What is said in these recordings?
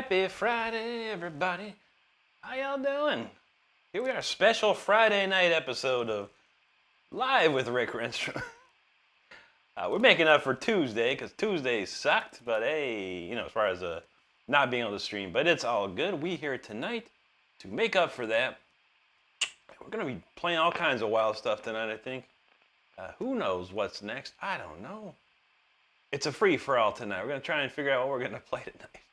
Happy Friday, everybody. How y'all doing? Here we are, special Friday night episode of Live with Rick Renstrom. We're making up for Tuesday, because Tuesday sucked, but hey, you know, as far as not being able to stream, but it's all good. We here tonight to make up for that. We're going to be playing all kinds of wild stuff tonight, I think. Who knows what's next? I don't know. It's a free-for-all tonight. We're going to try and figure out what we're going to play tonight.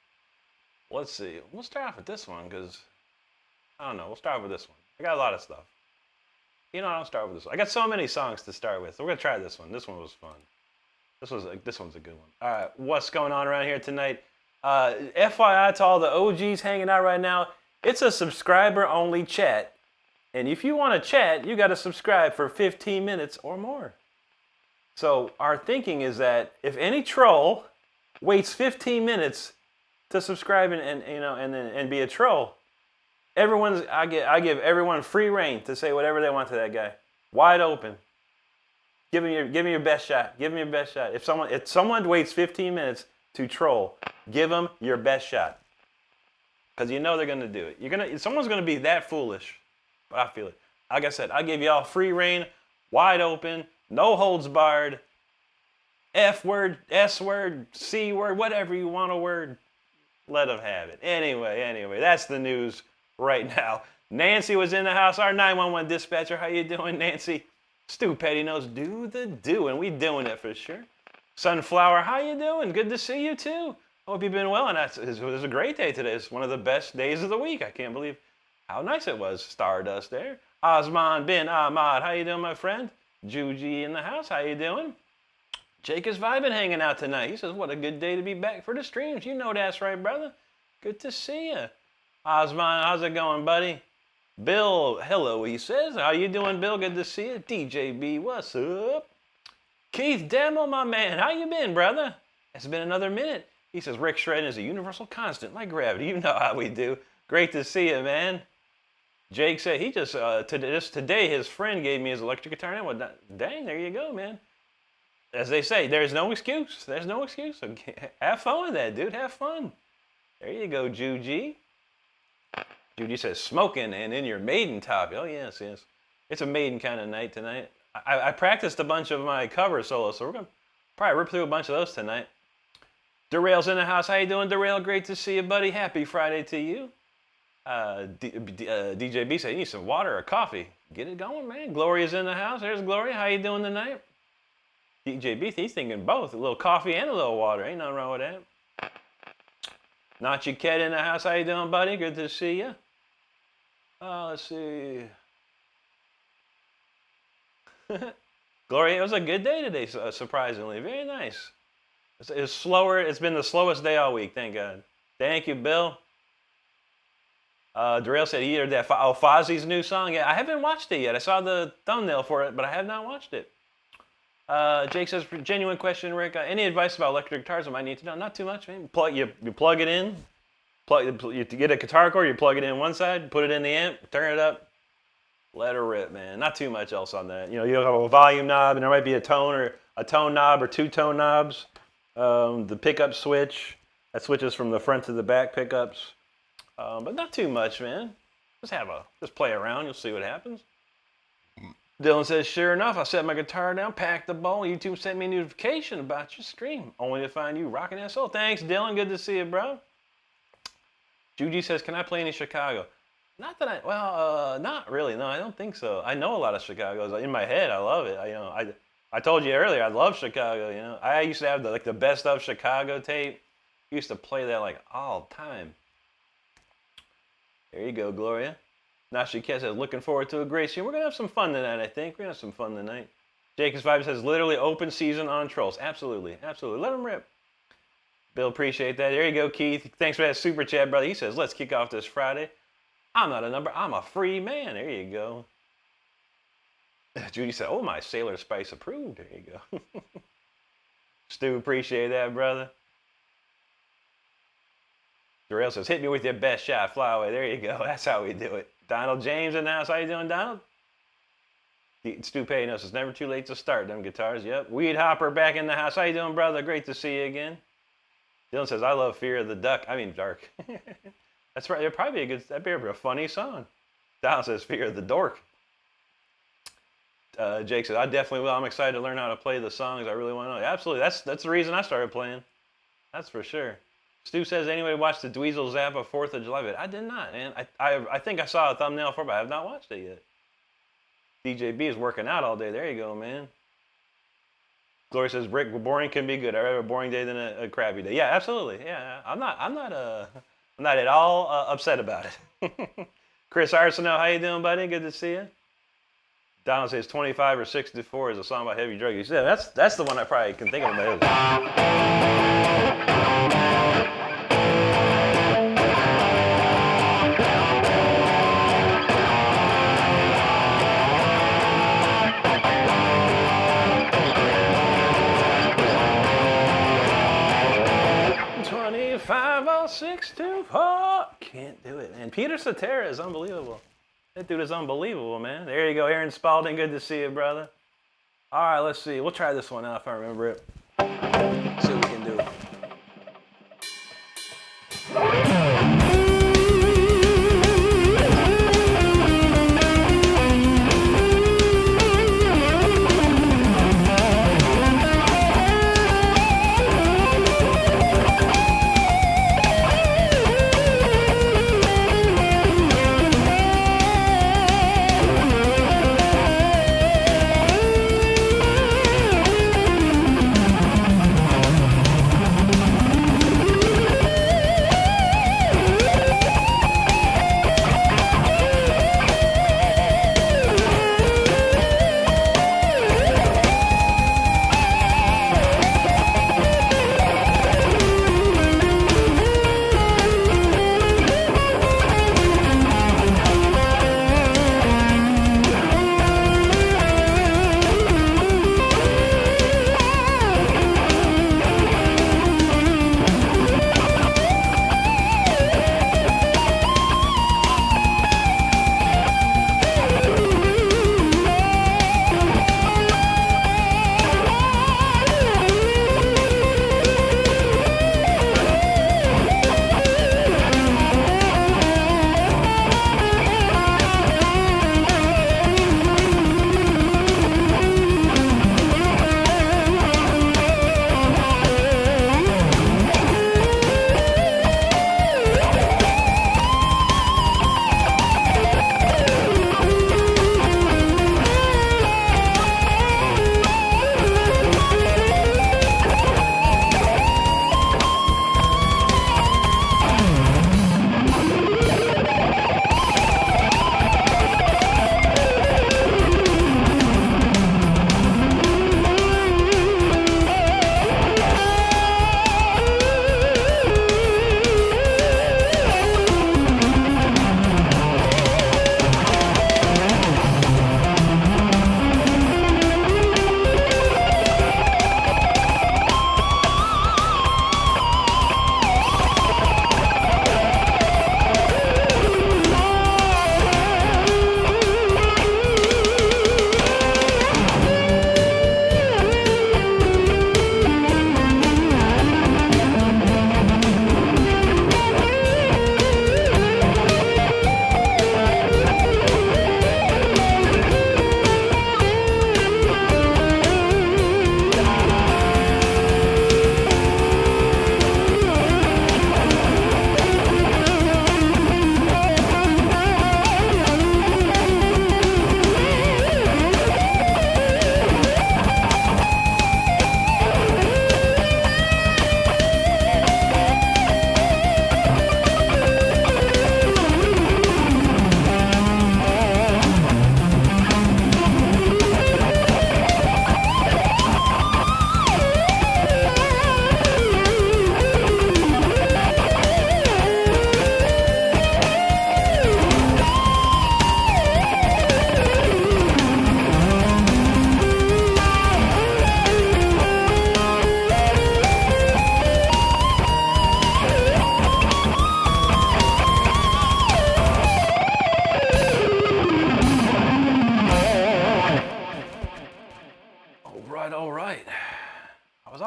Let's see. We'll start off with this one, because, I don't know. We'll start with this one. I got a lot of stuff. You know, I'll start with this one. I got so many songs to start with, so we're going to try this one. This one was fun. This one's a good one. All right, what's going on around here tonight? FYI to all the OGs hanging out right now, it's a subscriber-only chat. And if you want to chat, you got to subscribe for 15 minutes or more. So our thinking is that if any troll waits 15 minutes to subscribe and be a troll, I give everyone free reign to say whatever they want to that guy, wide open. Give him your best shot. Give him your best shot. If someone waits 15 minutes to troll, give them your best shot, because you know they're gonna do it. Someone's gonna be that foolish, but I feel it. Like I said, I give y'all free reign, wide open. No holds barred. F word, S word, C word, whatever you want a word, let them have it. Anyway, that's the news right now. Nancy was in the house, our 911 dispatcher. How you doing, Nancy? Stu Petty knows do the do, and we doing it for sure. Sunflower, how you doing? Good to see you too. Hope you've been well, and it was a great day today. It's one of the best days of the week. I can't believe how nice it was. Stardust there. Osman bin Ahmad, how you doing, my friend? Juji in the house, how you doing? Jake is vibing, hanging out tonight. He says, what a good day to be back for the streams. You know that's right, brother. Good to see you. Osman, how's it going, buddy? Bill, hello, he says. How you doing, Bill? Good to see you. DJ B, what's up? Keith Demo, my man, how you been, brother? It's been another minute. He says, Rick shredding is a universal constant like gravity. You know how we do. Great to see you, man. Jake said he just today his friend gave me his electric guitar. And well, dang, there you go, man. As they say, there's no excuse. There's no excuse. So have fun with that, dude. Have fun. There you go, Juji. Juji says smoking and in your maiden top. Oh yes. It's a maiden kind of night tonight. I practiced a bunch of my cover solos, so we're gonna probably rip through a bunch of those tonight. Derail's in the house. How you doing, Derail? Great to see you, buddy. Happy Friday to you. DJ B said, you need some water or coffee. Get it going, man. Gloria's in the house. There's Gloria. How you doing tonight? DJ B, he's thinking both. A little coffee and a little water. Ain't nothing wrong with that. Nachi Ket in the house. How you doing, buddy? Good to see you. Let's see. Gloria, it was a good day today, surprisingly. Very nice. It's slower. It's been the slowest day all week, thank God. Thank you, Bill. Darrell said he heard that Fozzie's new song. Yeah, I haven't watched it yet. I saw the thumbnail for it, but I have not watched it. Jake says, genuine question, Rick. Any advice about electric guitars I might need to know? Not too much, man. You plug it in. You get a guitar cord, you plug it in one side, put it in the amp, turn it up, let her rip, man. Not too much else on that. You know, you have a volume knob, and there might be a tone knob or two tone knobs. The pickup switch, that switches from the front to the back pickups. But not too much, man. Just play around. You'll see what happens. Dylan says, sure enough, I set my guitar down, packed the bowl. YouTube sent me a notification about your stream, only to find you rocking that soul. Thanks, Dylan. Good to see you, bro. Juji says, can I play any Chicago? Not really. No, I don't think so. I know a lot of Chicago's. In my head, I love it. I told you earlier, I love Chicago. You know, I used to have the best of Chicago tape. Used to play that like all the time. There you go, Gloria. Nashi Ket says, looking forward to a great stream. We're going to have some fun tonight, I think. We're going to have some fun tonight. Jacob's Vibe says, literally open season on trolls. Absolutely. Absolutely. Let them rip. Bill, appreciate that. There you go, Keith. Thanks for that super chat, brother. He says, let's kick off this Friday. I'm not a number. I'm a free man. There you go. Judy said, oh, my Sailor Spice approved. There you go. Stu, appreciate that, brother. Darrell says, hit me with your best shot, fly away. There you go. That's how we do it. Donald James in the house. How you doing, Donald? Stu Payne knows it's never too late to start them guitars. Yep. Weed Hopper back in the house. How you doing, brother? Great to see you again. Dylan says, I love Fear of the Duck. I mean, Dark. That's right. It'd probably be that'd be a funny song. Don says, Fear of the Dork. Jake says, I definitely will. I'm excited to learn how to play the songs. I really want to know. Absolutely. That's the reason I started playing. That's for sure. Stu says, anybody watch the Dweezil Zappa 4th of July video? I did not, man. I think I saw a thumbnail for it, but I have not watched it yet. DJB is working out all day. There you go, man. Gloria says, Rick, boring can be good. I'd rather a boring day than a crappy day. Yeah, absolutely. Yeah, I'm not at all upset about it. Chris Arsenault, how you doing, buddy? Good to see you. Donald says 25 or 64 is a song about heavy drug use. Yeah, that's the one I probably can think of. Can't do it, man. Peter Cetera is unbelievable. That dude is unbelievable, man. There you go, Aaron Spalding. Good to see you, brother. All right, let's see. We'll try this one out if I remember it. See what we can do.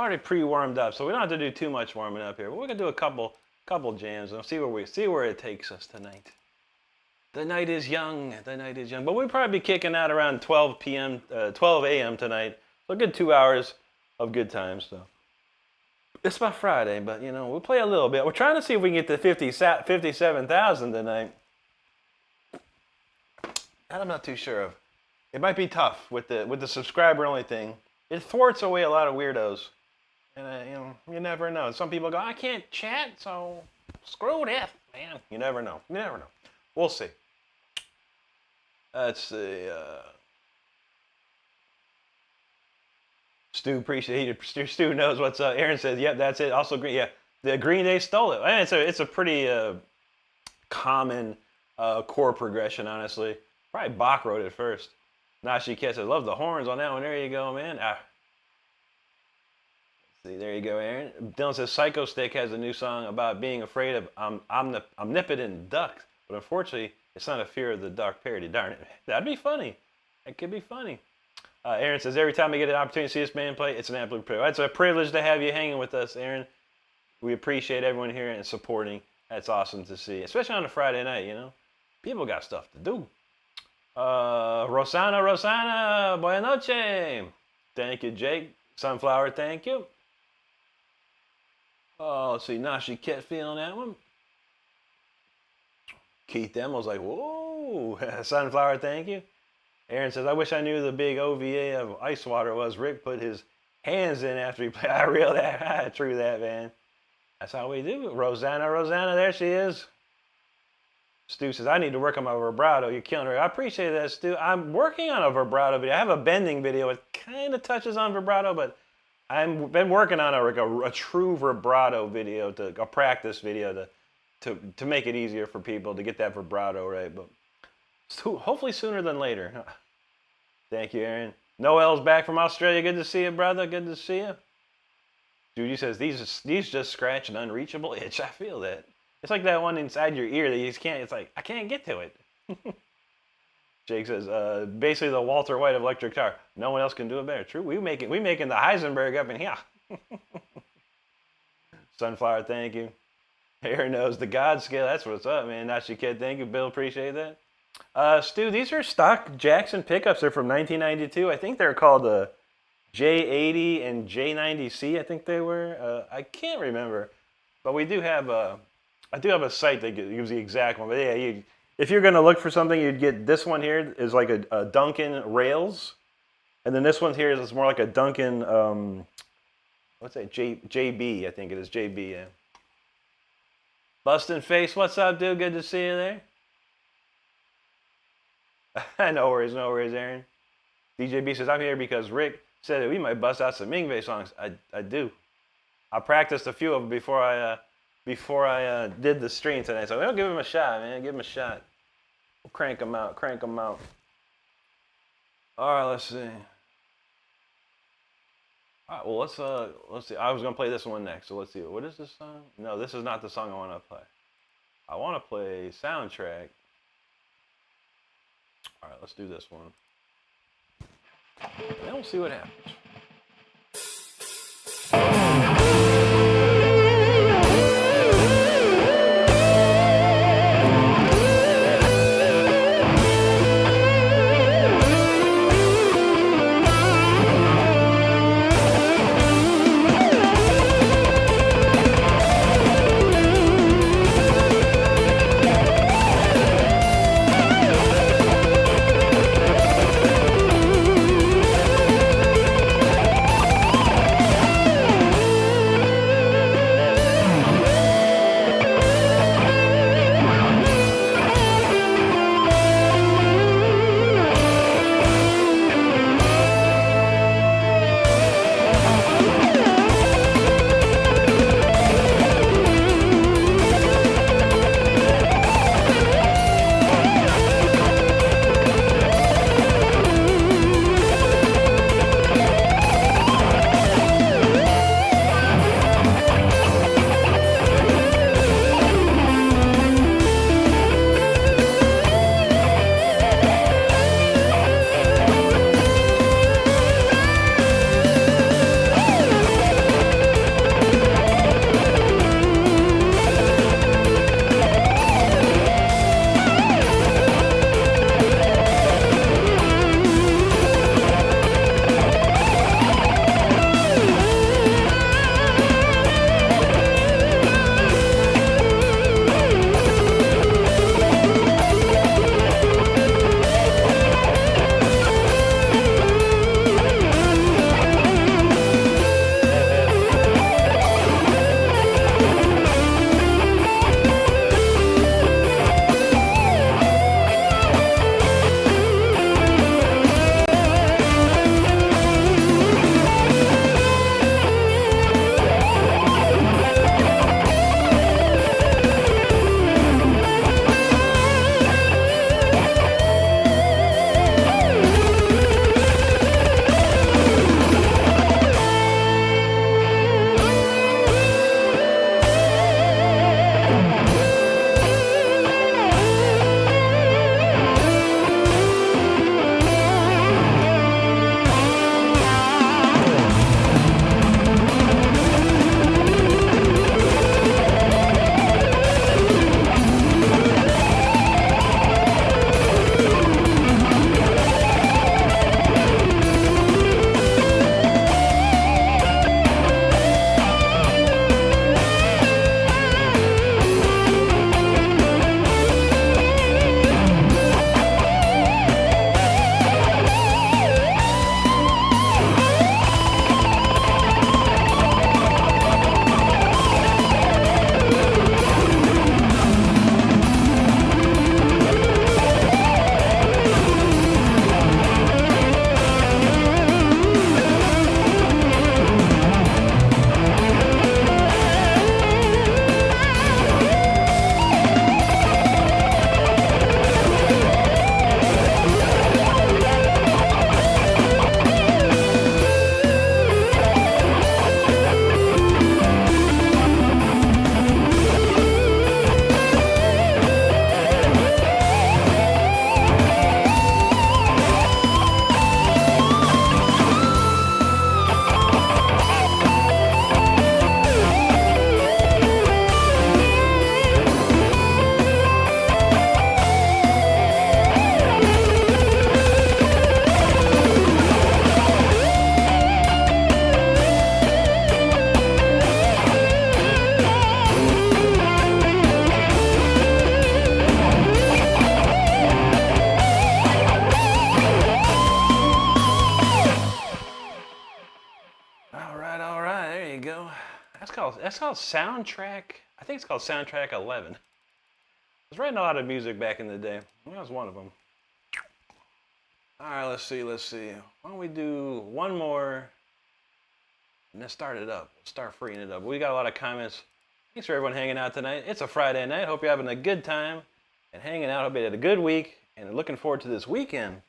already pre-warmed up, so we don't have to do too much warming up here. But we're gonna do a couple jams and see where it takes us tonight. The night is young. The night is young. But we'll probably be kicking out around 12 a.m. tonight. So a good 2 hours of good times. So it's my Friday, but you know we'll play a little bit. We're trying to see if we can get to 57,000 tonight. That I'm not too sure of. It might be tough with the subscriber only thing. It thwarts away a lot of weirdos, and you know you never know. Some people go, I can't chat, so screw that, man. You never know. You never know. We'll see. Let's see. Stu Stu knows what's up. Aaron says, "Yep, that's it." Also, the Green Day stole it. And it's a pretty common chord progression, honestly. Probably Bach wrote it first. Nashi Ket says, "Love the horns on that one." There you go, man. Let's see, there you go, Aaron. Dylan says, "Psycho Stick has a new song about being afraid of omnipotent ducks, but unfortunately, it's not a fear of the dark parody. Darn it, that'd be funny. It could be funny." Aaron says, "Every time I get an opportunity to see this band play, it's an absolute privilege." It's a privilege to have you hanging with us, Aaron. We appreciate everyone here and supporting. That's awesome to see, especially on a Friday night. You know, people got stuff to do. Rosana, buenas noches. Thank you, Jake. Sunflower, thank you. Oh, let's see, Nashi Ket feeling that one. Keith Demo's like, whoa. Sunflower, thank you. Aaron says, I wish I knew the big OVA of Ice Water was. Rick put his hands in after he played. I real that. True that, man. That's how we do it. Rosanna, there she is. Stu says, I need to work on my vibrato. You're killing her. I appreciate that, Stu. I'm working on a vibrato video. I have a bending video. It kind of touches on vibrato, but I've been working on a true vibrato video, a practice video to make it easier for people to get that vibrato right. But hopefully sooner than later. Thank you, Aaron. Noel's back from Australia. Good to see you, brother. Good to see you. Judy says, these just scratch an unreachable itch. I feel that. It's like that one inside your ear that you just can't, it's like, I can't get to it. Jake says, basically the Walter White of electric guitar. No one else can do it better. True, we making the Heisenberg up in here. Sunflower, thank you. Aaron knows the God scale. That's what's up, man. Nashi Kid, thank you. Bill, appreciate that. Stu, these are stock Jackson pickups. They're from 1992. I think they're called J80 and J90C, I think they were. I can't remember. But we do have I do have a site that gives the exact one, but yeah, if you're going to look for something, you'd get this one here is like a Dokken rails, and then this one here is more like a Dokken, what's that, JB, I think it is, JB, yeah. Bustin' Face, what's up, dude? Good to see you there. No worries, Aaron. DJB says, I'm here because Rick said that we might bust out some Mingvei songs. I do. I practiced a few of them before I did the stream tonight. So we'll give him a shot, man. Give him a shot. We'll crank him out. All right, let's see. All right, well, let's see. I was gonna play this one next, so let's see. What is this song? No, this is not the song I want to play. I want to play Soundtrack. All right, let's do this one. And we'll see what happens. called Soundtrack. I think it's called Soundtrack 11. I was writing a lot of music back in the day. That was one of them. All right, let's see. Why don't we do one more and then start it up? Start freeing it up. We got a lot of comments. Thanks for everyone hanging out tonight. It's a Friday night. Hope you're having a good time and hanging out. Hope you had a good week and looking forward to this weekend.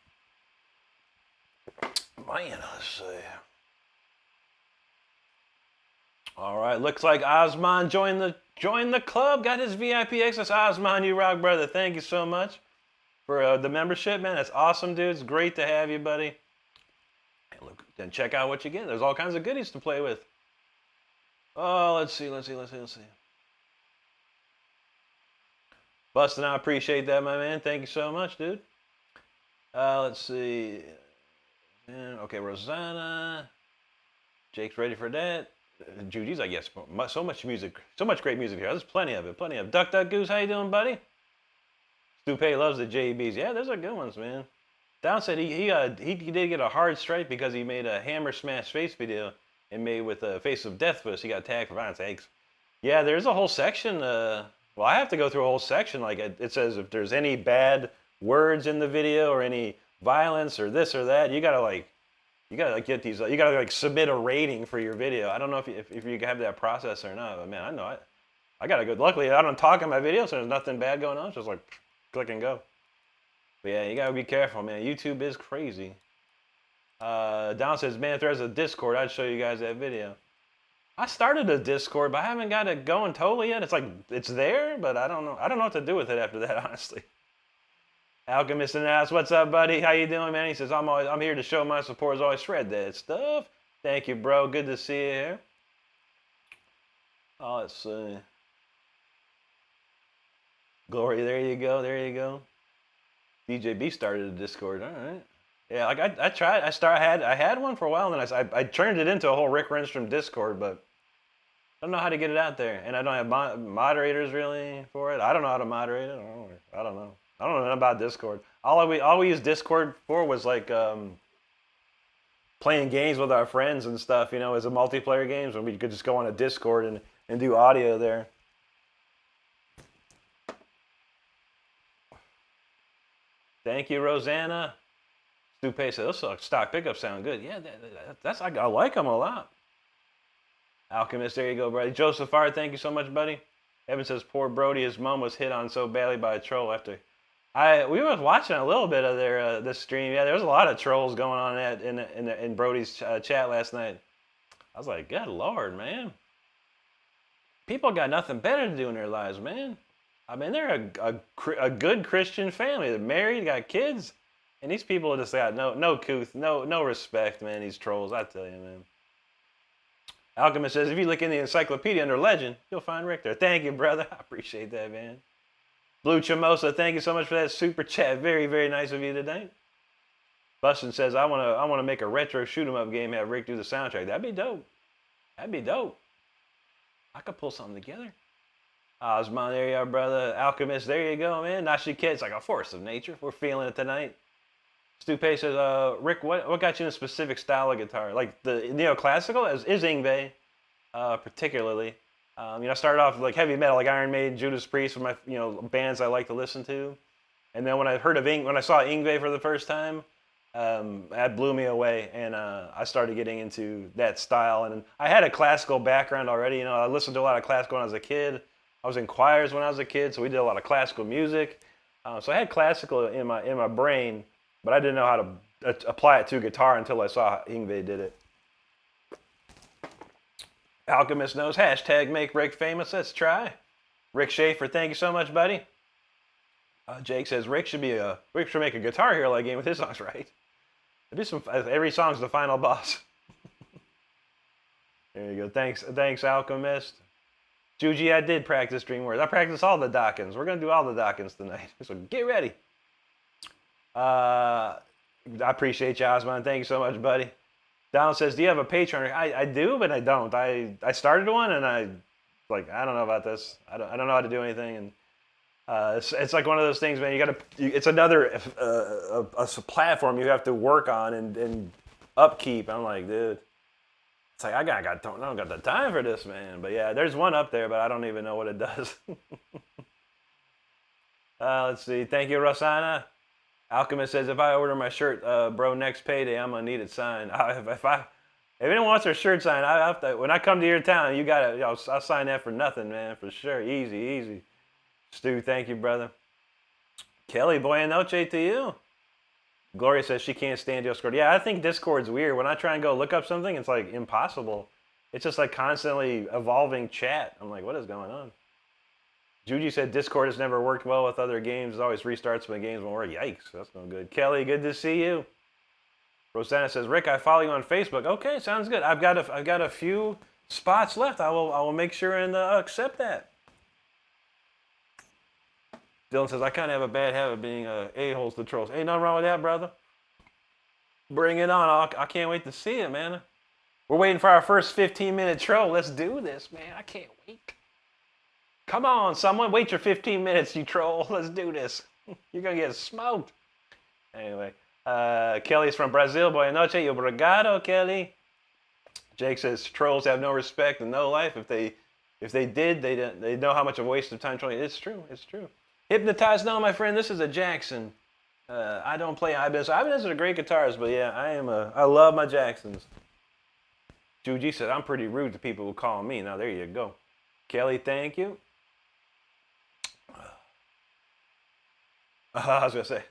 Man, let's see. All right, looks like Osman joined the club. Got his VIP access. Osman, you rock, brother. Thank you so much for the membership, man. That's awesome, dude. It's great to have you, buddy. And look, then check out what you get. There's all kinds of goodies to play with. Oh, let's see. Bustin', I appreciate that, my man. Thank you so much, dude. Let's see. Okay, Rosanna. Jake's ready for that. Judy's like, yes, so much music, so much great music here. There's plenty of it, Duck Duck Goose, how you doing, buddy? Stupe loves the JBs. Yeah, those are good ones, man. Down said he did get a hard strike because he made a Hammer Smash Face video and made with a Face of Death Fist. He got tagged for violence. Thanks. Yeah, there's a whole section. Well, I have to go through a whole section. Like it says if there's any bad words in the video or any violence or this or that, you gotta get these. You gotta submit a rating for your video. I don't know if you have that process or not. But man, I know I got a good. Luckily, I don't talk in my videos, so there's nothing bad going on. It's just like click and go. But yeah, you gotta be careful, man. YouTube is crazy. Down says, man, if there's a Discord, I'd show you guys that video. I started a Discord, but I haven't got it going totally yet. It's like it's there, but I don't know what to do with it after that, honestly. Alchemist in the house, what's up, buddy? How you doing, man? He says, I'm here to show my support. As always, shred that stuff. Thank you, bro. Good to see you here. Oh, let's see. Glory, there you go. DJ B started a Discord. All right. Yeah, like I tried. I had one for a while, and then I turned it into a whole Rick Renstrom Discord, but I don't know how to get it out there, and I don't have moderators really for it. I don't know how to moderate it. I don't know. I don't know nothing about Discord. All we used Discord for was like playing games with our friends and stuff, as a multiplayer games, and we could just go on a Discord and do audio there. Thank you, Rosanna. Stupe said, those stock pickups sound good. Yeah, I like them a lot. Alchemist, there you go, buddy. Joseph R., thank you so much, buddy. Evan says, poor Brody, his mom was hit on so badly by a troll after. We were watching a little bit of their stream. Yeah, there was a lot of trolls going on in Brody's chat last night. I was like, good Lord, man. People got nothing better to do in their lives, man. I mean, they're a good Christian family. They're married, got kids, and these people just got no respect, man. These trolls, I tell you, man. Alchemist says, if you look in the encyclopedia under legend, you'll find Rick there. Thank you, brother. I appreciate that, man. Blue Chamosa, thank you so much for that super chat. Very, very nice of you tonight. Bustin says, I want to make a retro shoot 'em up game, have Rick do the soundtrack. That'd be dope. I could pull something together. Osman, there you are, brother. Alchemist, there you go, man. Nashi Kid's like a force of nature. We're feeling it tonight. Stupe says, Rick, what got you in a specific style of guitar? Like the neoclassical is Yngwie, particularly. I started off with like heavy metal, like Iron Maiden, Judas Priest, were my bands I like to listen to. And then when I saw Yngwie for the first time, that blew me away, and I started getting into that style. And I had a classical background already. I listened to a lot of classical when I was a kid. I was in choirs when I was a kid, so we did a lot of classical music. So I had classical in my brain, but I didn't know how to apply it to guitar until I saw Yngwie did it. Alchemist knows, hashtag make Rick famous. Let's try. Rick Schaefer, thank you so much, buddy. Jake says Rick should make a Guitar Hero like game with his songs, right? Every song's the final boss. There you go. Thanks, Alchemist. Juji, I did practice DreamWorks. I practiced all the Dokkens. We're gonna do all the Dokkens tonight, so get ready. I appreciate you, Osman. Thank you so much, buddy. Donald says, do you have a Patreon? I do, but I don't. I started one, and I don't know about this. I don't know how to do anything, and it's like one of those things, man. It's another a platform you have to work on and upkeep. I'm like, dude, It's like, I don't got the time for this, man. But yeah, there's one up there, but I don't even know what it does. Let's see. Thank you, Rosanna. Alchemist says, if I order my shirt, bro, next payday, I'm going to need it signed. If anyone wants their shirt signed, I have to, when I come to your town, you got to, I'll sign that for nothing, man, for sure. Easy, easy. Stu, thank you, brother. Kelly, buena noche to you. Gloria says she can't stand Discord. Yeah, I think Discord's weird. When I try and go look up something, it's like impossible. It's just like constantly evolving chat. I'm like, what is going on? Juji said Discord has never worked well with other games. It always restarts when games won't work. Yikes, that's no good. Kelly, good to see you. Rosanna says, Rick, I follow you on Facebook. Okay, sounds good. I've got a few spots left. I will make sure and accept that. Dylan says, I kind of have a bad habit of being a-holes to trolls. Ain't nothing wrong with that, brother. Bring it on. I can't wait to see it, man. We're waiting for our first 15-minute troll. Let's do this, man. I can't wait. Come on, someone. Wait your 15 minutes, you troll. Let's do this. You're going to get smoked. Anyway, Kelly's from Brazil. Boa noche. Obrigado, Kelly. Jake says, trolls have no respect and no life. If they did, they know how much of a waste of time trolling. It's true. It's true. Hypnotized, no, my friend. This is a Jackson. I don't play Ibanez. Ibanez are great guitars, but yeah, I love my Jacksons. Juji said, I'm pretty rude to people who call me. Now, there you go. Kelly, thank you. I was going to say,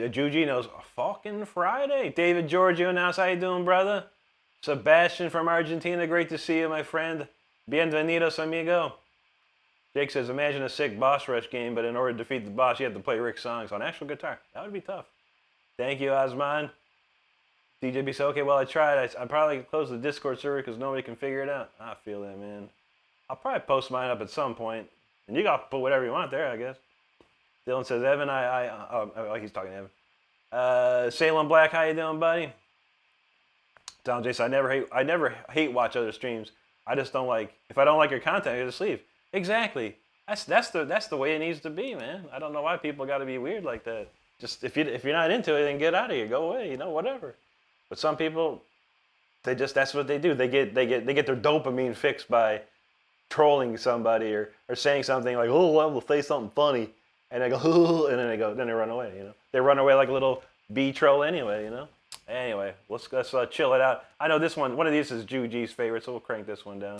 Juji knows fucking Friday. David Giorgio announced, how you doing, brother? Sebastian from Argentina, great to see you, my friend. Bienvenidos, amigo. Jake says, imagine a sick boss rush game, but in order to defeat the boss, you have to play Rick's songs on actual guitar. That would be tough. Thank you, Osman. DJB said, okay, well, I tried. I probably closed the Discord server because nobody can figure it out. I feel that, man. I'll probably post mine up at some point. And you got to put whatever you want there, I guess. Dylan says, Evan, he's talking to Evan. Salem Black, how you doing, buddy? Don J said, I never hate watch other streams. I just don't like, if I don't like your content, I just leave. Exactly. That's the way it needs to be, man. I don't know why people got to be weird like that. Just if you're not into it, then get out of here. Go away. Whatever. But some people, that's what they do. They get their dopamine fixed by trolling somebody or saying something like, oh, I will say something funny, and they go, oh, and then they run away. They run away like a little bee troll anyway. Anyway, let's chill it out. I know this one of these is Juji's favorite, so we'll crank this one down.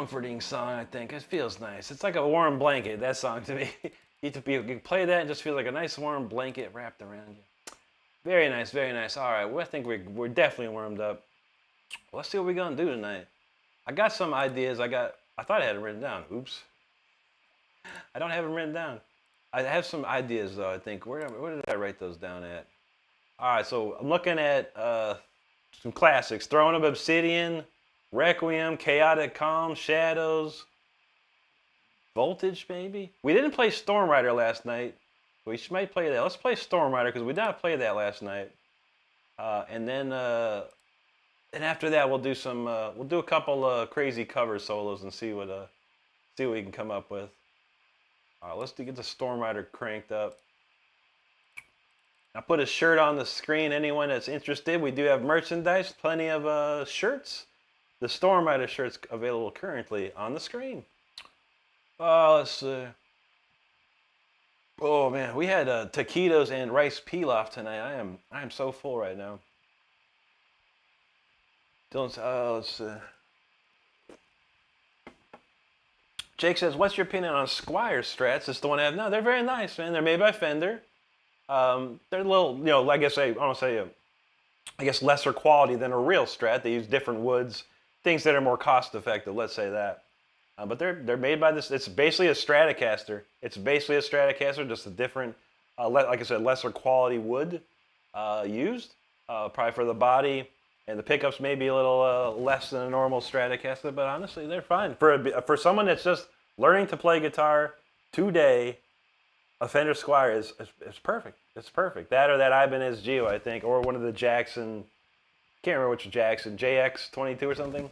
comforting song, I think. It feels nice. It's like a warm blanket, that song to me. You can play that and just feel like a nice warm blanket wrapped around you. Very nice, very nice. All right, well, I think we're definitely warmed up. Let's see what we're going to do tonight. I got some ideas. I thought I had them written down. Oops. I don't have them written down. I have some ideas, though, I think. Where did I write those down at? All right, so I'm looking at some classics. Throne of Obsidian, Requiem, Chaotic Calm, Shadows, Voltage, maybe? We didn't play Storm Rider last night. We might play that. Let's play Storm Rider, because we did not play that last night. And then after that, we'll do a couple crazy cover solos and see what we can come up with. All right, let's get the Storm Rider cranked up. I put a shirt on the screen. Anyone that's interested, we do have merchandise, plenty of shirts. The Storm Rider shirt's available currently on the screen. Let's see. Oh man, we had taquitos and rice pilaf tonight. I am so full right now. Let's see. Jake says, "What's your opinion on Squier strats?" It's the one I have now. They're very nice, man. They're made by Fender. They're a little, I guess I want to say, lesser quality than a real Strat. They use different woods, things that are more cost effective. Let's say that. But they're made by this. It's basically a Stratocaster. It's basically a Stratocaster, just a different, like I said, lesser quality wood used. Probably for the body, and the pickups may be a little less than a normal Stratocaster. But honestly, they're fine for someone that's just learning to play guitar today. A Fender Squier is perfect. It's perfect. That or that Ibanez Geo, I think, or one of the Jackson. Can't remember which Jackson, JX22 or something.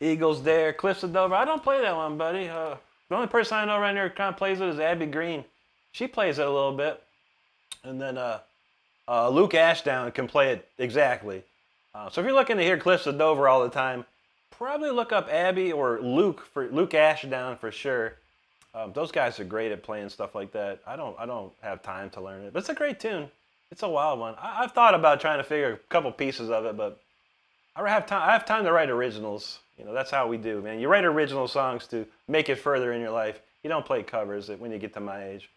Eagles Dare, Cliffs of Dover. I don't play that one, buddy. The only person I know around here who kind of plays it is Abby Green. She plays it a little bit. And then Luke Ashdown can play it exactly. So if you're looking to hear Cliffs of Dover all the time, probably look up Abby or Luke Ashdown for sure. Those guys are great at playing stuff like that. I don't have time to learn it, but it's a great tune. It's a wild one. I've thought about trying to figure a couple pieces of it, but I have time to write originals. That's how we do, man. You write original songs to make it further in your life. You don't play covers when you get to my age.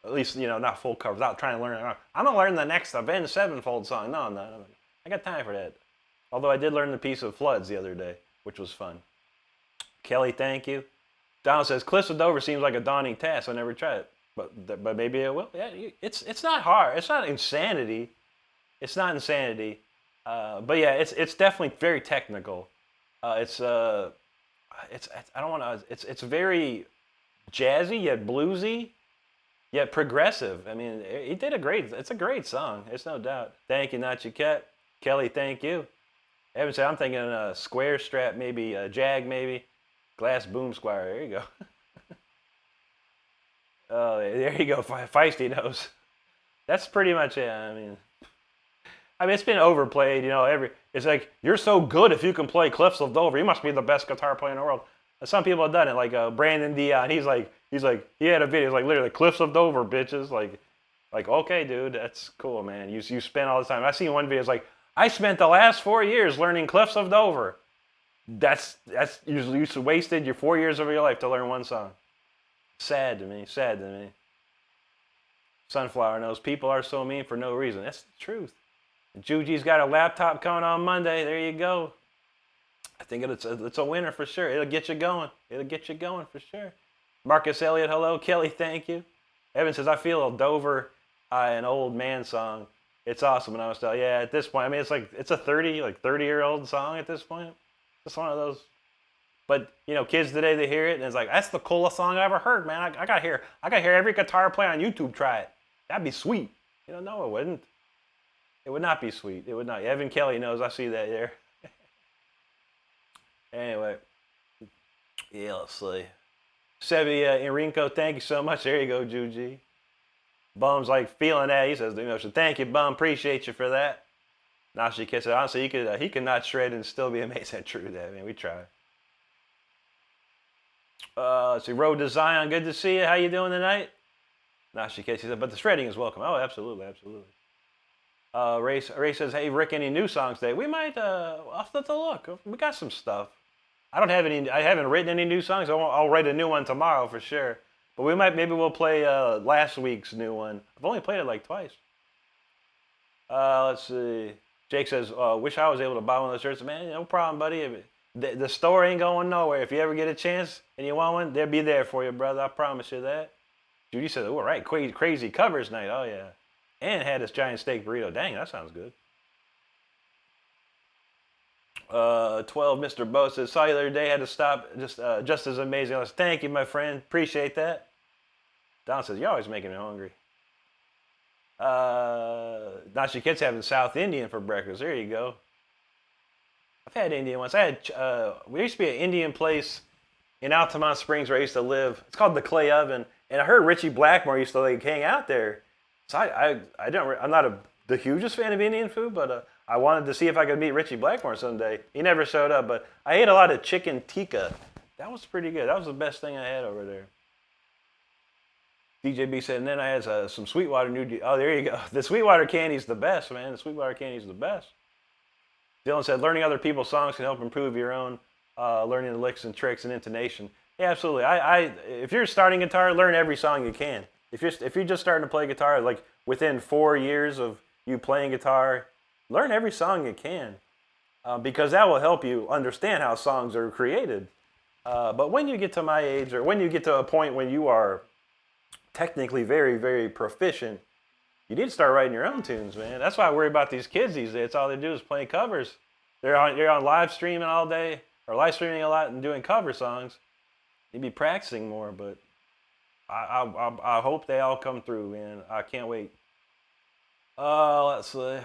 At least, not full covers. Without trying to learn. I'm gonna learn the next Avenged Sevenfold song. No, I got time for that. Although I did learn the piece of Floods the other day, which was fun. Kelly, thank you. Donald says, Cliffs of Dover seems like a daunting task. I never tried it. But maybe it will. Yeah, it's not hard. It's not insanity. It's not insanity. But yeah, it's definitely very technical. It's very jazzy yet bluesy, yet progressive. I mean, it's a great song. It's no doubt. Thank you, Nachi Cat. Kelly, thank you. Evan said, I'm thinking a Square Strat, maybe a Jag, maybe. Glass Boom Squire. There you go. Oh, there you go. Feisty knows. That's pretty much it. I mean, it's been overplayed. It's like, you're so good if you can play Cliffs of Dover. You must be the best guitar player in the world. Some people have done it, like Brandon Dion. He had a video. It's like literally Cliffs of Dover, bitches. Like okay, dude, that's cool, man. You spend all the time. I seen one video. It's like, I spent the last 4 years learning Cliffs of Dover. That's you wasted your 4 years of your life to learn one song. Sad to me. Sunflower knows people are so mean for no reason. That's the truth. Juji's got a laptop coming on Monday. There you go. I think it's a winner for sure. It'll get you going. For sure. Marcus Elliott, hello. Kelly, thank you. Evan says, I feel a Dover, an old man song. It's awesome. And I was telling, yeah, at this point, it's a 30-year-old song at this point. It's one of those. But kids today, they hear it and it's like, that's the coolest song I ever heard, man. I gotta hear every guitar player on YouTube try it. That'd be sweet. No, it wouldn't. It would not be sweet. It would not. Evan Kelly knows. I see that there. Anyway, yeah, let's see. Sevi Enrico, thank you so much. There you go, Juji. Bum's feeling that. He says, thank you, Bum. Appreciate you for that. Nashi Kid said, honestly, he could not shred and still be amazing. True that, man. We try. Let's see. Road to Zion, good to see you. How you doing tonight? Nashi Kid said, but the shredding is welcome. Oh, absolutely. Ray says, "Hey Rick, any new songs today?" We might. I'll have to look. We got some stuff. I don't have any. I haven't written any new songs. I'll write a new one tomorrow for sure. But we might. Maybe we'll play last week's new one. I've only played it like twice. Let's see. Jake says, "Wish I was able to buy one of those shirts." Man, no problem, buddy. The store ain't going nowhere. If you ever get a chance and you want one, they'll be there for you, brother. I promise you that. Judy said, "Oh, right, crazy covers night." Oh yeah, and had this giant steak burrito. Dang, that sounds good. 12 Mr. Bo says, "Saw you the other day, had to stop. Just as amazing." I was, "Thank you, my friend. Appreciate that." Don says, "You're always making me hungry." Nashi Kid's having South Indian for breakfast. There you go. I've had Indian once. We used to be an Indian place in Altamont Springs where I used to live. It's called the Clay Oven, and I heard Richie Blackmore used to like hang out there. So I'm not the hugest fan of Indian food, but I wanted to see if I could meet Richie Blackmore someday. He never showed up, but I ate a lot of chicken tikka. That was pretty good. That was the best thing I had over there. DJB said, and then I had some Sweetwater new. Oh, there you go. The Sweetwater candy's the best, man. The Sweetwater candy's the best. Dylan said, learning other people's songs can help improve your own, learning the licks and tricks and intonation. Yeah, absolutely. If you're starting guitar, learn every song you can. If you're just starting to play guitar, like within 4 years of you playing guitar, learn every song you can, because that will help you understand how songs are created. But when you get to my age, or when you get to a point when you are technically very, very proficient, you need to start writing your own tunes, man. That's why I worry about these kids these days. All they do is play covers. They're on live streaming all day, or live streaming a lot and doing cover songs. You'd be practicing more, but I hope they all come through, man. I can't wait. Let's see.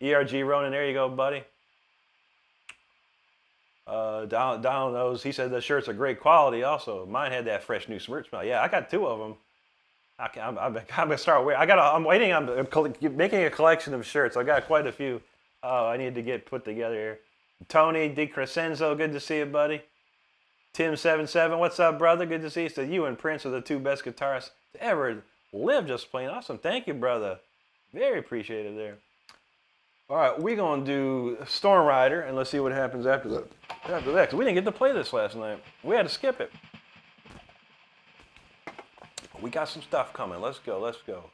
ERG Ronan, there you go, buddy. Donald knows. He said the shirts are great quality also. Mine had that fresh new smirch smell. Yeah, I got 2 of them. I'm gonna start wearing. I'm waiting on making a collection of shirts. I got quite a few. I need to get put together here. Tony DiCrescenzo, good to see you, buddy. Tim77, what's up, brother? Good to see you. So you and Prince are the 2 best guitarists to ever live. Just plain awesome. Thank you, brother. Very appreciated there. All right, we're gonna do Storm Rider, and let's see what happens after that. Because we didn't get to play this last night. We had to skip it. We got some stuff coming. Let's go. Let's go.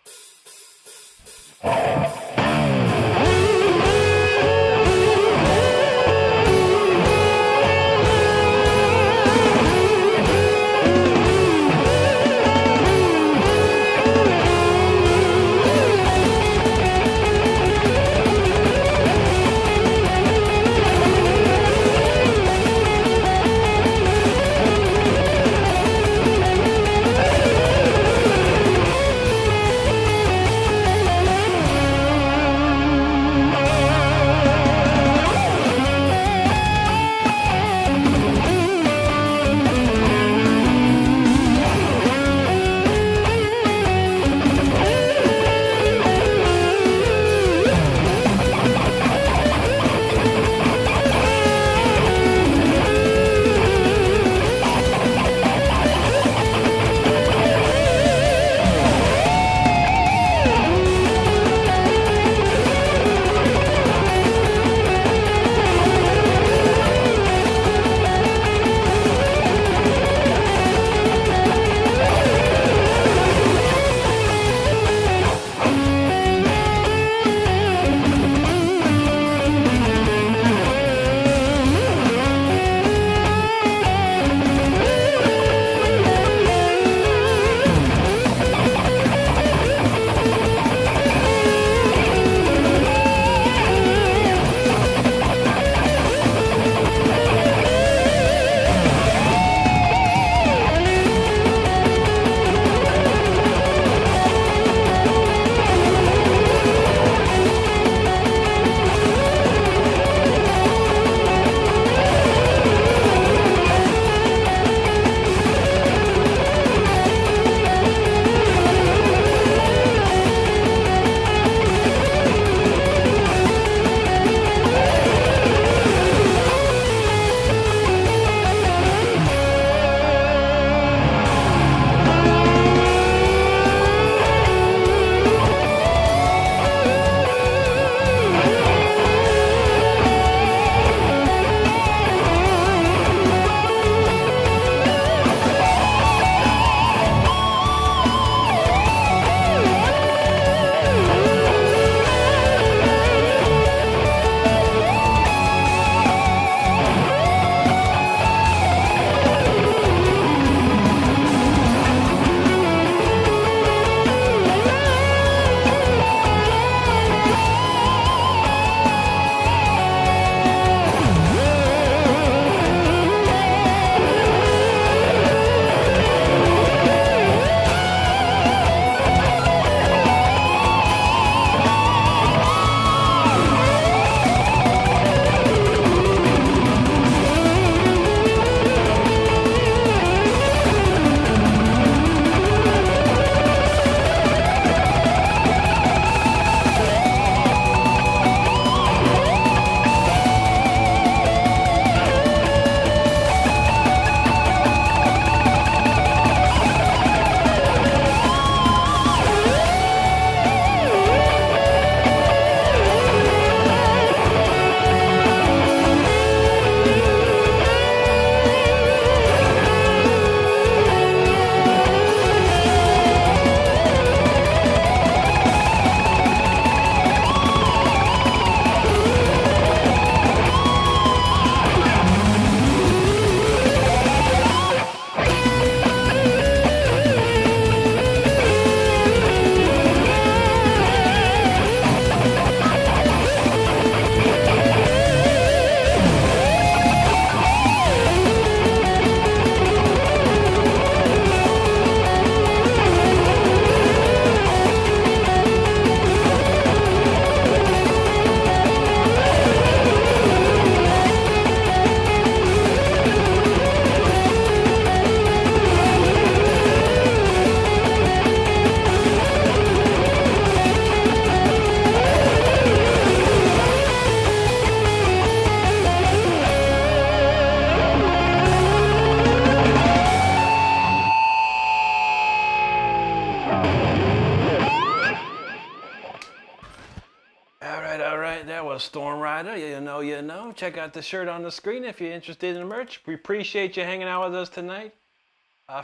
Storm Rider. You know. Check out the shirt on the screen if you're interested in the merch. We appreciate you hanging out with us tonight.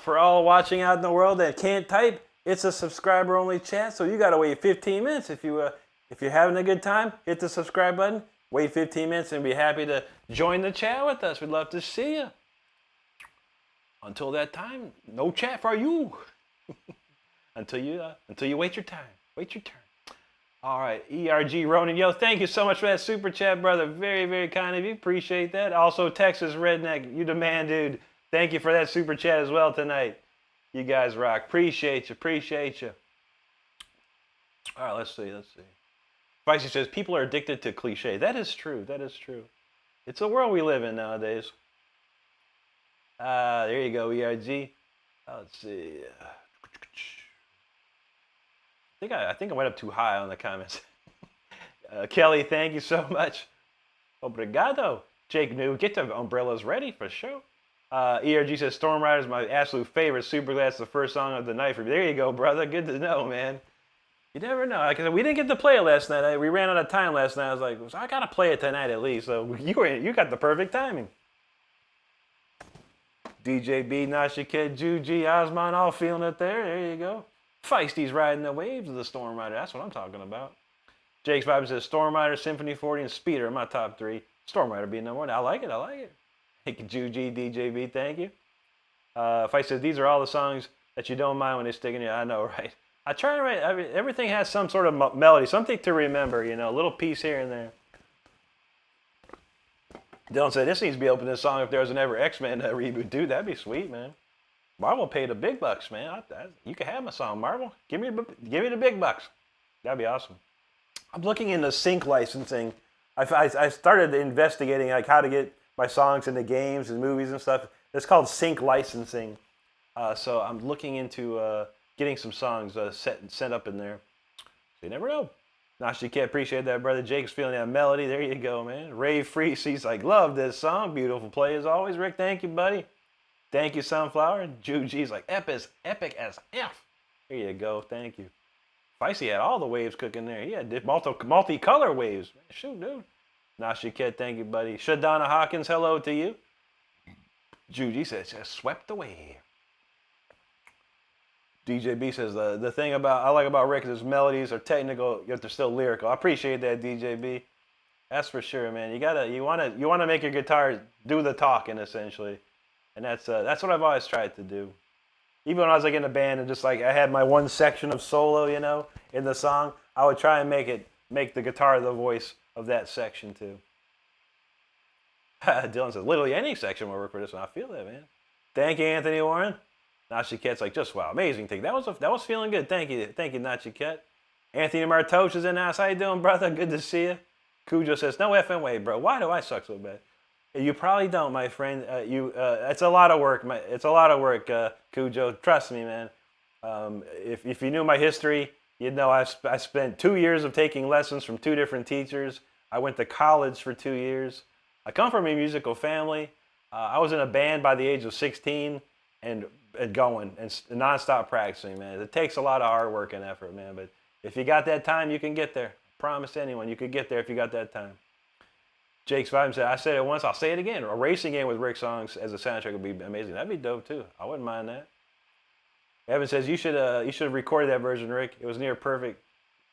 For all watching out in the world that can't type, it's a subscriber-only chat, so you gotta wait 15 minutes. If you're having a good time, hit the subscribe button. Wait 15 minutes and be happy to join the chat with us. We'd love to see you. Until that time, no chat for you. until you wait your time. Wait your turn. All right, ERG Ronan, yo, thank you so much for that super chat, brother. Very, very kind of you. Appreciate that. Also, Texas Redneck, you the man, dude. Thank you for that super chat as well tonight. You guys rock. Appreciate you. All right, let's see. Spicy says, people are addicted to cliche. That is true. It's a world we live in nowadays. There you go, ERG. Let's see. I think I went up too high on the comments. Kelly, thank you so much. Obrigado. Jake New, get the umbrellas ready for sure. ERG says, Storm Rider is my absolute favorite. Super glad it's the first song of the night for me. There you go, brother. Good to know, man. You never know. Like I said, we didn't get to play it last night. We ran out of time last night. I was like, I got to play it tonight at least. So you got the perfect timing. DJ B, Nasha Kid, Juji, Osman, all feeling it there. There you go. Feisty's riding the waves of the Storm Rider. That's what I'm talking about. Jake's Vibe says, Storm Rider, Symphony 40, and Speeder are my top 3. Storm Rider being number 1. I like it. Thank you, Juji, DJ B, thank you. Feist says, these are all the songs that you don't mind when they stick in you. I know, right? I try to write, everything has some sort of melody, something to remember, a little piece here and there. Dylan said, this needs to be open this song if there was an ever X-Men reboot. Dude, that'd be sweet, man. Marvel paid the big bucks, man. You can have my song, Marvel. Give me the big bucks. That'd be awesome. I'm looking into sync licensing. I started investigating like how to get my songs into games and movies and stuff. It's called sync licensing. So I'm looking into getting some songs sent up in there. So you never know. Nashi can't appreciate that, brother. Jake's feeling that melody. There you go, man. Rave Free, he's like, love this song. Beautiful play as always. Rick, thank you, buddy. Thank you, Sunflower. Juji's like, epic as F. There you go. Thank you. Feisty had all the waves cooking there. He had multi-color waves. Shoot, dude. Nashi Kid, thank you, buddy. Shadonna Hawkins, hello to you. Juji says, just swept away. DJ B says, the thing I like about Rick is his melodies are technical, yet they're still lyrical. I appreciate that, DJ B. That's for sure, man. You wanna make your guitar do the talking, essentially. And that's what I've always tried to do. Even when I was like in a band and just like I had my one section of solo, in the song, I would try and make the guitar the voice of that section too. Dylan says, literally any section will work for this one. I feel that, man. Thank you, Anthony Warren. Nachi Ket's like, just wow, amazing thing. That was feeling good. Thank you, Nachi Ket. Anthony Martoch is in the house. How you doing, brother? Good to see you. Cujo says, no effing way, bro. Why do I suck so bad? You probably don't, my friend. It's a lot of work. It's a lot of work, Cujo. Trust me, man. If you knew my history, you'd know I spent 2 years of taking lessons from 2 different teachers. I went to college for 2 years. I come from a musical family. I was in a band by the age of 16 and going and nonstop practicing, man. It takes a lot of hard work and effort, man. But if you got that time, you can get there. I promise anyone, you could get there if you got that time. Jake's Vibe said, I said it once, I'll say it again. A racing game with Rick songs as a soundtrack would be amazing. That'd be dope too. I wouldn't mind that. Evan says you should have recorded that version, Rick. It was near perfect.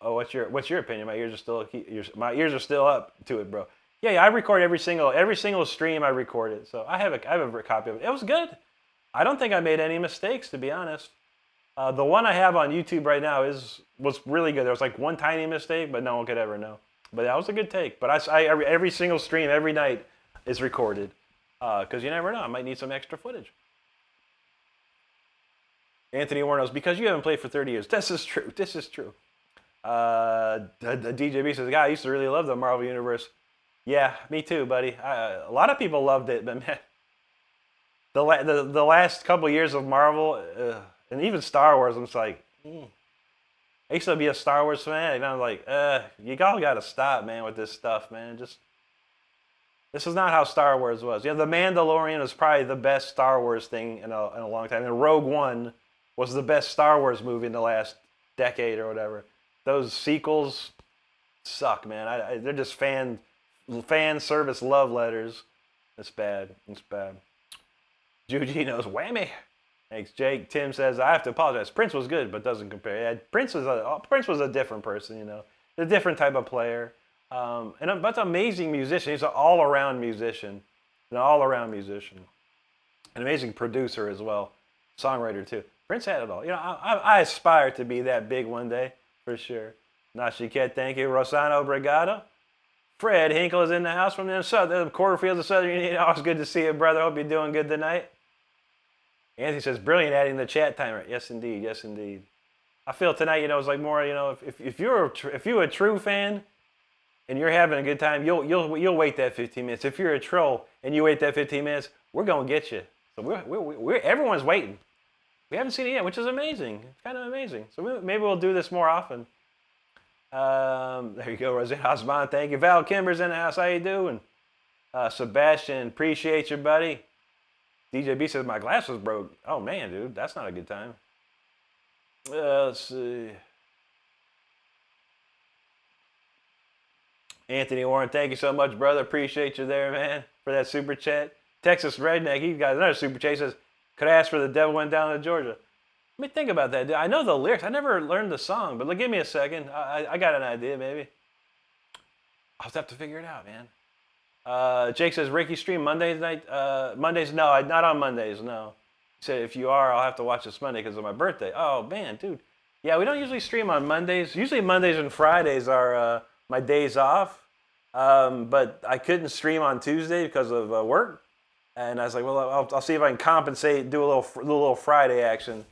Oh, what's your opinion? My ears are still up to it, bro. Yeah, I record every single stream I recorded. So I have a copy of it. It was good. I don't think I made any mistakes, to be honest. The one I have on YouTube right now was really good. There was like one tiny mistake, but no one could ever know. But that was a good take. But every single stream, every night is recorded. Because you never know. I might need some extra footage. Anthony Warren knows, because you haven't played for 30 years. This is true. The DJB says, I used to really love the Marvel Universe. Yeah, me too, buddy. A lot of people loved it, but man, the last couple of years of Marvel, and even Star Wars, I'm just like, I used to be a Star Wars fan, and I'm like, you all got to stop, man, with this stuff, man. This is not how Star Wars was. The Mandalorian was probably the best Star Wars thing in a long time. And Rogue One was the best Star Wars movie in the last decade or whatever. Those sequels, suck, man. They're just fan service love letters. It's bad. It's bad. Juji knows whammy. Thanks, Jake. Tim says, I have to apologize. Prince was good, but doesn't compare. Yeah, Prince was a different person, you know. A different type of player. But an amazing musician. He's an all-around musician. An all-around musician. An amazing producer as well. Songwriter, too. Prince had it all. You know, I aspire to be that big one day, for sure. Nashiket, thank you. Rosano Brigado. Fred Hinkle is in the house from the quarterfields of Southern Union. Always good to see you, brother. Hope you're doing good tonight. Anthony says, brilliant adding the chat timer. Yes, indeed. Yes, indeed. I feel tonight, you know, it's like more, you know, if you're a true fan and you're having a good time, you'll wait that 15 minutes. If you're a troll and you wait that 15 minutes, we're gonna get you. So we're everyone's waiting. We haven't seen it yet, which is amazing. It's kind of amazing. So maybe we'll do this more often. There you go, Roseanne Osman. Thank you. Val Kimber's in the house. How you doing? Sebastian, appreciate you, buddy. DJ B says, my glass was broke. Oh, man, dude. That's not a good time. Let's see. Anthony Warren, thank you so much, brother. Appreciate you there, man, for that super chat. Texas Redneck, he got another super chat. He says, could I ask for The Devil Went Down to Georgia? Let me think about that. I know the lyrics. I never learned the song, but give me a second. I got an idea, maybe. I'll just have to figure it out, man. Jake says, Ricky stream Mondays night? Mondays? No, not on Mondays, no. He said, if you are, I'll have to watch this Monday because of my birthday. Oh, man, dude. Yeah, we don't usually stream on Mondays. Usually Mondays and Fridays are my days off. But I couldn't stream on Tuesday because of work. And I was like, well, I'll see if I can compensate, do a little Friday action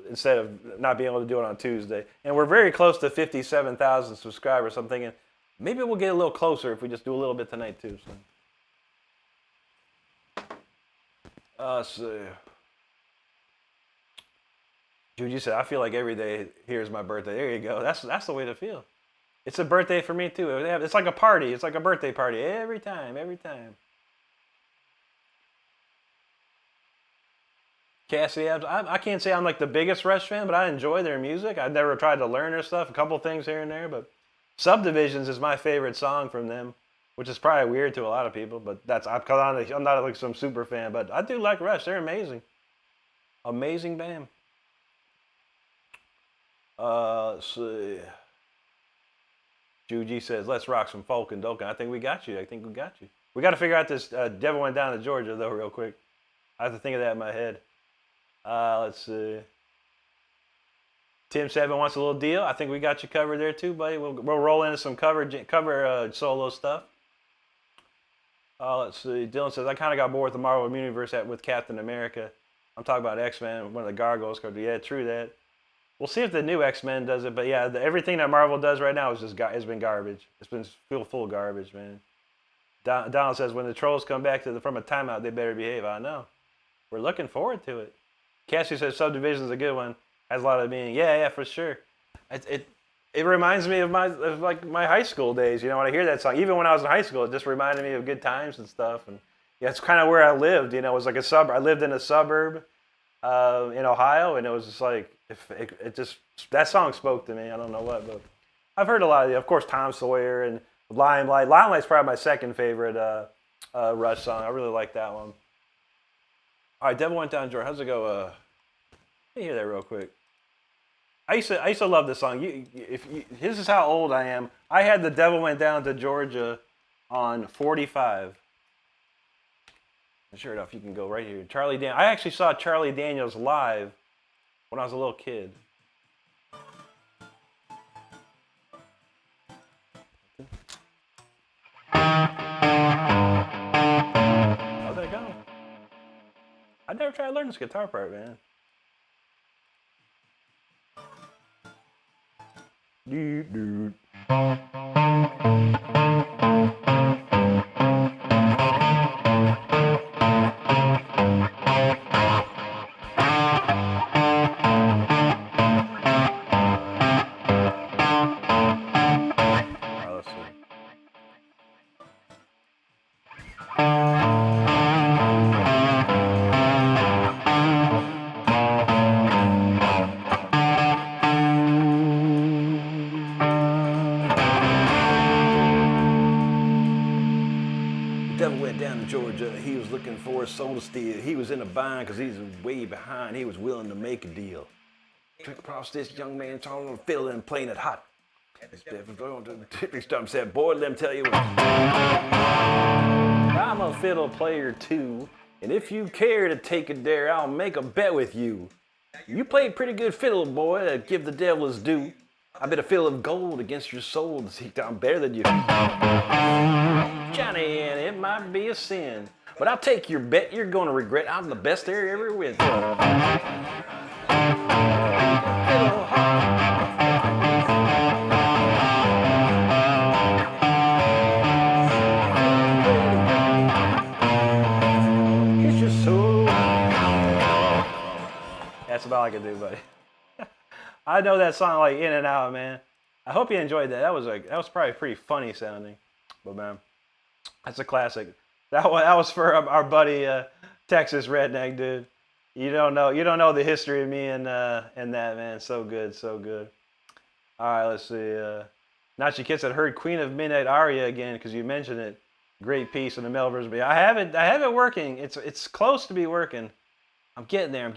instead of not being able to do it on Tuesday. And we're very close to 57,000 subscribers, so I'm thinking, maybe we'll get a little closer if we just do a little bit tonight, too. So. Let's see. Juju said, I feel like every day here is my birthday. There you go. That's the way to feel. It's a birthday for me, too. It's like a party. It's like a birthday party every time. Cassidy, I can't say I'm like the biggest Rush fan, but I enjoy their music. I've never tried to learn their stuff, a couple things here and there, but Subdivisions is my favorite song from them, which is probably weird to a lot of people, but that's because I'm not like some super fan, but I do like Rush. They're amazing. Amazing band. Let's see. Juji says, let's rock some folk and Dokken. I think we got you. We got to figure out this Devil Went Down to Georgia, though, real quick. I have to think of that in my head. Let's see. Tim 7 wants a little deal. I think we got you covered there too, buddy. We'll roll into some cover solo stuff. Let's see. Dylan says, I kind of got bored with the Marvel Universe with Captain America. I'm talking about X-Men, one of the Gargoyles. Yeah, true that. We'll see if the new X-Men does it, but yeah, everything that Marvel does right now has been garbage. It's been full garbage, man. Donald says, when the trolls come back from a timeout, they better behave. I know. We're looking forward to it. Cassie says Subdivision's a good one. Has a lot of meaning. Yeah, for sure. It reminds me of my high school days. You know, when I hear that song, even when I was in high school, it just reminded me of good times and stuff. And yeah, it's kind of where I lived. You know, it was like a suburb. I lived in a suburb in Ohio, and it was just like that song spoke to me. I don't know what, but I've heard a lot of course, Tom Sawyer and Limelight. Limelight's probably my second favorite Rush song. I really like that one. All right, Devil Went Down, Georgia. How's it go? Let me hear that real quick. I used to love this song. This is how old I am. I had The Devil Went Down to Georgia on 45. Sure enough, you can go right here. I actually saw Charlie Daniels live when I was a little kid. How'd that go? I never tried to learn this guitar part, man. Dude. sold a steal. He was in a bind because he's way behind. He was willing to make a deal. Trick across this young man, trying to fill and playing it hot. This devil going to the tipping stump said, boy, let me tell you what. I'm a fiddle player too, and if you care to take a dare, I'll make a bet with you. You played pretty good fiddle, boy, give the devil his due. I bet a fiddle of gold against your soul to seek down better than you. Johnny, and it might be a sin, but I'll take your bet. You're going to regret. I'm the best there ever with. It's just so. That's about all I can do, buddy. I know that song like in and out, man. I hope you enjoyed that. That was probably pretty funny sounding, but man, that's a classic. That was for our buddy Texas Redneck dude. You don't know the history of me and that, man. So good, so good. All right, let's see. Nachi Kid said, heard Queen of Midnight aria again because you mentioned it. Great piece in the male version. But I have it working. It's close to be working. I'm getting there.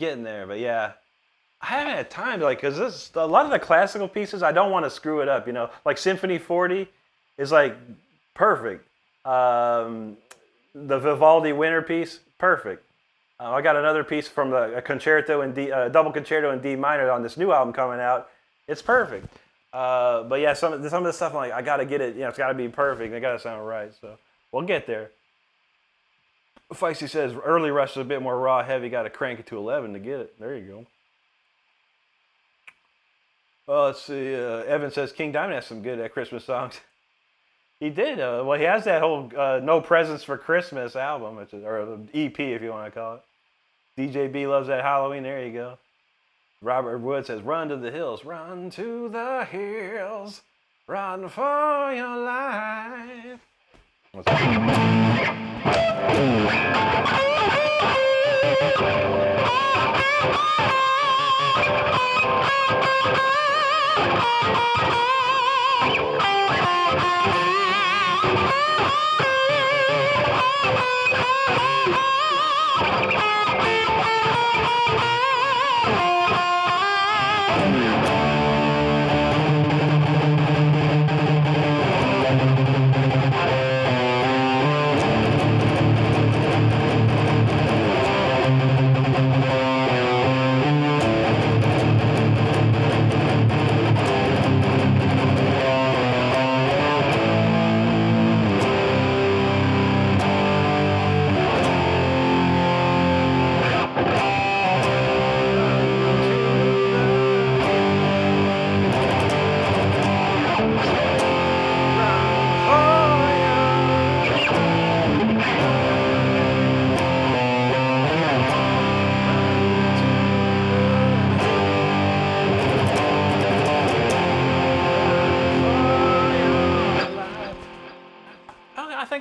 But yeah, I haven't had time to because a lot of the classical pieces I don't want to screw it up. Like Symphony 40 is like perfect. The Vivaldi Winter piece, perfect. I got another piece from a concerto in double concerto in D minor on this new album coming out. It's perfect. But yeah, some of the stuff I'm like, I gotta get it. It's gotta be perfect. It gotta sound right. So we'll get there. Feisty says early rush is a bit more raw, heavy. Got to crank it to 11 to get it. There you go. Well, let's see. Evan says King Diamond has some good Christmas songs. He did. Well, he has that whole No Presents for Christmas album, or EP if you want to call it. DJ B loves that Halloween. There you go. Robert Wood says, run to the hills. Run to the hills. Run for your life.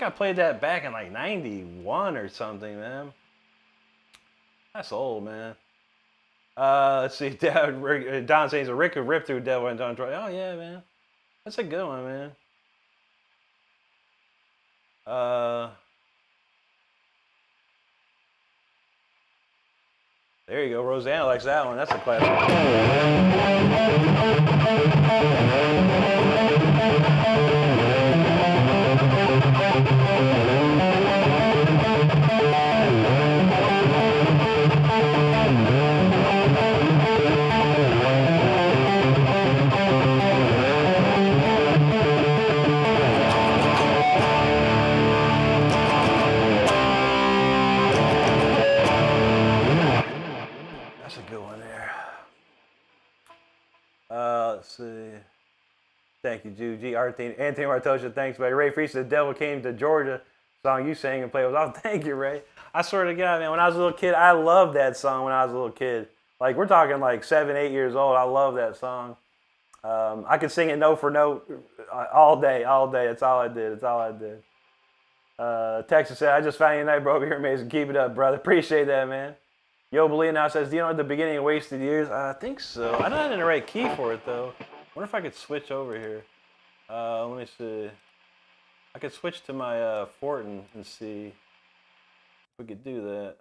I played that back in like 91 or something, man. That's old, man. Let's see. Don saying a Rick could rip through Devil and Don Troy. Oh, yeah, man. That's a good one, man. There you go. Rosanna likes that one. That's a classic. Let's see. Thank you, G. Anthony Martosha, thanks, buddy. Ray Free said, the devil came to Georgia. Song you sang and played with. Oh, thank you, Ray. I swear to God, man, when I was a little kid, I loved that song when I was a little kid. Like, we're talking like 7, 8 years old. I love that song. I could sing it note for note all day. That's all I did. Texas said, I just found you tonight, bro. You're amazing. Keep it up, brother. Appreciate that, man. Yo, Belia now says, do you know at the beginning of Wasted Years? I think so. I don't have the right key for it, though. I wonder if I could switch over here. Let me see. I could switch to my Fortin and see if we could do that.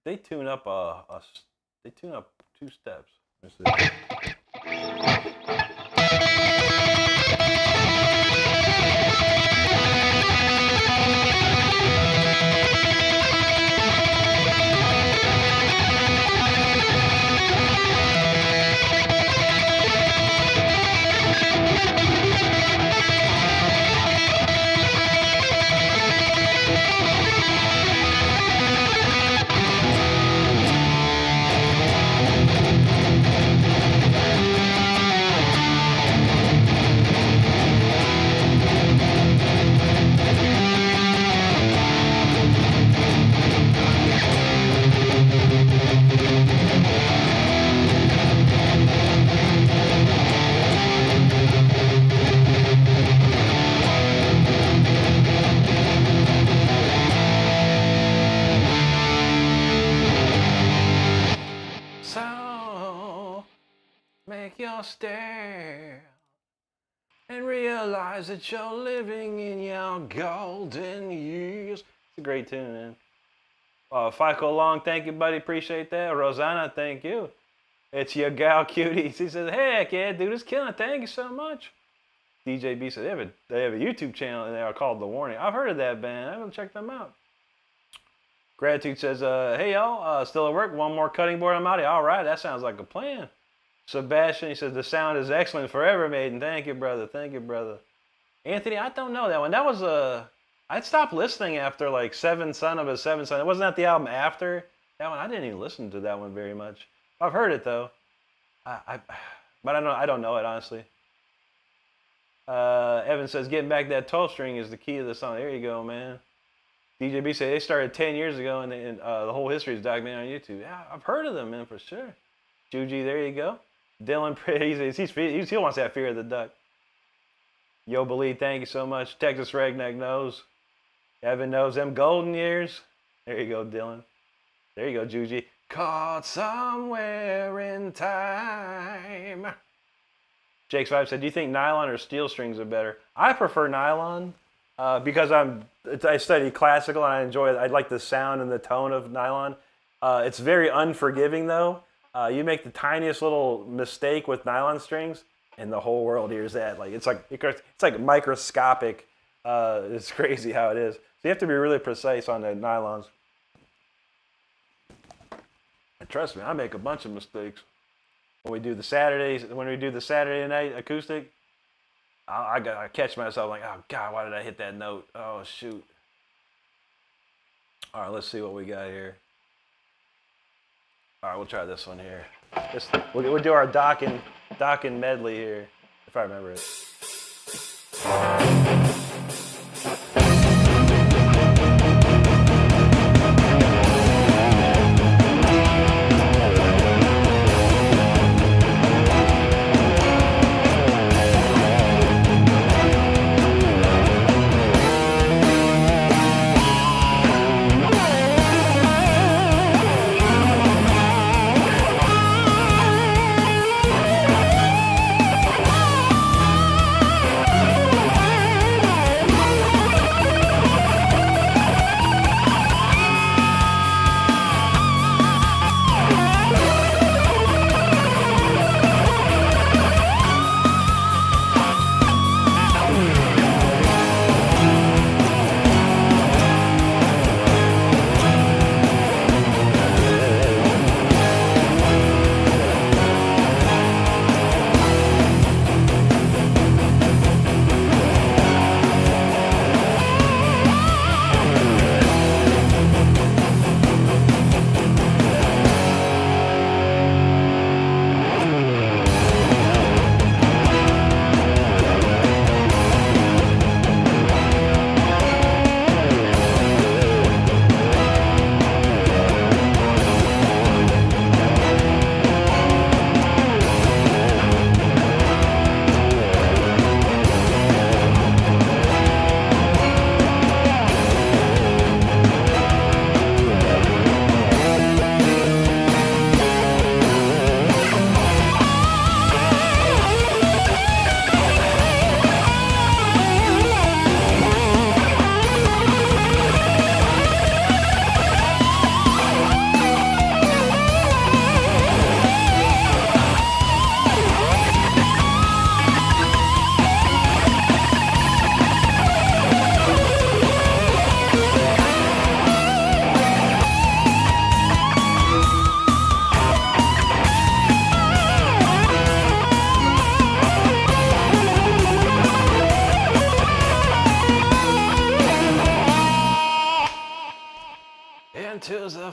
They tune up they tune up 2 steps. Let's see. Make your stare and realize that you're living in your golden years. It's a great tune, man. FICO Long, thank you, buddy. Appreciate that. Rosanna, thank you. It's your gal cutie. She says, heck yeah, dude, it's killing. Thank you so much. DJ B said they have a YouTube channel and they are called The Warning. I've heard of that band. I'm gonna check them out. Gratitude says, hey y'all, still at work? One more cutting board, I'm out here. All right, that sounds like a plan. Sebastian, he says, the sound is excellent. Forever Maiden. Thank you, brother. Thank you, brother. Anthony, I don't know that one. That was I'd stopped listening after like Seven Son of a Seven Son. It wasn't that the album after that one. I didn't even listen to that one very much. I've heard it though. But I don't know it honestly. Evan says, getting back that 12 string is the key to the song. There you go, man. DJB said they started 10 years ago and the whole history is documented on YouTube. Yeah, I've heard of them, man, for sure. Juji, there you go. Dylan, he wants that Fear of the Duck. Yo, Believe, thank you so much. Texas Redneck knows. Evan knows them golden years. There you go, Dylan. There you go, Juji. Caught somewhere in time. Jake's Vibe said, do you think nylon or steel strings are better? I prefer nylon because I study classical and I enjoy it. I like the sound and the tone of nylon. It's very unforgiving though. You make the tiniest little mistake with nylon strings, and the whole world hears that. Like it's like microscopic. It's crazy how it is. So you have to be really precise on the nylons. And trust me, I make a bunch of mistakes when we do the Saturday night acoustic. I catch myself like, oh God, why did I hit that note? Oh shoot. All right, let's see what we got here. All right, we'll try this one here. We'll do our Dokken medley here, if I remember it.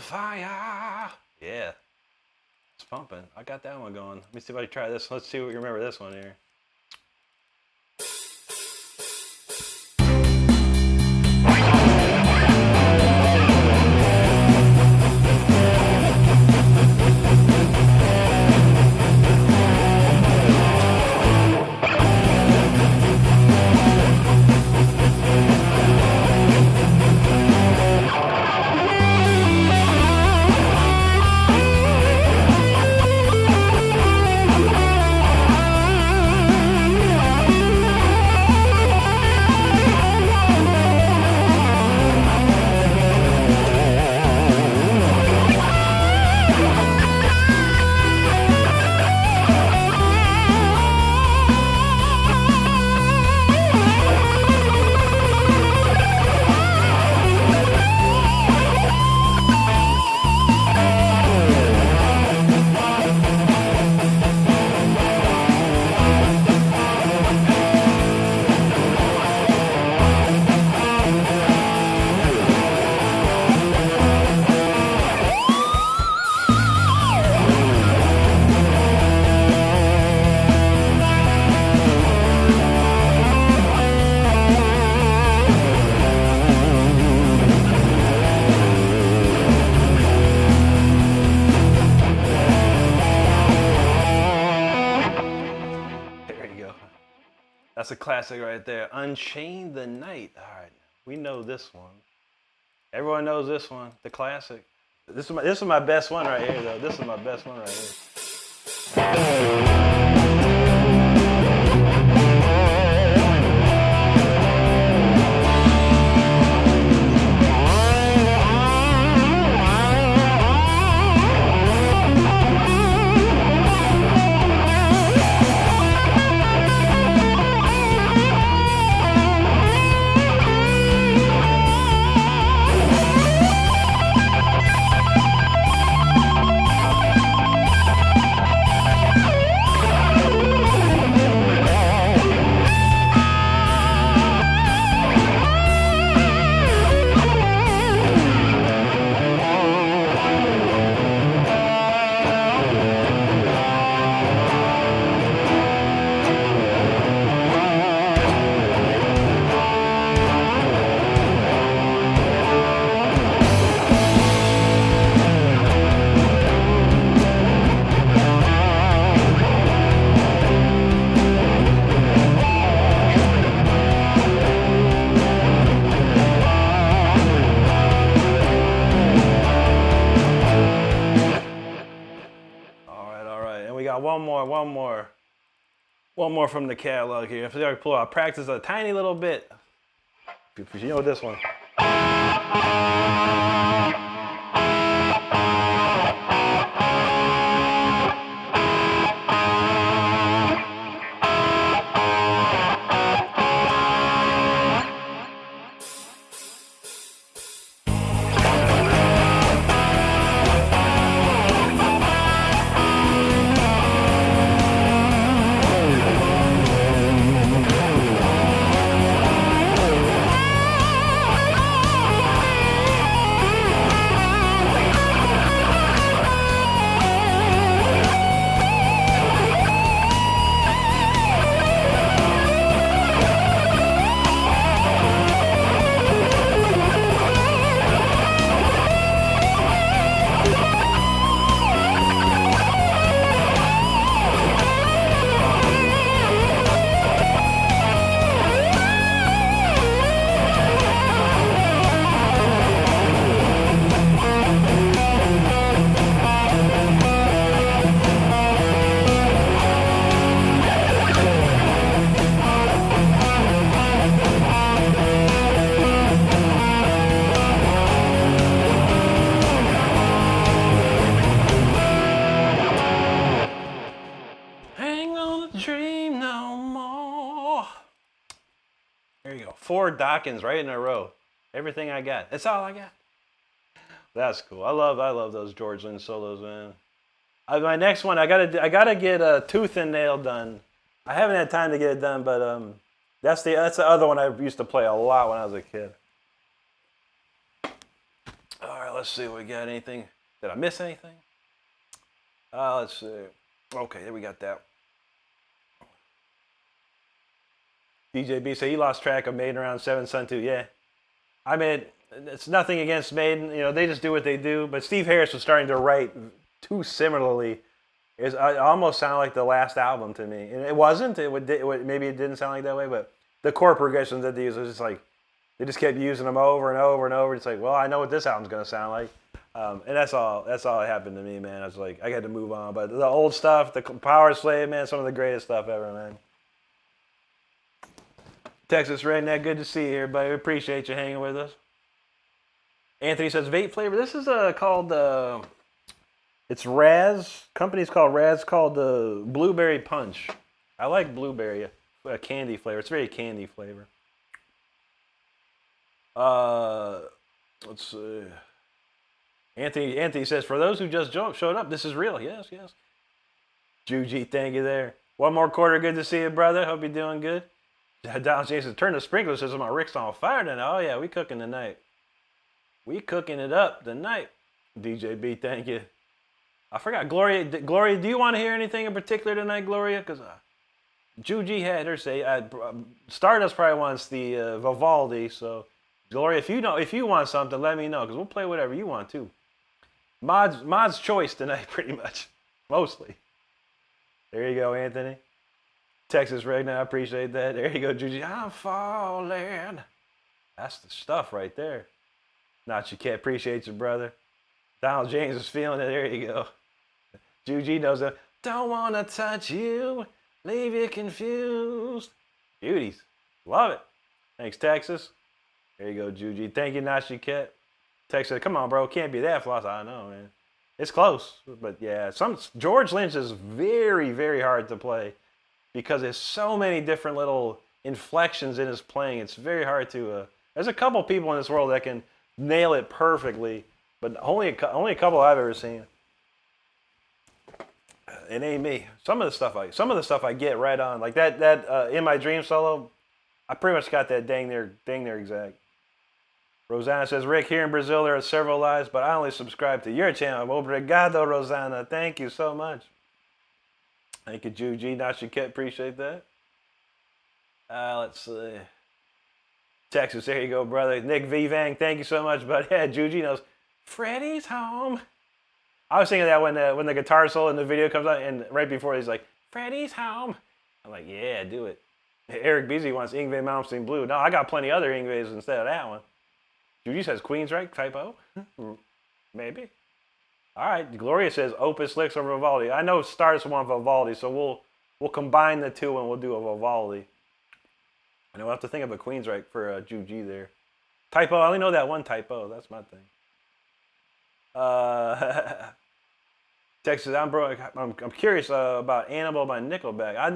fire. Yeah. It's pumping. I got that one going. Let me see if I can try this. Let's see what you remember this one here. That's a classic right there. Unchain the Night. All right, we know this one. Everyone knows this one, the classic. This is my best one right here, though. This is my best one right here. One more from the catalog here. If I pull out, practice a tiny little bit. You know this one. Dream no more. There you go. 4 Dokkens right in a row. Everything I got. That's all I got. That's cool. I love those George Lynn solos, man. My next one, I gotta get a Tooth and Nail done. I haven't had time to get it done, but that's the other one I used to play a lot when I was a kid. All right, Let's see, we got anything? Did I miss anything? Let's see. Okay, there we got that. DJB said he lost track of Maiden around 7 Sun 2. Yeah. I mean, it's nothing against Maiden. You know, they just do what they do. But Steve Harris was starting to write too similarly. It almost sounded like the last album to me. And it wasn't. Maybe it didn't sound like that way. But the chord progressions that they used was just like, they just kept using them over and over and over. It's like, well, I know what this album's going to sound like. And that's all that happened to me, man. I was like, I got to move on. But the old stuff, the Power Slave, man, some of the greatest stuff ever, man. Texas Redneck, good to see you, everybody. We appreciate you hanging with us. Anthony says, vape flavor. This is called, it's Raz. Company's called Raz, called the Blueberry Punch. I like blueberry, candy flavor. It's very candy flavor. Let's see. Anthony says, for those who just showed up, this is real. Yes. Juji, thank you there. One more quarter, good to see you, brother. Hope you're doing good. Don Jason, turn the sprinkler system on. Rick's on fire tonight. Oh, yeah, we cooking tonight. We cooking it up tonight. DJ B, thank you. I forgot, Gloria, do you want to hear anything in particular tonight, Gloria? Because Juji had her say, Stardust probably wants the Vivaldi, so Gloria, if you want something, let me know, because we'll play whatever you want, too. Mod's choice tonight, pretty much. Mostly. There you go, Anthony. Texas Regna, I appreciate that. There you go, Juji. I'm falling. That's the stuff right there. Not you can't appreciate your brother. Donald James is feeling it. There you go. Juji knows that. Don't want to touch you. Leave you confused. Beauties. Love it. Thanks, Texas. There you go, Juji. Thank you, Nashiket. Texas, come on, bro. Can't be that floss. I know, man. It's close. But yeah, George Lynch is very, very hard to play because there's so many different little inflections in his playing. It's very hard to... there's a couple people in this world that can nail it perfectly, but only a couple I've ever seen. It ain't me. Some of the stuff I get right on. Like that In My Dream solo, I pretty much got that dang near exact. Rosanna says, Rick, here in Brazil there are several lives, but I only subscribe to your channel. Obrigado, Rosanna. Thank you so much. Thank you, Juji. Nashiket, appreciate that. Let's see. Texas, there you go, brother. Nick Vivang, thank you so much, buddy. Yeah, Juji knows. Freddy's home. I was thinking that when the guitar solo in the video comes out, and right before he's like, Freddy's home. I'm like, yeah, do it. Eric Beasley wants Yngwie Malmsteen Blue. No, I got plenty other Yngwies instead of that one. Juji says Queensryche, typo. Maybe. All right, Gloria says Opus Licks or Vivaldi. I know Stardust want Vivaldi, so we'll combine the two and we'll do a Vivaldi. And we'll have to think of a Queensryche for Juji there. Typo, I only know that one typo. That's my thing. Texas, I'm curious about Animal by Nickelback. I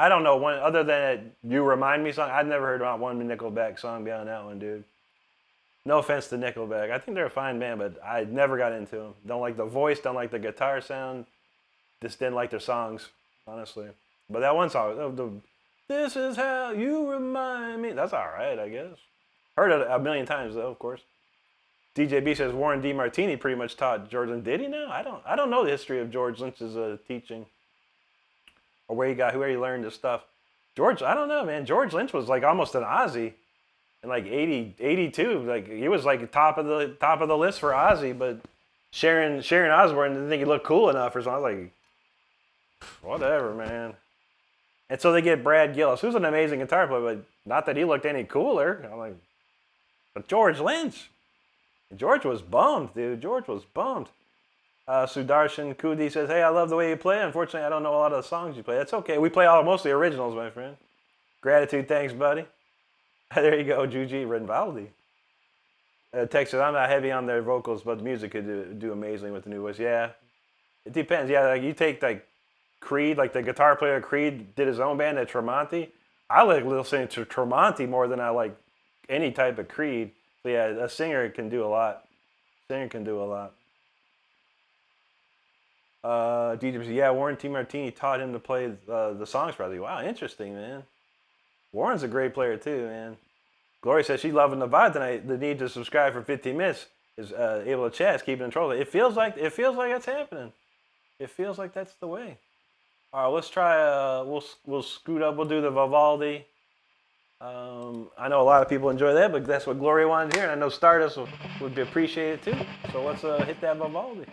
don't know one other than You Remind Me song. I've never heard about one Nickelback song beyond that one, dude. No offense to Nickelback. I think they're a fine band, but I never got into them. Don't like the voice, don't like the guitar sound. Just didn't like their songs, honestly. But that one song, This Is How You Remind Me, that's all right, I guess. Heard it a million times, though, of course. DJ B says Warren DeMartini pretty much taught George Lynch. Did he now? I don't know the history of George Lynch's teaching or where he learned his stuff. I don't know, man. George Lynch was like almost an Ozzy in like 82. Like he was like top of the list for Ozzy, but Sharon Osbourne didn't think he looked cool enough or something. I was like, whatever, man. And so they get Brad Gillis, who's an amazing guitar player, but not that he looked any cooler. I'm like, but George Lynch. George was bummed, dude. George was bummed. Sudarshan Kudi says, hey, I love the way you play. Unfortunately, I don't know a lot of the songs you play. That's okay. We play mostly originals, my friend. Gratitude, thanks, buddy. There you go, Juji Vivaldi. Texas, I'm not heavy on their vocals, but the music could do amazingly with the new voice. Yeah, it depends. Yeah, like you take like Creed, like the guitar player Creed did his own band at Tremonti. I like listening to Tremonti more than I like any type of Creed. So yeah, a singer can do a lot. DJ, yeah, Warren T. Martini taught him to play the songs probably. Wow, interesting, man. Warren's a great player too, man. Gloria says she's loving the vibe tonight. The need to subscribe for 15 minutes. is able to chat, is keeping control. It feels like it's happening. It feels like that's the way. All right, let's try. We'll scoot up. We'll do the Vivaldi. I know a lot of people enjoy that, but that's what Gloria wanted to hear, and I know Stardust would be appreciated too. So let's hit that Vivaldi.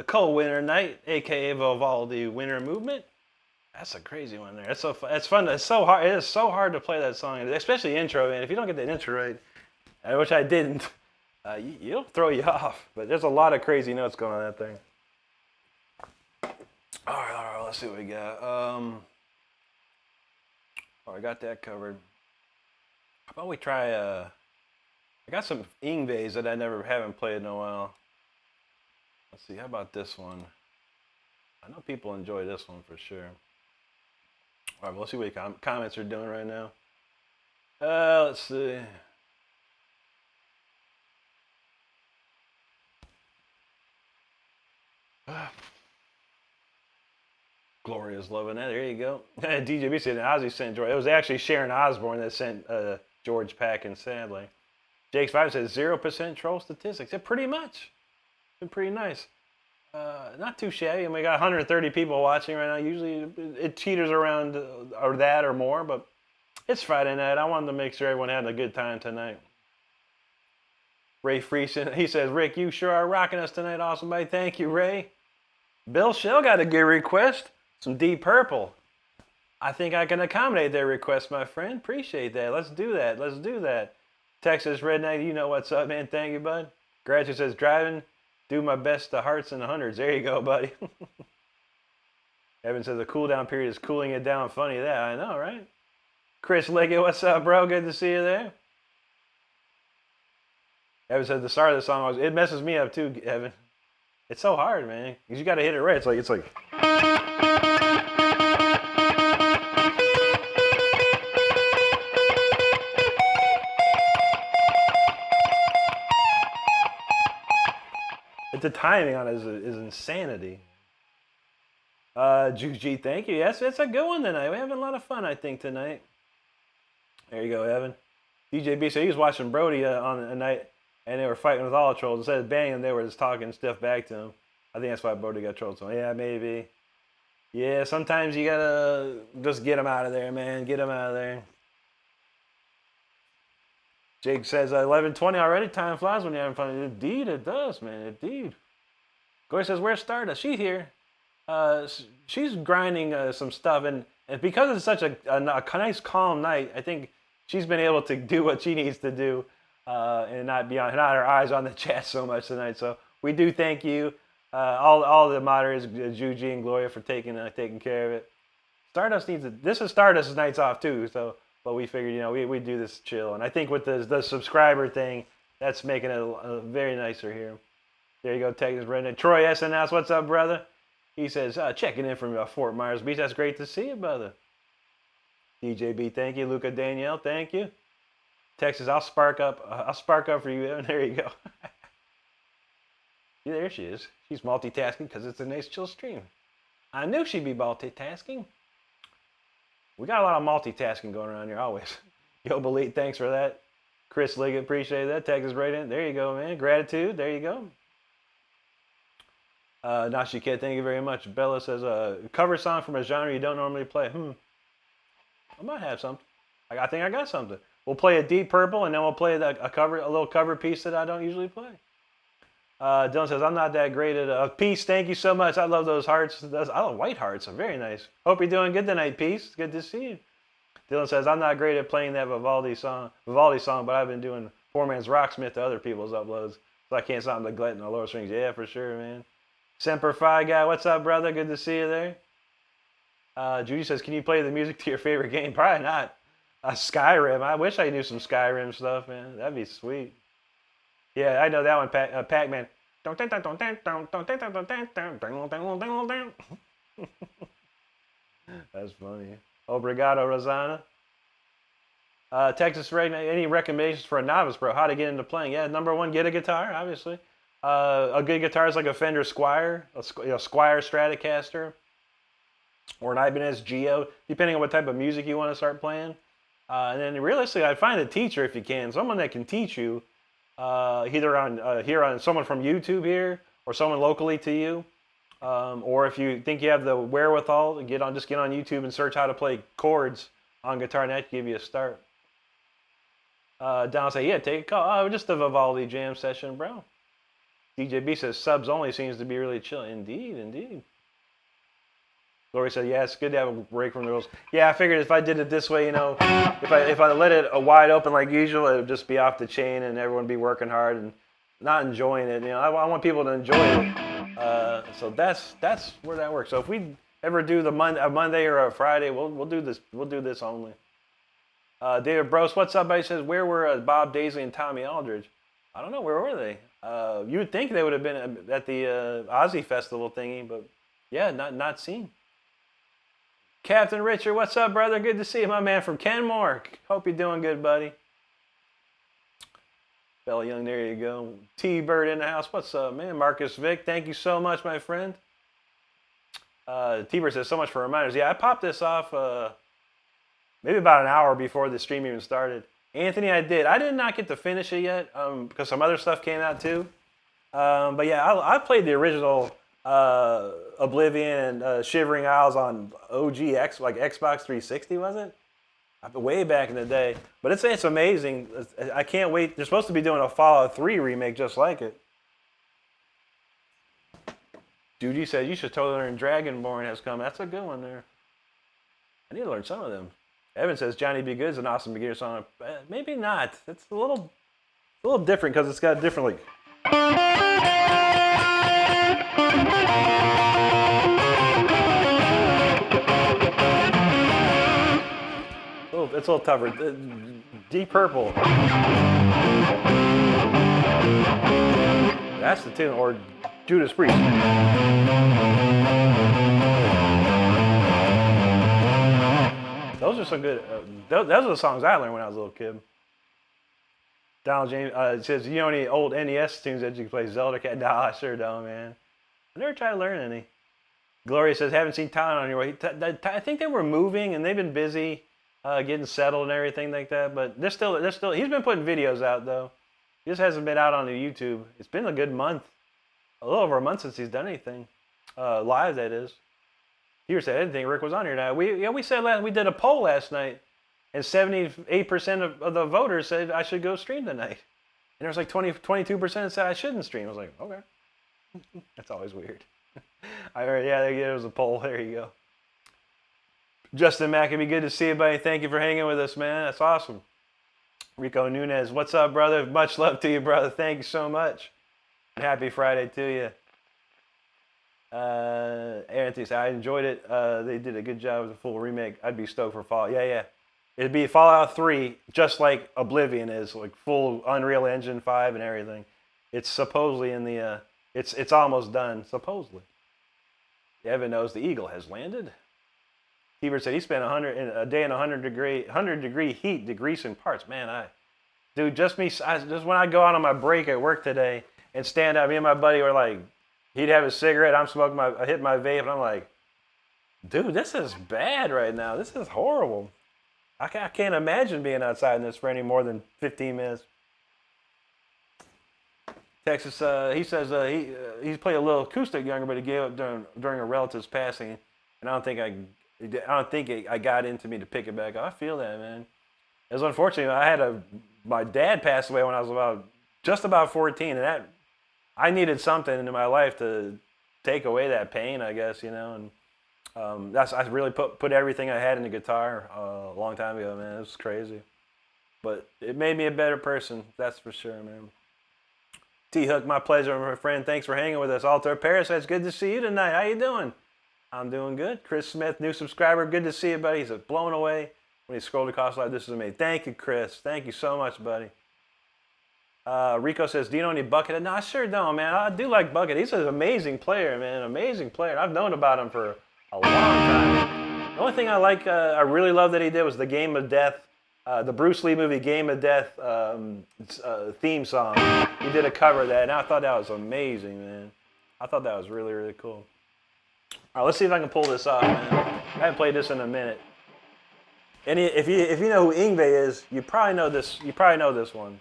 Co-winner night, aka Vivaldi winter movement. That's a crazy one there. It's fun. It's so hard. It is so hard to play that song, especially intro. And if you don't get that intro right, which I didn't, it'll throw you off. But there's a lot of crazy notes going on in that thing. All right. Let's see what we got. I got that covered. How about we try? I got some Ingves that I haven't played in a while. Let's see, how about this one? I know people enjoy this one for sure. All right, well, let's see what your comments are doing right now. Let's see. Gloria's loving that. There you go. DJB said Ozzy sent Joy. It was actually Sharon Osbourne that sent George Packin, sadly. Jake's 5 says 0% troll statistics. Yeah, pretty much. Been pretty nice. Not too shabby. And we got 130 people watching right now. Usually it teeters around or that or more, but it's Friday night. I wanted to make sure everyone had a good time tonight. Ray Friesen, he says, Rick, you sure are rocking us tonight. Awesome, buddy. Thank you, Ray. Bill Shell got a good request. Some Deep Purple. I think I can accommodate their request, my friend. Appreciate that. Let's do that. Let's do that. Texas Redneck, you know what's up, man. Thank you, bud. Graduate says, driving. Do my best to hearts in the hundreds. There you go, buddy. Evan says the cool down period is cooling it down. Funny that. I know, right? Chris Liggett, what's up, bro? Good to see you there. Evan says the start of the song, it messes me up too, Evan. It's so hard, man. Because you got to hit it right. It's like. The timing on it is insanity. Juji, thank you. Yes, it's a good one tonight. We're having a lot of fun, I think, tonight. There you go, Evan. DJ B, so he was watching Brody on a night, and they were fighting with all the trolls. Instead of banging, they were just talking stiff back to him. I think that's why Brody got trolled. So, yeah, maybe. Yeah, sometimes you got to just get them out of there, man. Get them out of there. Jake says 11:20 already. Time flies when you're having fun. Indeed, it does, man. Indeed. Goy says, "Where's Stardust?" She's here. She's grinding some stuff, and because it's such a nice, calm night, I think she's been able to do what she needs to do, and not her eyes on the chat so much tonight. So we do thank you, all the moderators, Juji and Gloria, for taking care of it. Stardust needs it. This is Stardust's nights off too, so. But we figured, we do this chill. And I think with the subscriber thing, that's making it very nicer here. There you go, Texas Redneck. Troy SNS, what's up, brother? He says, checking in from Fort Myers Beach. That's great to see you, brother. DJB, thank you. Luca Danielle, thank you. Texas, I'll spark up for you, Evan. There you go. Yeah, there she is. She's multitasking because it's a nice chill stream. I knew she'd be multitasking. We got a lot of multitasking going around here, always. Yo, Belite, thanks for that. Chris Liggett, appreciate that. Texas Radiant, there you go, man. Gratitude, there you go. Nashi Kid, thank you very much. Bella says, cover song from a genre you don't normally play. I might have something. I think I got something. We'll play a Deep Purple, and then we'll play a little cover piece that I don't usually play. Dylan says, I'm not that great at Peace, thank you so much. I love those hearts. I love white hearts. They're very nice. Hope you're doing good tonight, Peace. Good to see you. Dylan says, I'm not great at playing that Vivaldi song, but I've been doing Poor Man's Rocksmith to other people's uploads, so I can't stop neglecting the lower strings. Yeah, for sure, man. Semper Fi guy, what's up, brother? Good to see you there. Judy says, can you play the music to your favorite game? Probably not. Skyrim. I wish I knew some Skyrim stuff, man. That'd be sweet. Yeah, I know that one, Pac-Man. That's funny. Obrigado, Rosanna. Texas Ray, any recommendations for a novice pro? How to get into playing? Yeah, number one, get a guitar, obviously. A good guitar is like a Fender Squier, Squier Stratocaster, or an Ibanez Geo, depending on what type of music you want to start playing. And then realistically, I'd find a teacher if you can, someone that can teach you. Either on someone from YouTube here or someone locally to you, or if you think you have the wherewithal, just get on YouTube and search how to play chords on guitar, and that can give you a start. Don say, yeah, take a call. Oh, just a Vivaldi jam session, bro. DJ B says subs only seems to be really chill. Indeed, indeed. Lori said, yeah, it's good to have a break from the rules. Yeah, I figured if I did it this way, if I let it wide open like usual, it would just be off the chain and everyone would be working hard and not enjoying it. I want people to enjoy it. So that's where that works. So if we ever do a Monday or a Friday, we'll do this. We'll do this only. David Bros, what's up? He says, where were Bob Daisley and Tommy Aldridge? I don't know. Where were they? You would think they would have been at the Ozzy Festival thingy, but yeah, not seen. Captain Richard, what's up, brother? Good to see you, my man from Kenmore. Hope you're doing good, buddy. Bella Young, there you go. T-Bird in the house. What's up, man? Marcus Vick, thank you so much, my friend. T-Bird says, so much for reminders. Yeah, I popped this off maybe about an hour before the stream even started. Anthony, I did. I did not get to finish it yet because some other stuff came out too. But yeah, I played the original Oblivion and Shivering Isles on OG like Xbox 360, wasn't it? Way back in the day. But it's amazing. I can't wait. They're supposed to be doing a Fallout 3 remake just like it. Judy said you should totally learn Dragonborn has come. That's a good one there. I need to learn some of them. Evan says Johnny B. Good's an awesome beginner song. Maybe not. It's a little different because it's got different like. It's a little tougher. Deep Purple. That's the tune. Or Judas Priest. Those are some good. Those are the songs I learned when I was a little kid. Donald James says, "You know any old NES tunes that you can play? Zelda Cat?" No, I sure don't, man. I never tried to learn any. Gloria says, "Haven't seen Tyler on your way." I think they were moving and they've been busy getting settled and everything like that. But they're still. He's been putting videos out though. He just hasn't been out on the YouTube. It's been a good month, a little over a month since he's done anything live. That is. Here said, "I didn't think Rick was on here now." We said we did a poll last night. And 78% of the voters said I should go stream tonight. And there was like 22% said I shouldn't stream. I was like, okay. That's always weird. I heard, yeah, there was a poll. There you go. Justin Maccabee, good to see you, buddy. Thank you for hanging with us, man. That's awesome. Rico Nunez, what's up, brother? Much love to you, brother. Thank you so much. Happy Friday to you. Anthony said, I enjoyed it. They did a good job with the full remake. I'd be stoked for Fallout. Yeah. It'd be Fallout 3, just like Oblivion is, like full Unreal Engine 5 and everything. It's supposedly in the, it's almost done, supposedly. Evan knows the Eagle has landed. Heber said he spent a day in 100 degree heat degreasing parts. Man, just when I go out on my break at work today and stand up, me and my buddy were like, he'd have a cigarette, I'm smoking I hit my vape, and I'm like, dude, this is bad right now. This is horrible. I can't imagine being outside in this for any more than 15 minutes. Texas, he says he's played a little acoustic younger, but he gave up during a relative's passing, and I don't think I got into me to pick it back up. I feel that, man. It was unfortunate. My dad passed away when I was just about 14, and I needed something in my life to take away that pain, I guess, and. I really put everything I had in the guitar a long time ago, man. It was crazy, but it made me a better person. That's for sure, man. T Hook, my pleasure, my friend. Thanks for hanging with us. Altar Paris, it's good to see you tonight. How you doing? I'm doing good. Chris Smith, new subscriber. Good to see you, buddy. He's blown away when he scrolled across like this is me. Thank you, Chris. Thank you so much, buddy. Rico says, do you know any Bucket? No, I sure don't, man. I do like Bucket. He's an amazing player, man. Amazing player. I've known about him for a long time. The only thing I really love that he did was the Game of Death, the Bruce Lee movie Game of Death theme song. He did a cover of that, and I thought that was amazing, man. I thought that was really, really cool. All right, let's see if I can pull this off, man. I haven't played this in a minute. And if you know who Yngwie is, you probably know this. You probably know this one.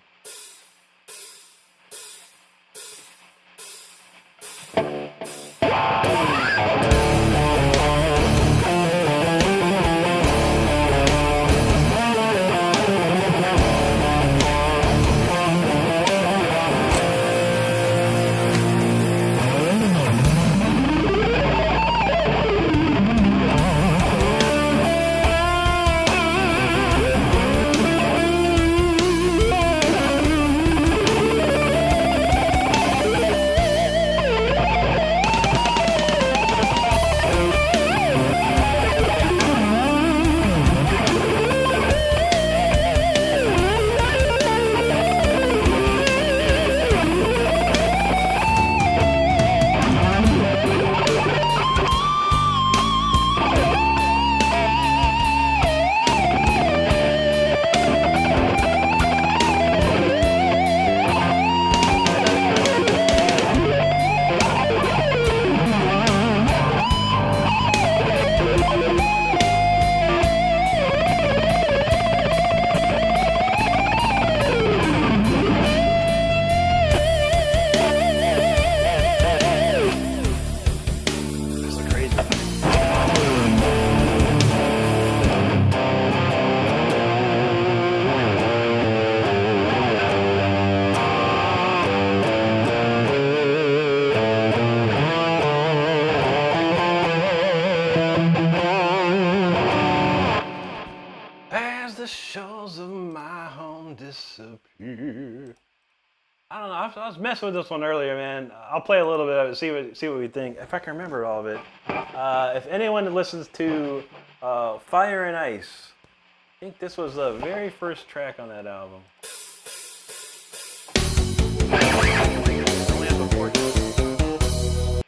I don't know. I was messing with this one earlier, man. I'll play a little bit of it, see what we think. If I can remember all of it. If anyone listens to Fire and Ice, I think this was the very first track on that album.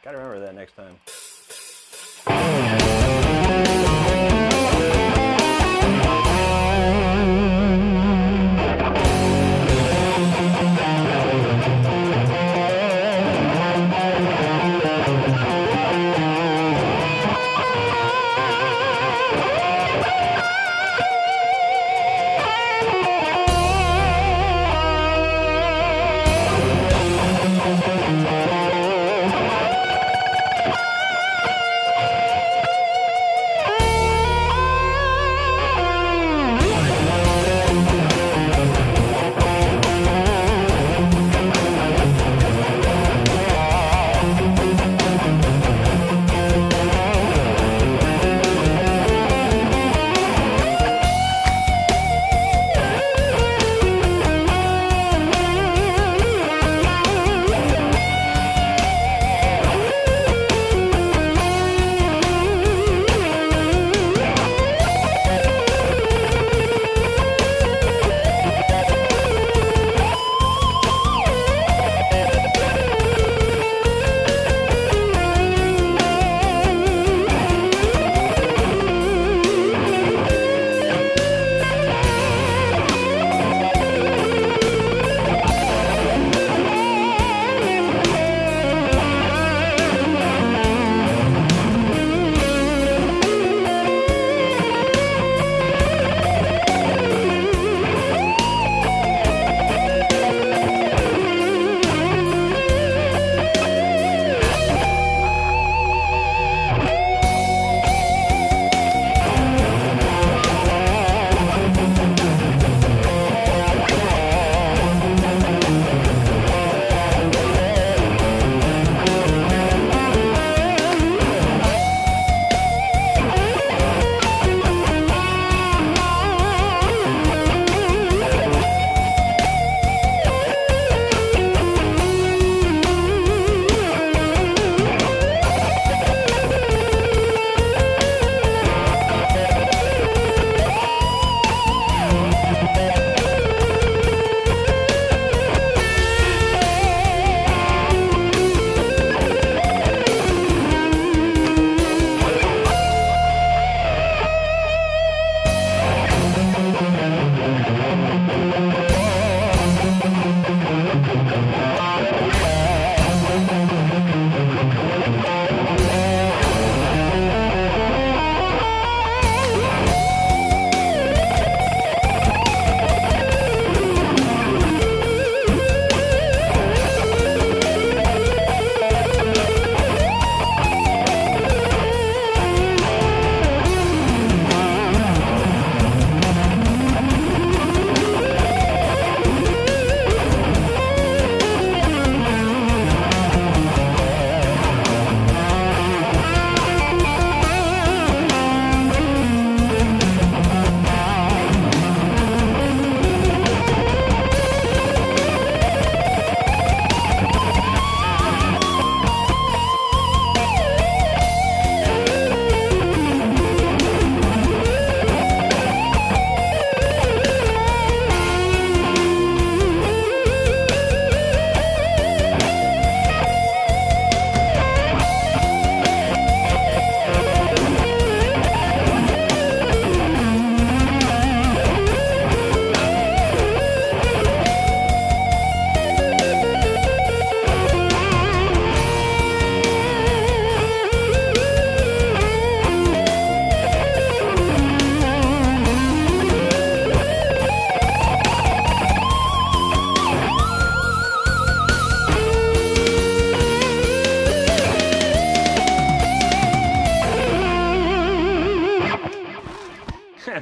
Gotta remember that next time.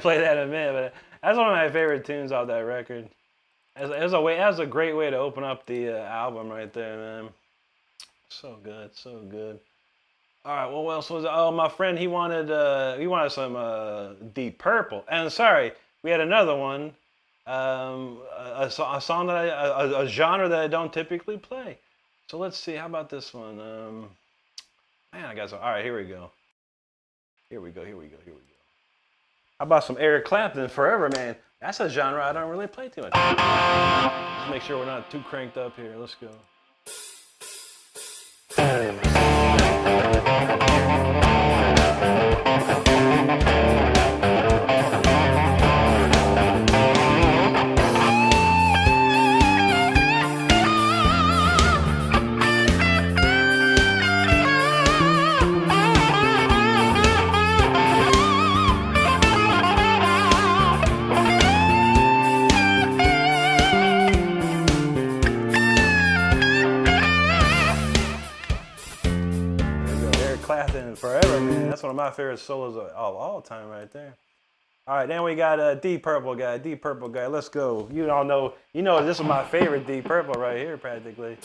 Play that in a minute, but that's one of my favorite tunes off that record. It was a great way to open up the album right there, man. So good, so good. All right, well, what else was it? Oh, my friend, he wanted some Deep Purple. And sorry, we had another one. a song that a genre that I don't typically play. So let's see. How about this one? Man, I got some. All right, here we go. Here we go. Here we go. Here we go. How about some Eric Clapton, Forever Man? That's a genre I don't really play too much. Just make sure we're not too cranked up here. Let's go. Forever, man. That's one of my favorite solos of all time right there. All right, then we got a Deep Purple guy. Deep Purple guy. Let's go. You all know, this is my favorite Deep Purple right here, practically.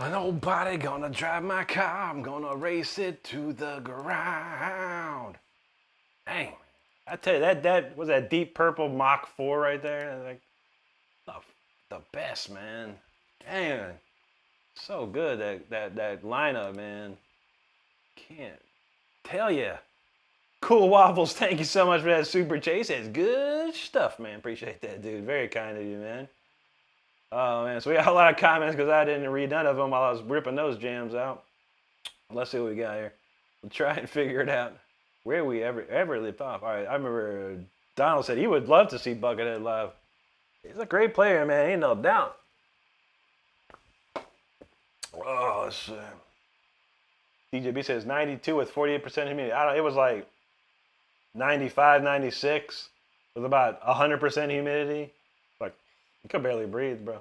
Nobody gonna drive my car. I'm gonna race it to the ground. Dang, I tell you that was that Deep Purple Mach 4 right there. Like the best, man. Dang, so good that lineup, man. Can't tell you. Cool Waffles, thank you so much for that super chase. It's good stuff, man. Appreciate that, dude. Very kind of you, man. Oh man, so we got a lot of comments because I didn't read none of them while I was ripping those jams out. Let's see what we got here. We'll try and figure it out. Where we ever lived off. All right, I remember Donald said he would love to see Buckethead live. He's a great player, man. Ain't no doubt. Oh, let's see. DJB says 92 with 48% humidity. I don't. It was like 95, 96 with about 100% humidity. Like, you could barely breathe, bro.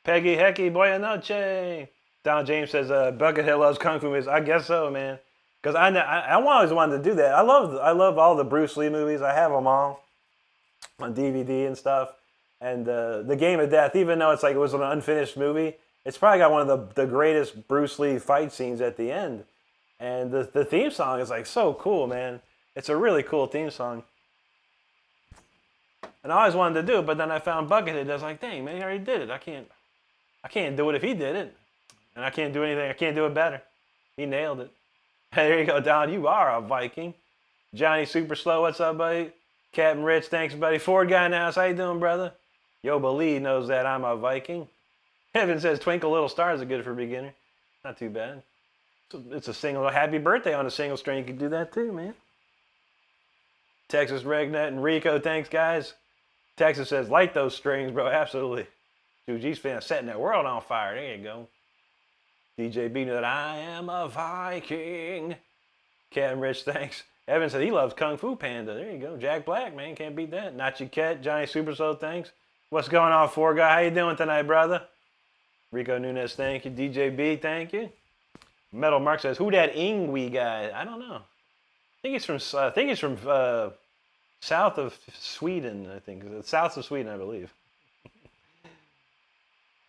Peggy Hecky, buena noche. Don James says, Buckethead loves Kung Fu movies. I guess so, man. Because I always wanted to do that. I love all the Bruce Lee movies. I have them all on DVD and stuff. And The Game of Death, even though it was an unfinished movie, it's probably got one of the greatest Bruce Lee fight scenes at the end. And the theme song is like so cool, man. It's a really cool theme song. And I always wanted to do it, but then I found Buckethead. I was like, dang, man, he already did it. I can't do it if he did it. And I can't do anything. I can't do it better. He nailed it. Hey, there you go, Don. You are a Viking. Johnny Super Slow, what's up, buddy? Captain Rich, thanks, buddy. Ford guy in the house, how you doing, brother? Yoba Lee knows that I'm a Viking. Evan says Twinkle Little Stars are good for a beginner. Not too bad. It's a single. Happy birthday on a single string. You can do that too, man. Texas Regnet and Rico, thanks, guys. Texas says, like those strings, bro. Absolutely. Dude, G's fan setting that world on fire. There you go. DJ B knew that I am a Viking. Captain Rich, thanks. Evan said he loves Kung Fu Panda. There you go. Jack Black, man. Can't beat that. Nachi Ket, Johnny Super Soul, thanks. What's going on, Four Guy? How you doing tonight, brother? Rico Nunez, thank you. DJ B, thank you. Metal Mark says, "Who that Ingwe guy?" I don't know. I think he's from south of Sweden. I think south of Sweden, I believe.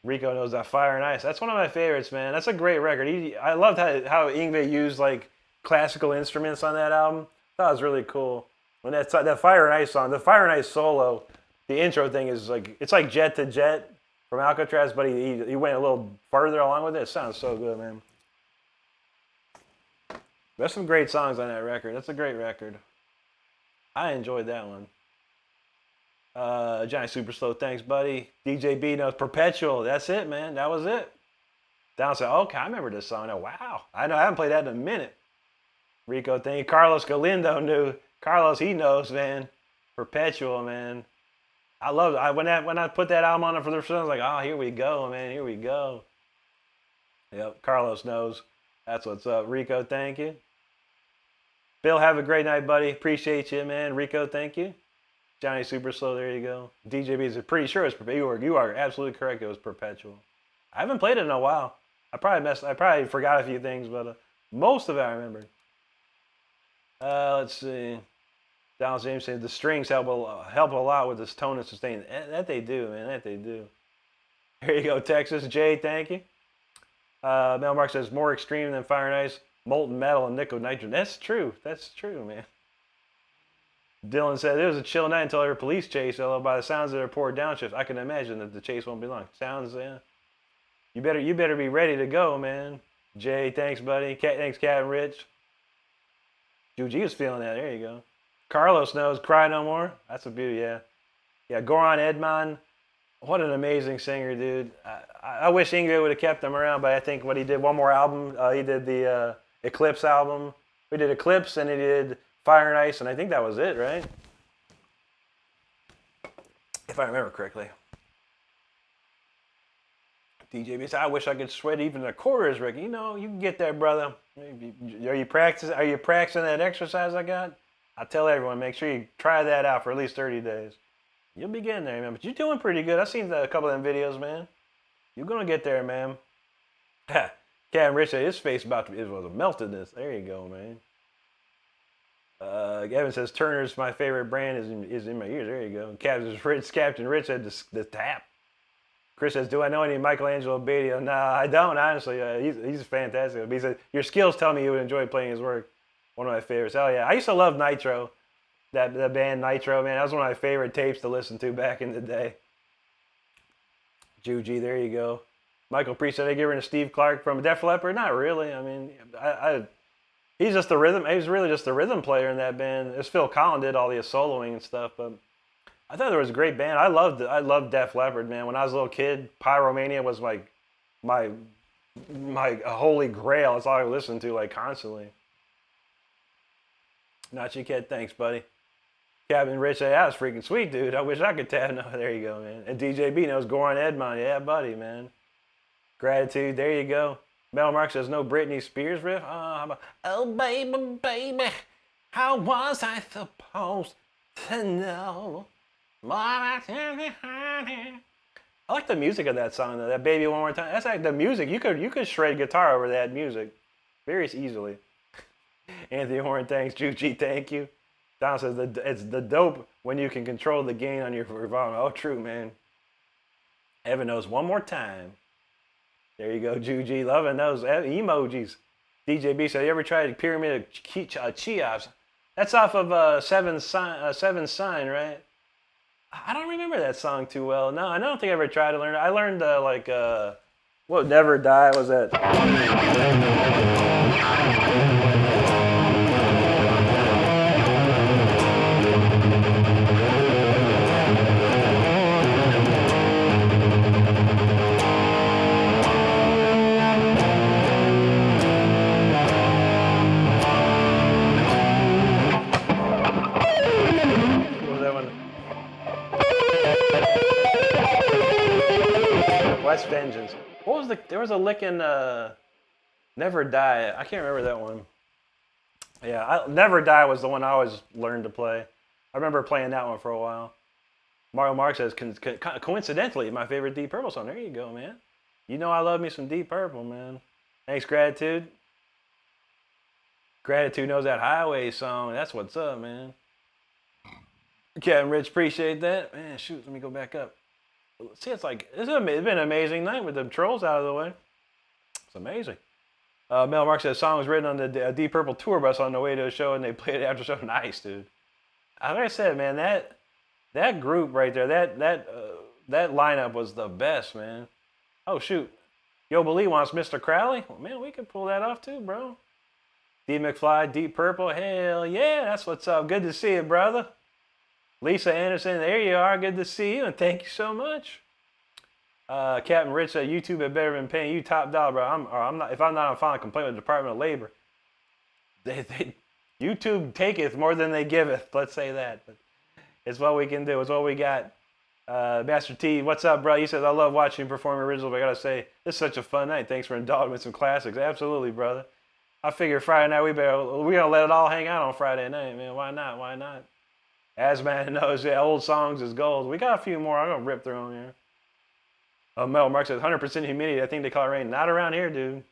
Rico knows that Fire and Ice. That's one of my favorites, man. That's a great record. I loved how Ingve used like classical instruments on that album. I thought it was really cool. When that Fire and Ice song, the Fire and Ice solo, the intro thing is like it's like Jet to Jet from Alcatraz, but he went a little further along with it. It sounds so good, man. There's some great songs on that record. That's a great record. I enjoyed that one. Johnny Super Slow, thanks, buddy. DJ B knows Perpetual. That's it, man. That was it. Down said, okay, I remember this song. Now, wow. I haven't played that in a minute. Rico, thank you. Carlos Galindo knew. Carlos, he knows, man. Perpetual, man. I love it. When I put that album on for the first time, I was like, oh, here we go, man. Here we go. Yep, Carlos knows. That's what's up. Rico, thank you. Bill, have a great night, buddy. Appreciate you, man. Rico, thank you. Johnny Super Slow, there you go. DJB is pretty sure it's Perpetual. You are absolutely correct. It was Perpetual. I haven't played it in a while. I probably forgot a few things, but most of it I remember. Let's see. Donald James said the strings help a lot with this tone and sustain. That they do, man. That they do. Here you go, Texas. Jay, thank you. Mel Mark says more extreme than Fire and Ice, molten metal, and nickel nitrogen. That's true. That's true, man. Dylan said it was a chill night until I heard police chase. Although by the sounds of their poor downshift, I can imagine that the chase won't be long. Sounds, yeah. You better be ready to go, man. Jay, thanks, buddy. Thanks, Cat and Rich. Juji was feeling that. There you go. Carlos knows. Cry No More. That's a beauty, yeah. Yeah, Goran Edman. What an amazing singer, dude. I wish Ingrid would have kept him around, but I think what he did, one more album. He did the Eclipse album. We did Eclipse, and he did Fire and Ice, and I think that was it, right? If I remember correctly. DJ B said, I wish I could sweat even a quarters, Rick. You know, you can get there, brother. Are you practicing that exercise I got? I tell everyone, make sure you try that out for at least 30 days. You'll be getting there, man. But you're doing pretty good. I've seen a couple of them videos, man. You're going to get there, man. Cam Rich said his face was a meltedness. There you go, man. Gavin says Turner's my favorite brand is in my ears. There you go. Captain Rich said the tap. Chris says, do I know any Michelangelo Badio? No, I don't, honestly. He's fantastic. But he said, your skills tell me you would enjoy playing his work. One of my favorites. Oh, yeah. I used to love Nitro. That band Nitro, man. That was one of my favorite tapes to listen to back in the day. Juji, there you go. Michael Priest said, I give her to Steve Clark from Def Leppard. Not really. I mean, he's just the rhythm. He was really just the rhythm player in that band. As Phil Collins did all the soloing and stuff. But I thought there was a great band. I loved Def Leppard, man. When I was a little kid, Pyromania was like my holy grail. That's all I listened to like constantly. Nachi Kid, thanks, buddy. Captain Rich said, that was freaking sweet, dude. I wish I could tap. No, there you go, man. And DJ B knows Goran Edman. Yeah, buddy, man. Gratitude. There you go. Metal Mark says, no Britney Spears riff. Oh, baby, baby. How was I supposed to know? I like the music of that song, though. That Baby One More Time. That's like the music. You could shred guitar over that music very easily. Anthony Horn, thanks. Juji, thank you. Don says, it's the dope when you can control the gain on your revolver. Oh, true, man. Evan knows One More Time. There you go, Juji. Loving those emojis. DJ B said, you ever tried Pyramid of Cheops? That's off of Seven Sign, right? I don't remember that song too well. No, I don't think I ever tried to learn it. I learned what Never Die was that. West Vengeance. What was there was a lick in Never Die. I can't remember that one. Yeah, Never Die was the one I always learned to play. I remember playing that one for a while. Mario Mark says, coincidentally, my favorite Deep Purple song. There you go, man. You know I love me some Deep Purple, man. Thanks, Gratitude. Gratitude knows that Highway song. That's what's up, man. Kevin Rich, appreciate that. Man, shoot, let me go back up. See, it's been an amazing night with the trolls out of the way. It's amazing. Mel Mark says, song was written on the Deep Purple tour bus on the way to a show, and they played it after the show. Nice, dude. Like I said, man, that group right there, that lineup was the best, man. Oh, shoot. Yo, Lee wants Mr. Crowley? Well, man, we can pull that off too, bro. D. McFly, Deep Purple, hell yeah, that's what's up. Good to see you, brother. Lisa Anderson, there you are. Good to see you, and thank you so much. Captain Rich said, YouTube had better been paying you top dollar, bro. I'm not. If I'm not, I'm filing a complaint with the Department of Labor. YouTube taketh more than they giveth. Let's say that. But it's what we can do. It's what we got. Master T, what's up, bro? He says, I love watching you perform originals, but I gotta say, this is such a fun night. Thanks for indulging with some classics. Absolutely, brother. I figure Friday night we're gonna let it all hang out on Friday night, man. Why not? Why not? As man knows, yeah, old songs is gold. We got a few more. I'm gonna rip through them here. Mel Mark says 100% humidity. I think they call it rain. Not around here, dude.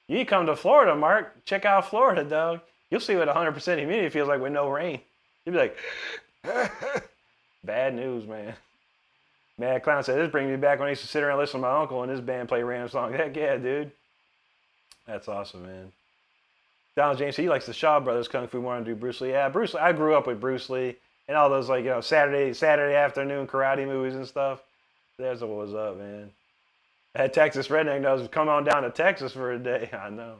You need to come to Florida, Mark. Check out Florida, dog. You'll see what 100% humidity feels like with no rain. You'll be like, bad news, man. Mad Clown said, this brings me back when I used to sit around and listen to my uncle and his band play random songs. Heck yeah, dude. That's awesome, man. Donald James, he likes the Shaw Brothers Kung Fu more than do Bruce Lee. Yeah, Bruce Lee. I grew up with Bruce Lee and all those Saturday afternoon karate movies and stuff. That's what was up, man. That Texas Redneck knows, come on down to Texas for a day. I know.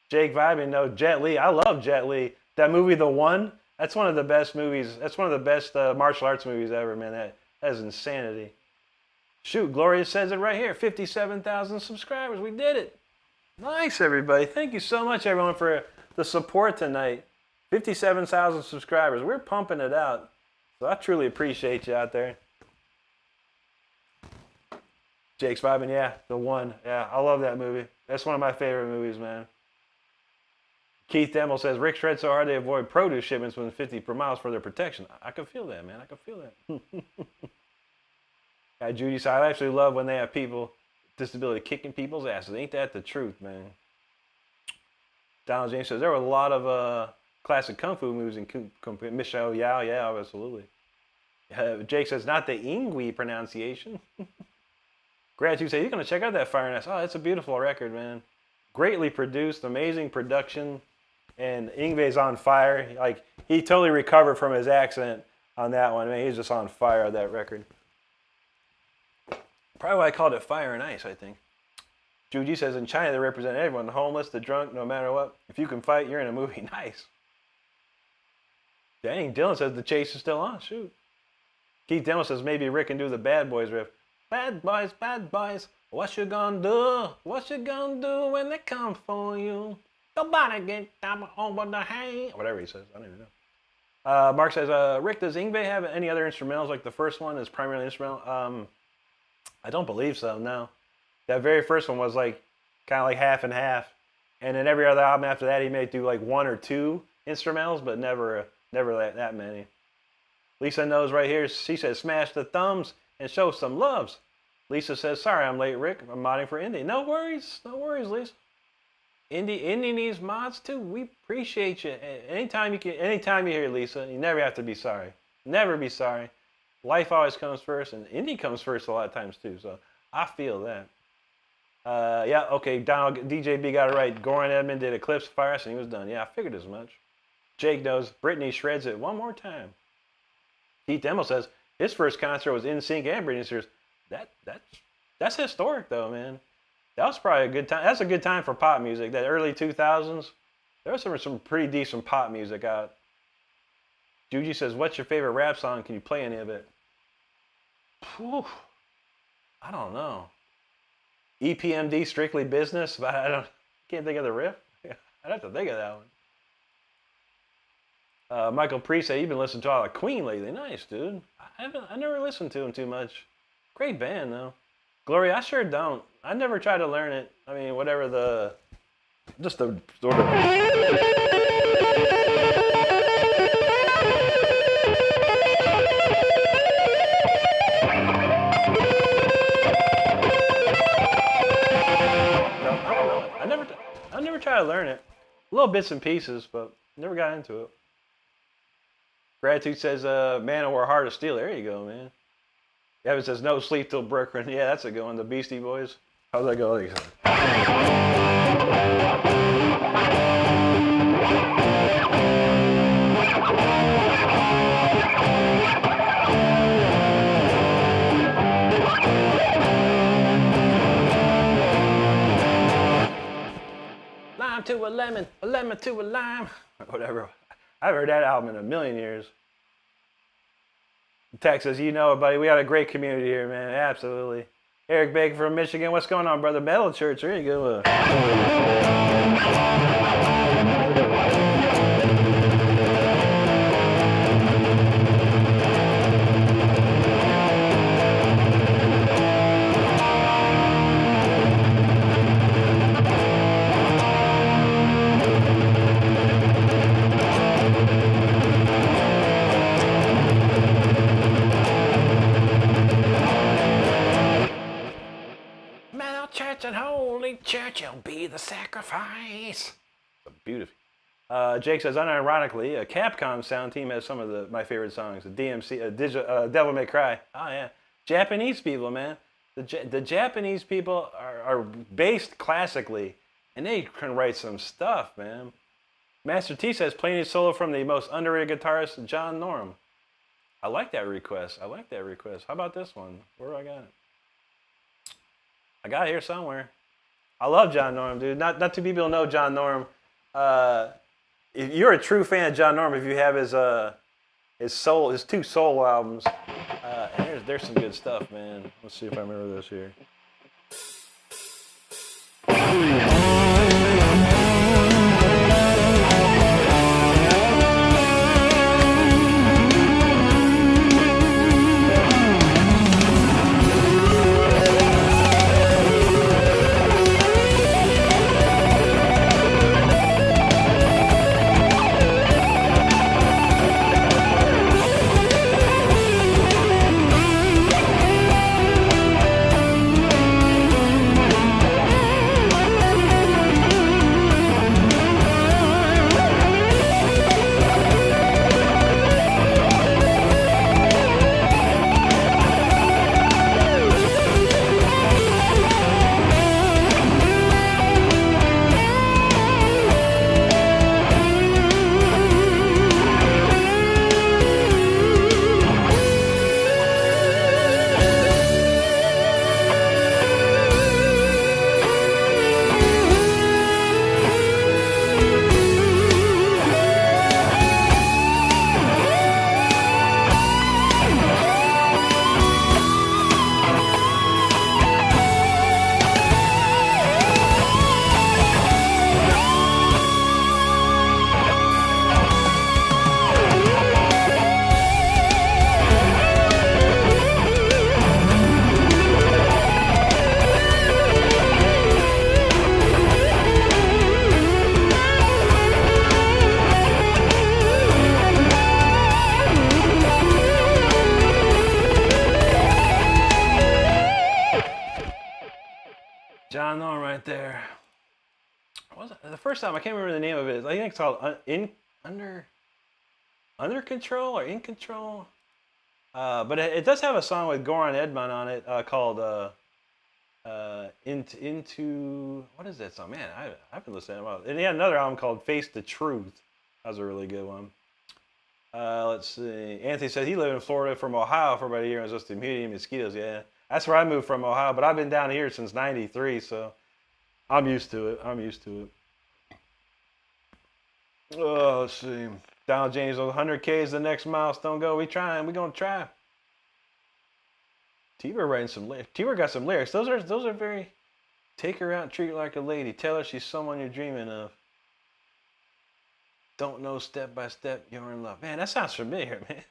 Jake Vibin knows Jet Li. I love Jet Li. That movie, The One, that's one of the best movies. That's one of the best martial arts movies ever, man. That is insanity. Shoot, Gloria says it right here. 57,000 subscribers. We did it. Nice, everybody. Thank you so much, everyone, for the support tonight. 57,000 subscribers. We're pumping it out. So I truly appreciate you out there. Jake's vibing, yeah, The One. Yeah, I love that movie. That's one of my favorite movies, man. Keith Demmel says, Rick shred so hard they avoid produce shipments within 50 per mile for their protection. I can feel that, man. I can feel that. Judy said, I actually love when they have people with disability kicking people's asses. Ain't that the truth, man? Donald James says, there were a lot of classic kung fu movies in Michelle Yao. Yeah, absolutely. Jake says, not the Ingui pronunciation. Gratitude says, you're going to check out that Fire and Ice. Oh, it's a beautiful record, man. Greatly produced, amazing production. And Ingve's on fire. Like, he totally recovered from his accent on that one. I mean, he's just on fire on that record. Probably why I called it Fire and Ice, I think. Juji says, in China, they represent everyone. The homeless, the drunk, no matter what. If you can fight, you're in a movie. Nice. Dang, Dylan says, the chase is still on. Shoot. Keith Dillon says, maybe Rick can do the Bad Boys riff. Bad boys, what you gonna do? What you gonna do when they come for you? Nobody get down over the hay. Whatever he says, I don't even know. Mark says, Rick, does Yngwie have any other instrumentals like the first one is primarily instrumental? I don't believe so, no. That very first one was like kind of like half and half. And then every other album after that, he may do like one or two instrumentals, but never that many. Lisa knows right here, she says, smash the thumbs and show some loves. Lisa says, sorry I'm late, Rick. I'm modding for Indy. No worries, Lisa. Indy needs mods too. We appreciate you. Anytime you hear Lisa, you never have to be sorry. Never be sorry. Life always comes first, and Indy comes first a lot of times too. So I feel that. Yeah, okay. Donald DJB got it right. Goran Edmond did Eclipse Fire, and he was done. Yeah, I figured as much. Jake knows. Britney shreds it one more time. Keith Demmel says his first concert was NSYNC and Britney Spears. That's historic though, man. That was probably a good time. That's a good time for pop music. That early 2000s, there was some pretty decent pop music out. Juji says, "What's your favorite rap song? Can you play any of it?" Whew, I don't know. EPMD, Strictly Business, but can't think of the riff. I'd have to think of that one. Michael Priest said, you've been listening to all the Queen lately. Nice, dude. I never listened to him too much. Great band, though. Gloria, I sure don't. I never tried to learn it. I mean, whatever just the sort of... never tried to learn it. Little bits and pieces, but never got into it. Gratitude says, man of war, heart of steel. There you go, man. Evan says, no sleep till Brooklyn. Yeah, that's a good one. The Beastie Boys. How's that go? Lime to a lemon to a lime. Whatever. I've heard that album in a million years. Texas, you know it, buddy. We got a great community here, man. Absolutely. Eric Baker from Michigan. What's going on, brother? Metal Church. There you go. And holy church, you'll be the sacrifice. Beautiful. Jake says, unironically, a Capcom sound team has some of my favorite songs. The DMC, Devil May Cry. Oh yeah, Japanese people, man. The Japanese people are based classically, and they can write some stuff, man. Master T says, playing a solo from the most underrated guitarist, John Norum. I like that request. How about this one? Where do I got it? I got it here somewhere. I love John Norum, dude. Not too many people know John Norum. If you're a true fan of John Norum, if you have his two solo albums, and there's some good stuff, man. Let's see if I remember this here. John Norum right there. What was it? The first time, I can't remember the name of it. I think it's called Under Control or In Control. But it does have a song with Goran Edman on it called Into what is that song? Man, I've been listening to it a while. And he had another album called Face the Truth. That was a really good one. Let's see. Anthony said he lived in Florida from Ohio for about a year and was listening to humidity and mosquitoes. Yeah, that's where I moved from, Ohio. But I've been down here since '93, so I'm used to it. Oh, let's see. Donald James, 100K is the next milestone goal. We're going to try. T-Bird writing some lyrics. T-Bird got some lyrics. Those are very, take her out, treat her like a lady. Tell her she's someone you're dreaming of. Don't know step by step, you're in love. Man, that sounds familiar, man.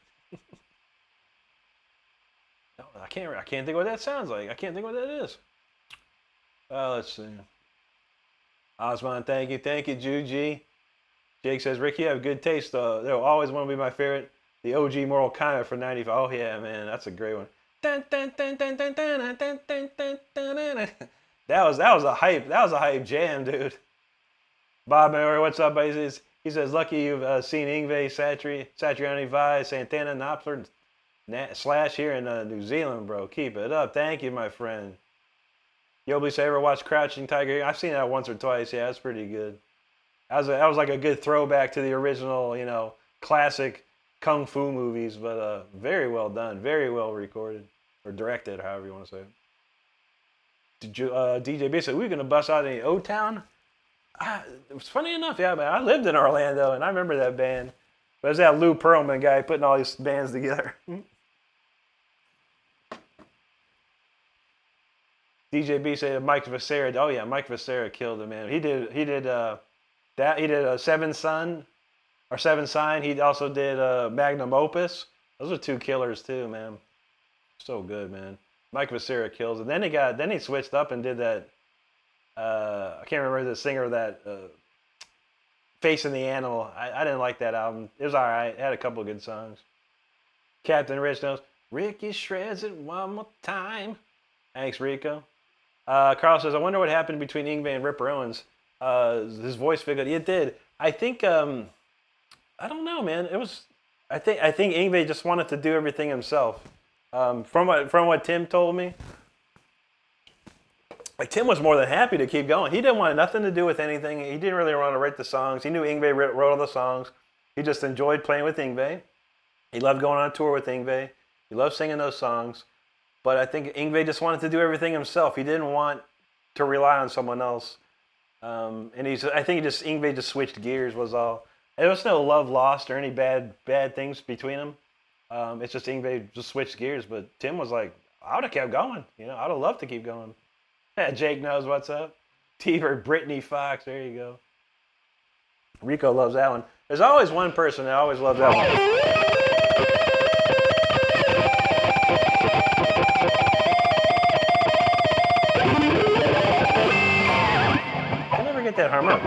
No, I can't think what that sounds like. I can't think what that is. Let's see. Osman, thank you, Juji. Jake says, Rick, you have good taste. They'll always want to be my favorite. The OG Mortal Kombat for '95. Oh yeah, man, that's a great one. That was a hype jam, dude. Bob Miller, what's up, buddy? He says, lucky you've seen Yngwie, Satriani, Vi, Santana, Knopfler, Slash here in New Zealand, bro. Keep it up. Thank you, my friend. Yobli, ever watch Crouching Tiger? I've seen that once or twice. Yeah, that's pretty good. That was like a good throwback to the original, classic kung fu movies, but very well done, very well recorded or directed, however you want to say it. DJ B said, we're gonna bust out in O-Town. It was funny enough, yeah, man. I lived in Orlando, and I remember that band. But it was that Lou Pearlman guy putting all these bands together. DJ B said Mike Viscera. Oh yeah, Mike Viscera killed it, man. He did Seven Sign. He also did Magnum Opus. Those are two killers too, man. So good, man. Mike Viscera kills it. Then he switched up and did that. I can't remember the singer of that. Facing the Animal. I didn't like that album. It was all right. It had a couple of good songs. Captain Rich knows. Ricky shreds it one more time. Thanks, Rico. Carl says, I wonder what happened between Yngwie and Ripper Owens. His voice figured. It did. I think. I don't know, man. It was. I think Yngwie just wanted to do everything himself. From what Tim told me. Like, Tim was more than happy to keep going. He didn't want nothing to do with anything. He didn't really want to write the songs. He knew Yngwie wrote all the songs. He just enjoyed playing with Yngwie. He loved going on tour with Yngwie. He loved singing those songs. But I think Yngwie just wanted to do everything himself. He didn't want to rely on someone else. I think Yngwie just switched gears was all. There was no love lost or any bad things between them. It's just Yngwie just switched gears. But Tim was like, I would have kept going. I'd have loved to keep going. Jake knows what's up. T-Bird, Brittany Fox, there you go. Rico loves that one. There's always one person that always loves that one. I never get that harmonic.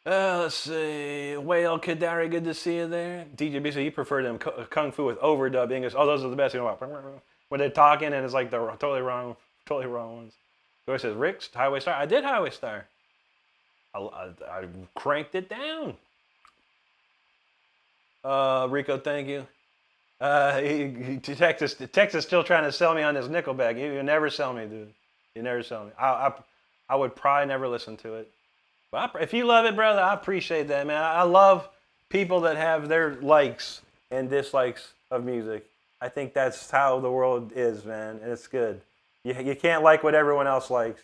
Let's see. Whale Kadari, good to see you there. DJ B, so you prefer them kung fu with overdub English. Oh, those are the best. When they're talking and it's like the totally wrong ones. So it says, Rick's Highway Star. I did Highway Star. I cranked it down. Rico, thank you. Texas still trying to sell me on this Nickelback. You never sell me, dude. You never sell me. I would probably never listen to it. But if you love it, brother, I appreciate that, man. I love people that have their likes and dislikes of music. I think that's how the world is, man, and it's good. You can't like what everyone else likes,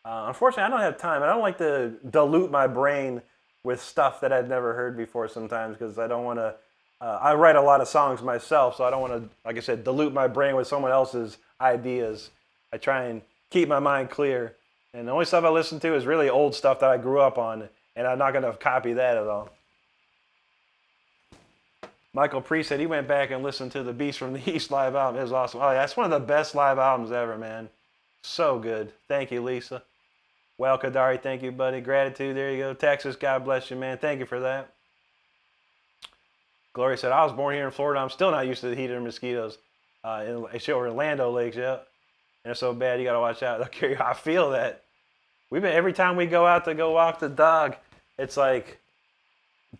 Unfortunately, I don't have time. I don't like to dilute my brain with stuff that I've never heard before sometimes because I don't want to. I write a lot of songs myself, so I don't want to, like I said, dilute my brain with someone else's ideas. I try and keep my mind clear. And the only stuff I listen to is really old stuff that I grew up on, and I'm not going to copy that at all. Michael Priest said he went back and listened to the Beast from the East live album. It was awesome. Oh, yeah, that's one of the best live albums ever, man. So good. Thank you, Lisa. Well, Kadari, thank you, buddy. Gratitude, there you go. Texas, God bless you, man. Thank you for that. Gloria said, I was born here in Florida. I'm still not used to the heat of mosquitoes. It's over Orlando Lakes, yeah. And it's so bad, you got to watch out. I feel that. Every time we go out to go walk the dog, it's like,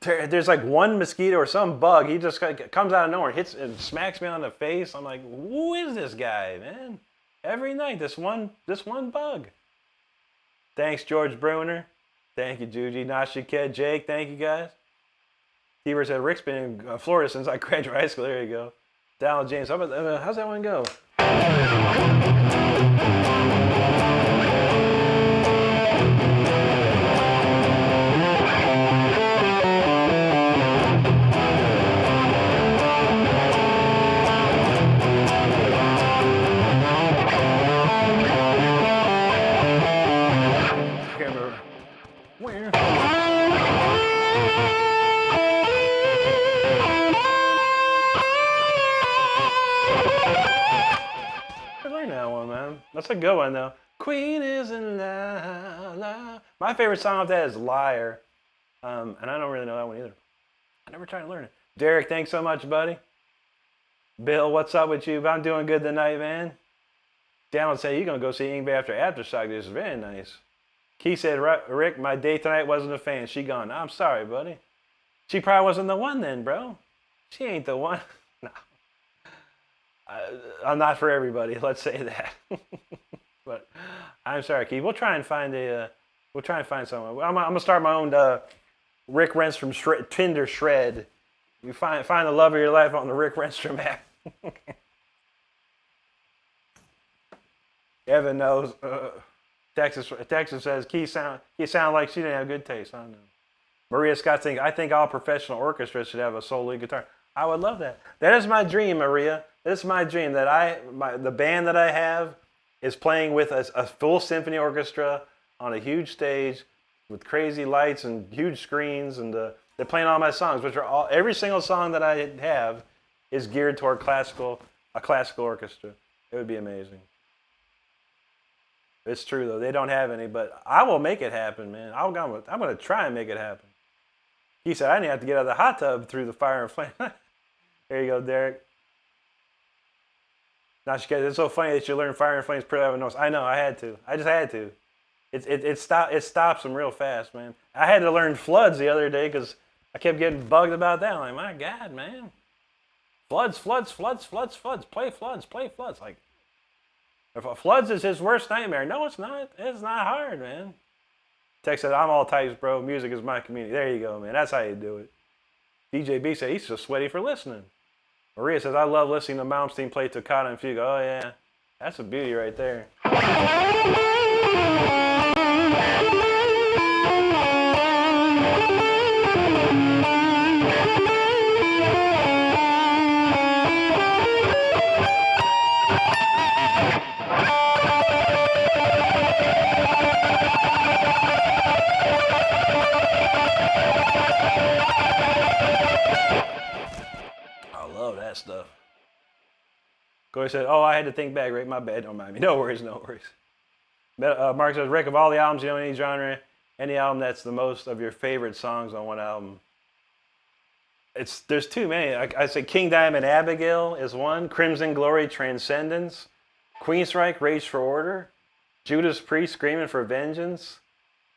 there's like one mosquito or some bug. He just comes out of nowhere, hits and smacks me on the face. I'm like, who is this guy, man? Every night, this one bug. Thanks, George Bruner. Thank you, Juji, Nashi, Ked, Jake. Thank you, guys. Heber said, Rick's been in Florida since I graduated high school. There you go. Donald James, how's that one go? That's a good one, though. Queen is in la la. My favorite song of that is Liar. And I don't really know that one either. I never tried to learn it. Derek, thanks so much, buddy. Bill, what's up with you? I'm doing good tonight, man. Down said, "You're going to go see Ingve after Aftershock. This is very nice." Key said, "Rick, my date tonight wasn't a fan. She gone." "I'm sorry, buddy." "She probably wasn't the one then, bro." "She ain't the one." No. I'm not for everybody, let's say that. But I'm sorry, Keith. We'll try and find someone. I'm gonna start my own Rick Renstrom Tinder shred. You find the love of your life on the Rick Renstrom app. Evan knows. Texas says Keith sound like she didn't have good taste. I don't know. Maria Scott thinks, "I think all professional orchestras should have a solo lead guitar." I would love that. That is my dream, Maria. This is my dream, that the band that I have is playing with a full symphony orchestra on a huge stage with crazy lights and huge screens, and they're playing all my songs, which are every single song that I have is geared toward a classical orchestra. It would be amazing. It's true though, they don't have any, but I will make it happen, man. I'm gonna try and make it happen. He said, "I didn't have to get out of the hot tub through the fire and flame." There you go, Derek. Now, it's so funny that you learn fire and flames pretty notes. I know, I had to. I just had to. It stops them real fast, man. I had to learn floods the other day because I kept getting bugged about that. I'm like, my God, man. Floods. Play floods. Like, if floods is his worst nightmare. No, it's not. It's not hard, man. Tex said, "I'm all types, bro. Music is my community." There you go, man. That's how you do it. DJ B said, "He's so sweaty for listening." Maria says, "I love listening to Malmsteen play Toccata and Fugue." Oh, yeah. That's a beauty right there. That stuff. Corey said, "Oh, I had to think back, Rick. My bad. Don't mind me." No worries. Mark says, "Rick, of all the albums, you know, any genre, any album that's the most of your favorite songs on one album?" There's too many. I say King Diamond Abigail is one. Crimson Glory Transcendence. Queensryche Rage for Order. Judas Priest Screaming for Vengeance.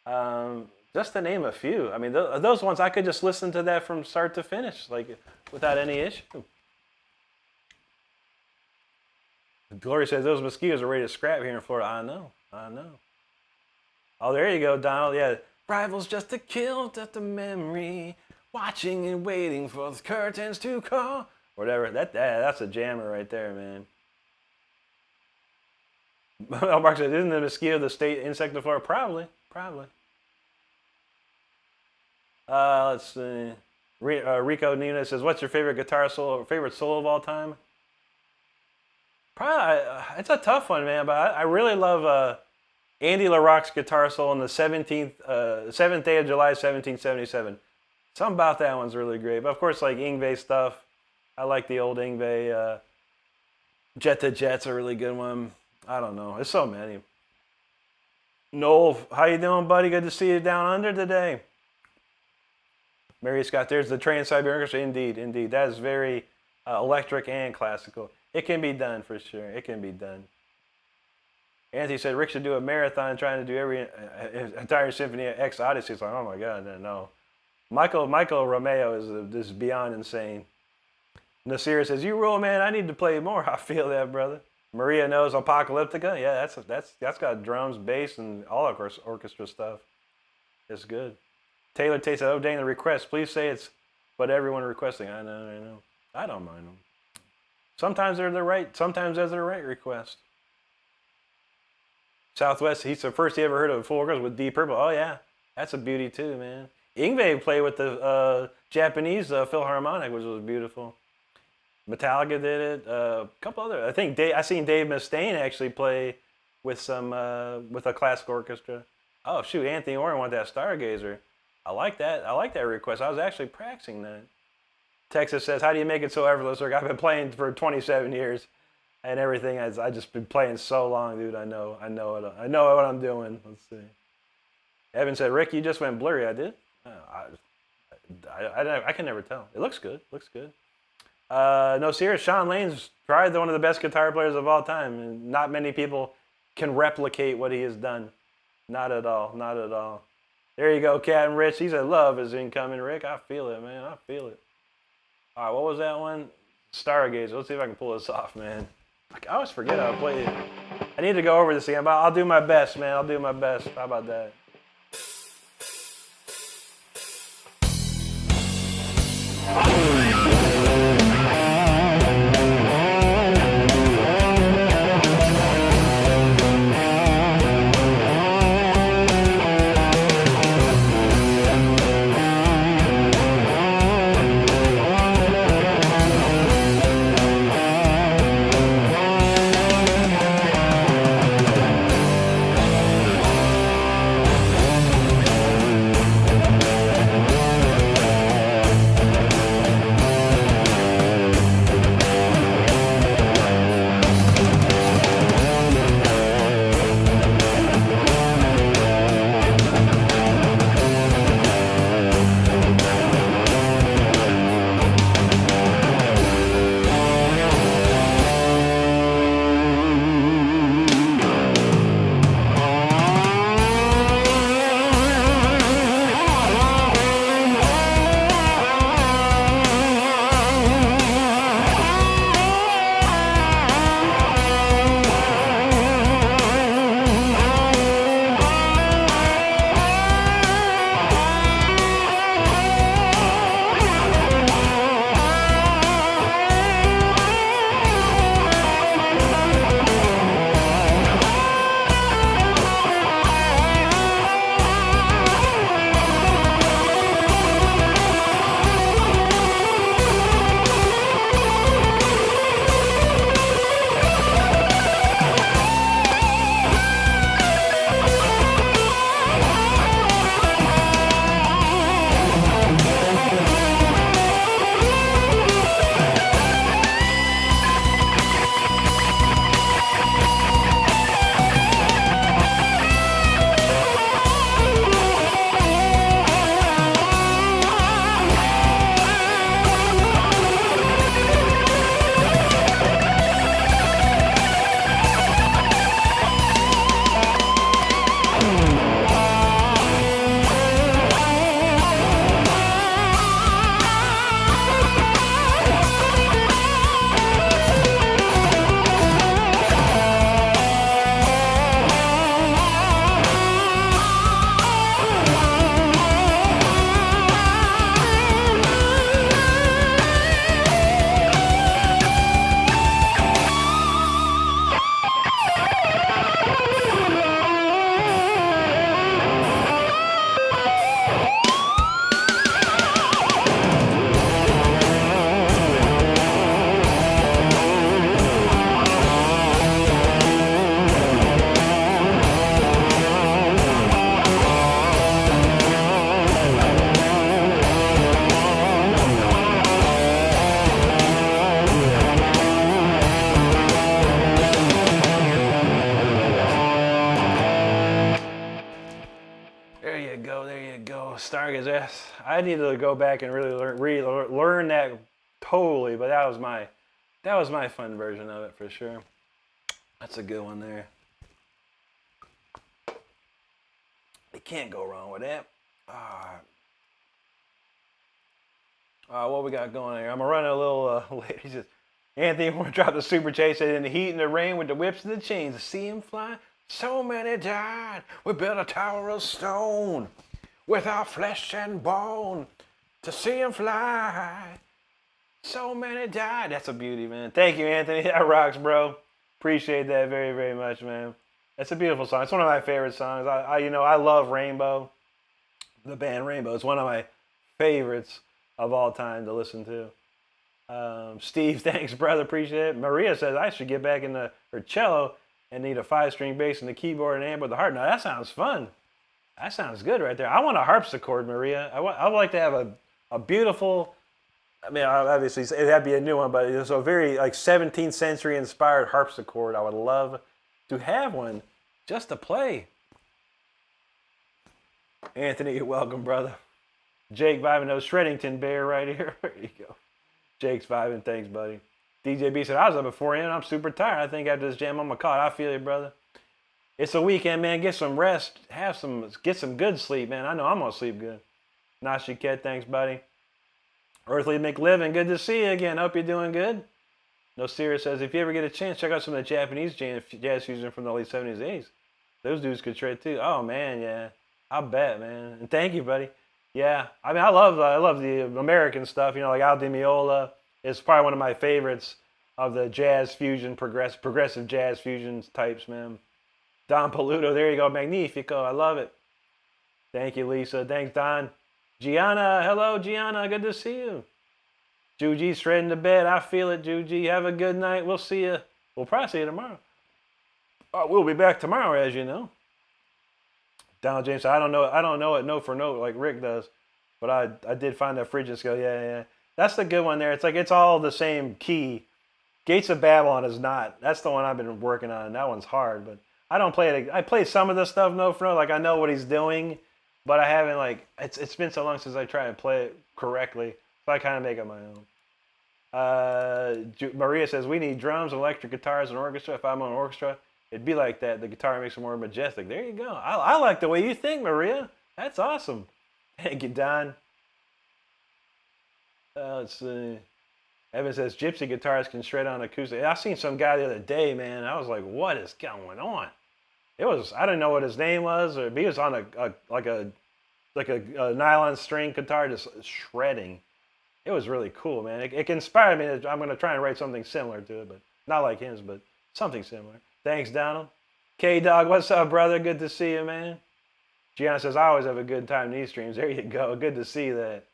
Just to name a few. I mean, those ones I could just listen to that from start to finish, like without any issue. Glory says, "Those mosquitoes are ready to scrap here in Florida." I know. Oh, there you go, Donald. Yeah. Rivals just to kill, just a memory. Watching and waiting for the curtains to call. Whatever. That's a jammer right there, man. Mark said, "Isn't the mosquito the state insect of Florida?" Probably. Let's see. Rico Nina says, "What's your favorite guitar solo or favorite solo of all time?" Probably, it's a tough one, man, but I really love Andy LaRocque's guitar solo on the 7th day of July, 1777. Something about that one's really great. But of course, like Ingve stuff, I like the old Ingve. Jet to Jet's a really good one. I don't know. There's so many. Noel, how you doing, buddy? Good to see you down under today. Mary Scott, there's the Trans-Siberian Orchestra. Indeed. That is very electric and classical. It can be done for sure. It can be done. Anthony said Rick should do a marathon trying to do every entire Symphony X Odyssey. It's like, oh my God, no. Michael Romeo is beyond insane. Nasir says, "You rule, man. I need to play more." I feel that, brother. Maria knows Apocalyptica. Yeah, that's got drums, bass, and all orchestra stuff. It's good. Taylor Tate said, "Oh, dang, the request. Please say it's what everyone requesting." I know. I don't mind them. Sometimes they're the right request. Southwest, he said first he ever heard of a full orchestra with Deep Purple. Oh yeah, that's a beauty too, man. Ingve played with the Japanese Philharmonic, which was beautiful. Metallica did it. A couple other. I think I seen Dave Mustaine actually play with with a classical orchestra. Oh shoot, Anthony Orr wanted that Stargazer. I like that. I like that request. I was actually practicing that. Texas says, "How do you make it so effortless, Rick? I've been playing for 27 years, and everything. I just been playing so long, dude. I know what I'm doing." Let's see. Evan said, "Rick, you just went blurry." I did. I can never tell. It looks good. No, seriously, Sean Lane's probably one of the best guitar players of all time, and not many people can replicate what he has done. Not at all. Not at all. There you go, Captain Rich. He said, "Love is incoming, Rick." I feel it, man. I feel it. All right, what was that one? Stargazer. Let's see if I can pull this off, man. I always forget how to play it. I need to go over this again, but I'll do my best, man. I'll do my best. How about that? Stargazer. I need to go back and really learn that totally, but that was my fun version of it for sure. That's a good one there. You can't go wrong with that. What we got going here? I'm gonna run a little late. He says, Anthony, we're gonna drop the super chase in the heat and the rain with the whips and the chains. To see him fly, so many died. We built a tower of stone without flesh and bone. To see him fly, so many died. That's a beauty, man. Thank you, Anthony. That rocks, bro. Appreciate that very, very much, man. That's a beautiful song. It's one of my favorite songs. I love Rainbow, the band Rainbow. It's one of my favorites of all time to listen to. Steve, thanks, brother. Appreciate it. Maria says I should get back into her cello and need a 5-string bass and the keyboard and amp with the harp. Now that sounds fun. That sounds good right there. I want a harpsichord, Maria. I would like to have a beautiful. I mean, obviously it'd have to be a new one, but it's a very like 17th century inspired harpsichord. I would love to have one just to play. Anthony, you're welcome, brother. Jake Vivino, Shreddington Bear right here. There you go. Jake's vibing. Thanks, buddy. DJ B said, I was up at 4 a.m. I'm super tired. I think after this jam, I'm going to call it. I feel you, brother. It's a weekend, man. Get some rest. Get some good sleep, man. I know I'm going to sleep good. Nashi Ket, thanks, buddy. Earthly McLivin, good to see you again. Hope you're doing good. No Sirius says, if you ever get a chance, check out some of the Japanese jazz fusion from the late 70s, 80s. Those dudes could shred too. Oh, man, yeah. I bet, man. And thank you, buddy. Yeah. I mean, I love the American stuff. You know, like Al Di Meola is probably one of my favorites of the jazz fusion, progressive jazz fusion types, man. Don Paluto, there you go. Magnifico. I love it. Thank you, Lisa. Thanks, Don. Gianna, hello, Gianna. Good to see you. Juji's shredding to bed. I feel it, Juji. Have a good night. We'll see you. We'll probably see you tomorrow. We'll be back tomorrow, as you know. Donald James said, I don't know it note for note like Rick does, but I did find that Phrygian scale. Yeah. That's the good one there. It's like it's all the same key. Gates of Babylon is not. That's the one I've been working on. That one's hard, but I don't play it. I play some of the stuff note for note. Like I know what he's doing, but I haven't like. It's been so long since I tried to play it correctly, so I kind of make it my own. Maria says we need drums, electric guitars, and orchestra. If I'm on an orchestra, it'd be like that. The guitar makes it more majestic. There you go. I like the way you think, Maria. That's awesome. Thank you, Don. Let's see. Evan says gypsy guitars can shred on acoustic. I seen some guy the other day, man. I was like, what is going on? I didn't know what his name was, or he was on a nylon string guitar just shredding. It was really cool, man. It inspired me. I'm going to try and write something similar to it, but not like his, but something similar. Thanks, Donald. K-Dog, what's up, brother? Good to see you, man. Gianna says, I always have a good time in these streams. There you go. Good to see that.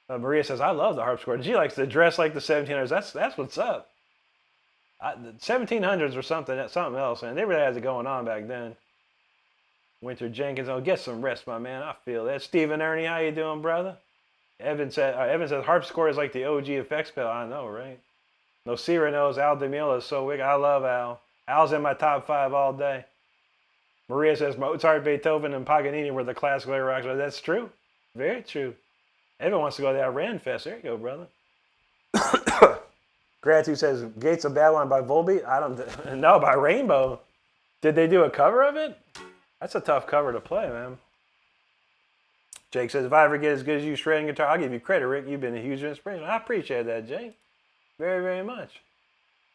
Maria says, I love the harpsichord. She likes to dress like the 1700s. That's what's up. The 1700s were something else, man. They really had it going on back then. Winter Jenkins, get some rest, my man. I feel that. Stephen Ernie, how you doing, brother? Evan says harpsichord is like the OG effects pedal. I know, right? No Sierra knows Al Di Meola is so wicked. I love Al. Al's in my top 5 all day. Maria says Mozart, Beethoven, and Paganini were the classical era rock stars. That's true. Very true. Everyone wants to go to that Rand Fest. There you go, brother. Gratu says Gates of Babylon by Volbeat. I don't know, by Rainbow. Did they do a cover of it? That's a tough cover to play, man. Jake says, if I ever get as good as you shredding guitar, I'll give you credit, Rick. You've been a huge inspiration. I appreciate that, Jake. Very, very much.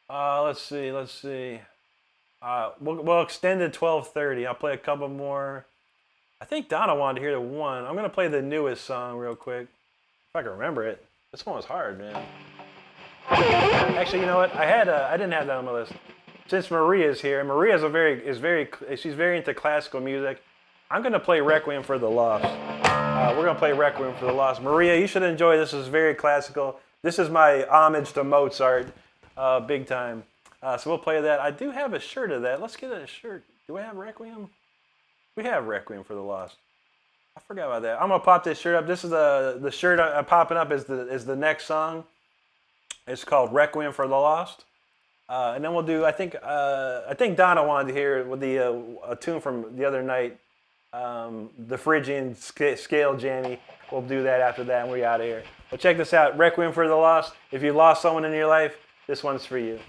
Let's see. We'll extend to 12:30. I'll play a couple more. I think Donna wanted to hear the one. I'm going to play the newest song real quick. If I can remember it. This one was hard, man. Actually, you know what? I didn't have that on my list. Since Maria's here, and Maria she's very into classical music. I'm going to play Requiem for the Lost. We're going to play Requiem for the Lost. Maria, you should enjoy this. This is very classical. This is my homage to Mozart, big time. So we'll play that. I do have a shirt of that. Let's get a shirt. Do I have Requiem? We have Requiem for the Lost. I forgot about that. I'm going to pop this shirt up. This is the shirt I'm popping up is the next song. It's called Requiem for the Lost. And then we'll do, I think Donna wanted to hear a tune from the other night, the Phrygian scale jammy. We'll do that after that and we're out of here. But check this out, Requiem for the Lost. If you lost someone in your life, this one's for you.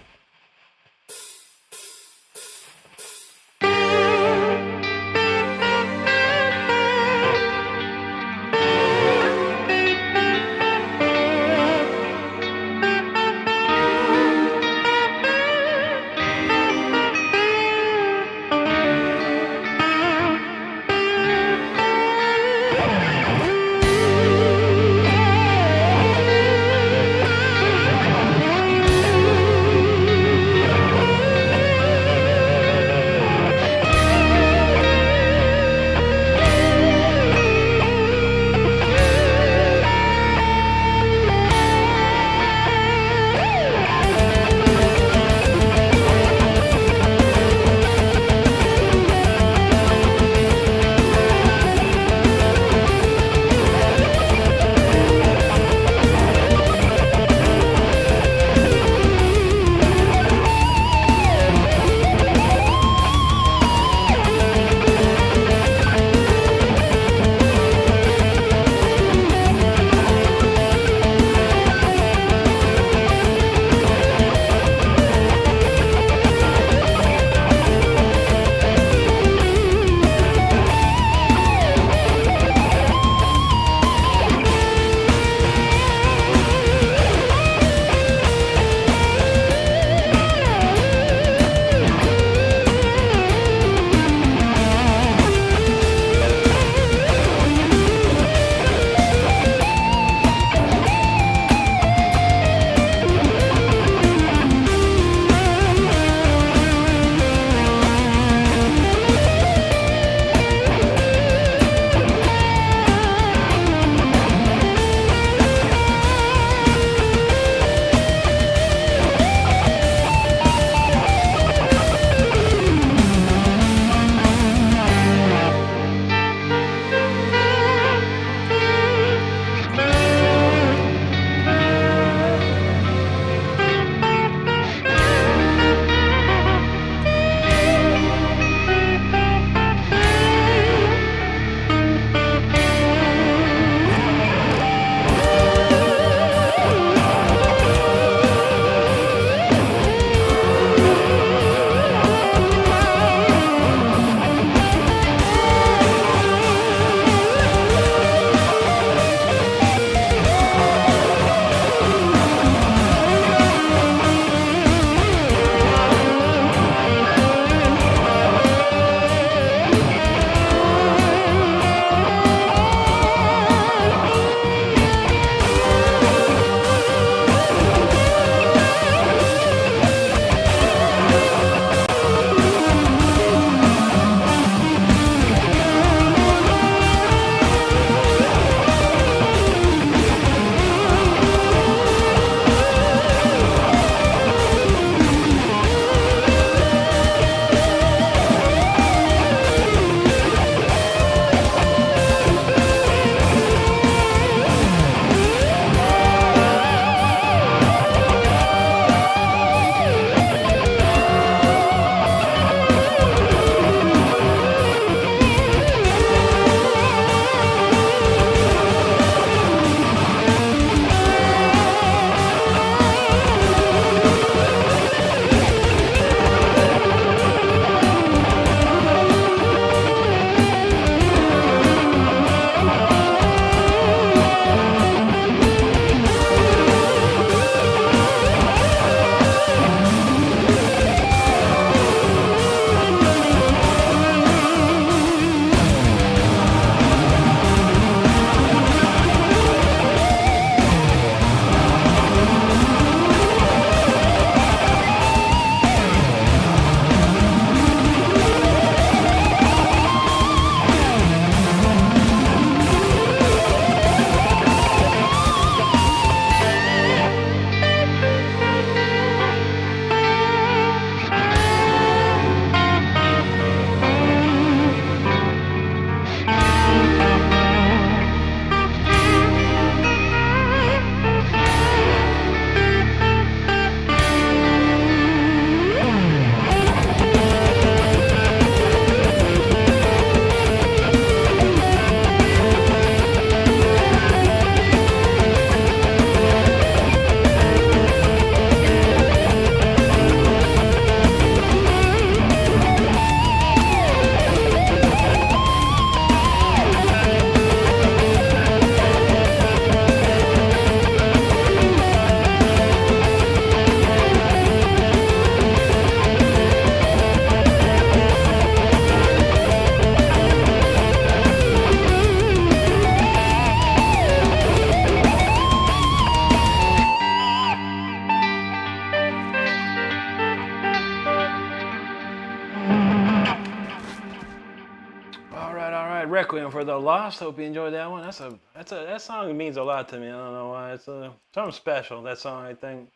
Requiem for the Lost. Hope you enjoyed that one. That song means a lot to me. I don't know why. It's something special. That song, I think,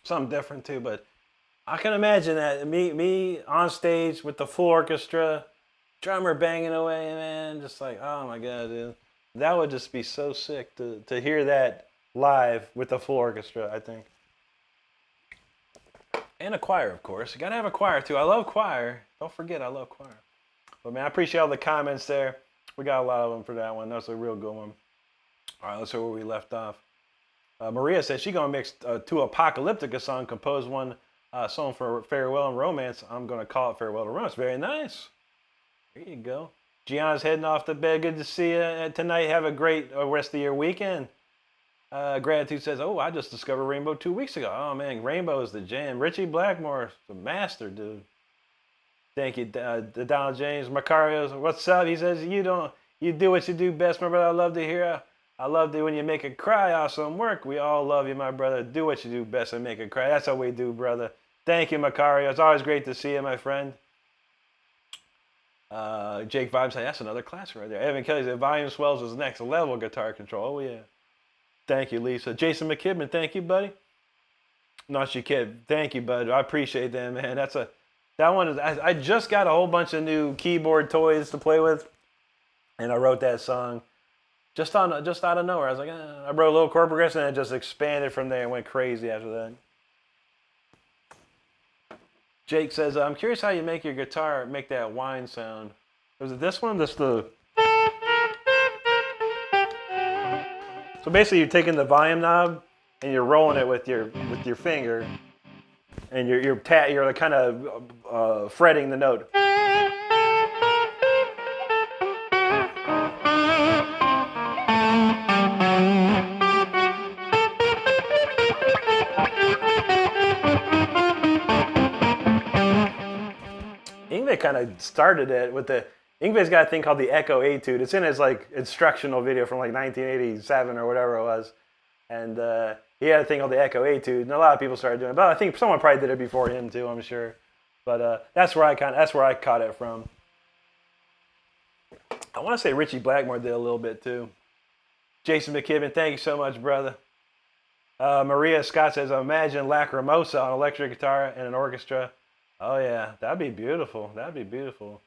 something different too. But I can imagine that me on stage with the full orchestra, drummer banging away, man, just like, oh my god, dude, that would just be so sick to hear that live with the full orchestra. I think. And a choir, of course. You gotta have a choir too. I love choir. Don't forget, I love choir. But man, I appreciate all the comments there. We got a lot of them for that one. That's a real good one. All right, let's see where we left off. Maria says she's gonna mix two Apocalyptica song, compose one song for Farewell and Romance. I'm gonna call it Farewell to Romance. Very nice. There you go. Gianna's heading off to bed. Good to see you tonight. Have a great rest of your weekend. Gratitude says, oh, I just discovered Rainbow 2 weeks ago. Oh man, Rainbow is the jam. Richie Blackmore, the master, dude. Thank you, Donald James. Macario, what's up? He says, you do what you do best, my brother. I love to hear. I love it when you make it cry. Awesome work. We all love you, my brother. Do what you do best and make it cry. That's how we do, brother. Thank you, Macario. It's always great to see you, my friend. Jake Vibes said, that's another class right there. Evan Kelly said, volume swells is next level guitar control. Oh, yeah. Thank you, Lisa. Jason McKibben, thank you, buddy. Not you kid. Thank you, bud. I appreciate that, man. That one is. I just got a whole bunch of new keyboard toys to play with, and I wrote that song just out of nowhere. I was like, I wrote a little chord progression, and it just expanded from there and went crazy after that. Jake says, I'm curious how you make your guitar make that whine sound. Was it this one? So basically, you're taking the volume knob and you're rolling it with your finger, and you're kind of fretting the note. Yngwie kind of started it with Yngwie's got a thing called the Echo Etude. It's in his instructional video from 1987 or whatever it was, and he had a thing called the Echo Etude, and a lot of people started doing it. But I think someone probably did it before him too, I'm sure. But that's where I caught it from. I want to say Richie Blackmore did a little bit too. Jason McKibben, thank you so much, brother. Maria Scott says, imagine Lacrimosa on electric guitar and an orchestra. Oh yeah, that'd be beautiful. That'd be beautiful.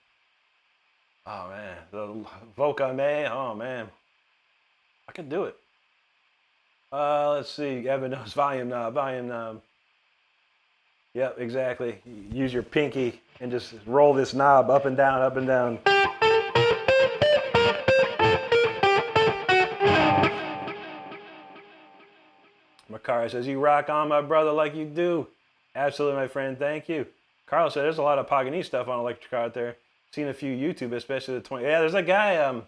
Oh man, the Voca Me. Oh man, I could do it. Let's see. Evan knows volume knob. Yep, exactly. Use your pinky and just roll this knob up and down, up and down. Makara says, you rock on, my brother, like you do. Absolutely, my friend. Thank you. Carlos said, there's a lot of Paganini stuff on electric guitar out there. Seen a few YouTube, especially the 20. Yeah, there's a guy,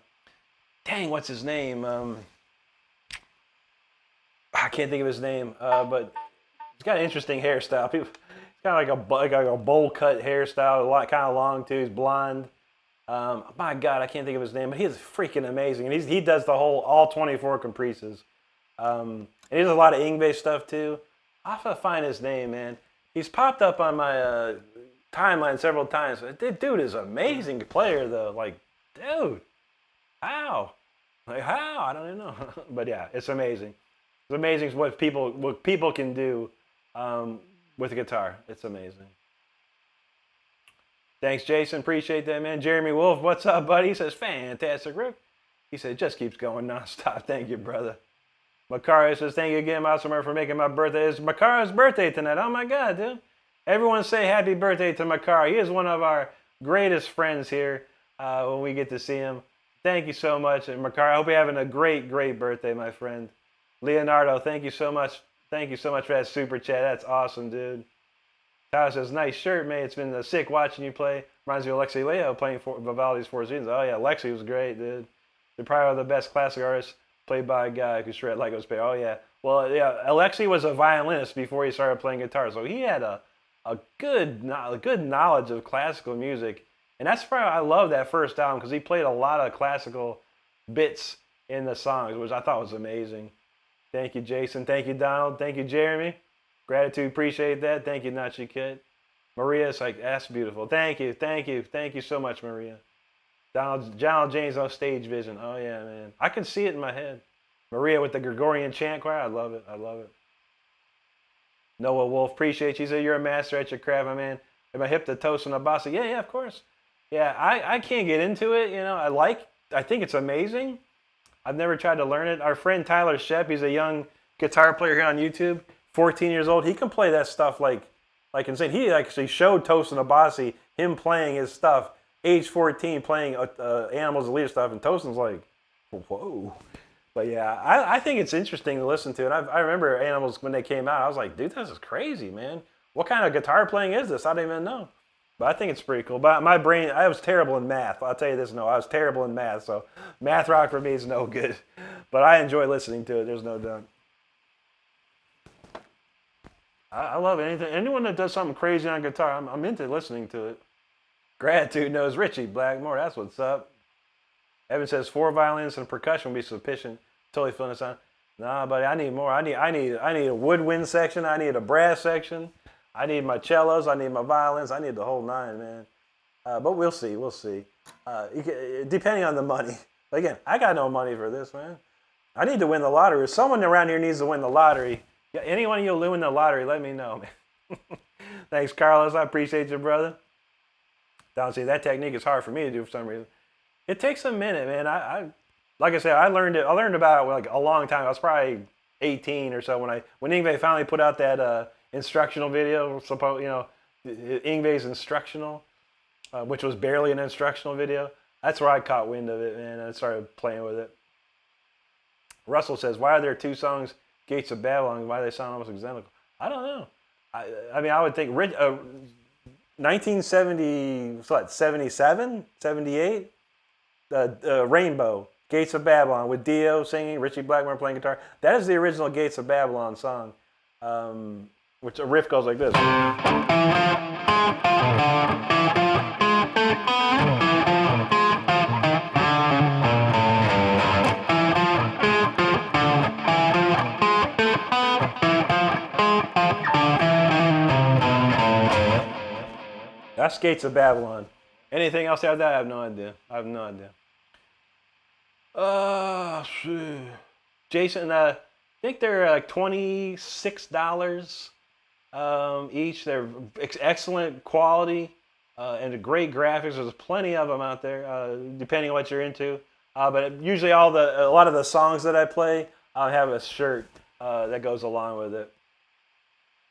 dang, what's his name? I can't think of his name, but he's got an interesting hairstyle. He's kind of like a bowl cut hairstyle, kind of long too. He's blonde. My God, I can't think of his name, but he's freaking amazing. And he does all 24 Caprices. And he does a lot of Yngwie stuff too. I'll have to find his name, man. He's popped up on my timeline several times. That dude is an amazing player, though. Dude, how? How? I don't even know. But yeah, it's amazing. It's amazing what people can do with a guitar. It's amazing. Thanks, Jason. Appreciate that, man. Jeremy Wolf, what's up, buddy? He says, fantastic, Rick. He said, just keeps going nonstop. Thank you, brother. Macario says, thank you again, Mousemer, for making my birthday. It's Macario's birthday tonight. Oh, my God, dude. Everyone say happy birthday to Macario. He is one of our greatest friends here when we get to see him. Thank you so much. And Macario, I hope you're having a great, great birthday, my friend. Leonardo, thank you so much. Thank you so much for that super chat. That's awesome, dude. Tyler says, nice shirt, mate. It's been sick watching you play. Reminds me of Alexi Leo playing Vivaldi's Four Seasons. Oh, yeah, Alexi was great, dude. They're probably one of the best classic artists played by a guy who shred like it was. Oh, yeah. Well, yeah, Alexi was a violinist before he started playing guitar, so he had a good knowledge of classical music. And that's why I love that first album, because he played a lot of classical bits in the songs, which I thought was amazing. Thank you, Jason. Thank you, Donald. Thank you, Jeremy. Gratitude. Appreciate that. Thank you, Nachi Kid. Maria's like, that's beautiful. Thank you. Thank you. Thank you so much, Maria. Donald James on Stage Vision. Oh yeah, man. I can see it in my head. Maria with the Gregorian chant choir. I love it. I love it. Noah Wolf, appreciate you. He said you're a master at your craft, my man. Am I hip to Tosin Abasi? Yeah, yeah, of course. Yeah, I can't get into it. You know, I think it's amazing. I've never tried to learn it. Our friend Tyler Shep, he's a young guitar player here on YouTube, 14 years old. He can play that stuff like insane. He actually showed Tosin Abasi him playing his stuff, age 14, playing Animals of Leader stuff, and Tosin's like, whoa. But yeah, I think it's interesting to listen to. And I remember Animals when they came out. I was like, dude, this is crazy, man. What kind of guitar playing is this? I don't even know. But I think it's pretty cool. But my brain, I was terrible in math. I'll tell you this, no, I was terrible in math. So math rock for me is no good. But I enjoy listening to it. There's no doubt. I love anything. Anyone that does something crazy on guitar, I'm into listening to it. Gratitude knows Richie Blackmore. That's what's up. Evan says 4 violins and percussion will be sufficient. Totally feeling this on. Nah, buddy, I need more. I need a woodwind section. I need a brass section. I need my cellos. I need my violins. I need the whole 9, man. But we'll see. We'll see. Depending on the money. But again, I got no money for this, man. I need to win the lottery. If someone around here needs to win the lottery, anyone of you win the lottery, let me know, man. Thanks, Carlos. I appreciate you, brother. Don't see that technique is hard for me to do for some reason. It takes a minute, man. I like I said, I learned about it like a long time. I was probably 18 or so when Yngwie finally put out that instructional video. Yngwie's instructional, which was barely an instructional video. That's where I caught wind of it, man. And I started playing with it. Russell says, "Why are there 2 songs, Gates of Babylon? Why do they sound almost identical?" I don't know. I mean, I would think 1970, 77, 78. Rainbow, Gates of Babylon, with Dio singing, Richie Blackmore playing guitar. That is the original Gates of Babylon song, which a riff goes like this. That's Gates of Babylon. Anything else after that? I have no idea. Jason, I think they're like $26 each. They're excellent quality and great graphics. There's plenty of them out there, depending on what you're into. But usually a lot of the songs that I play, I'll have a shirt that goes along with it.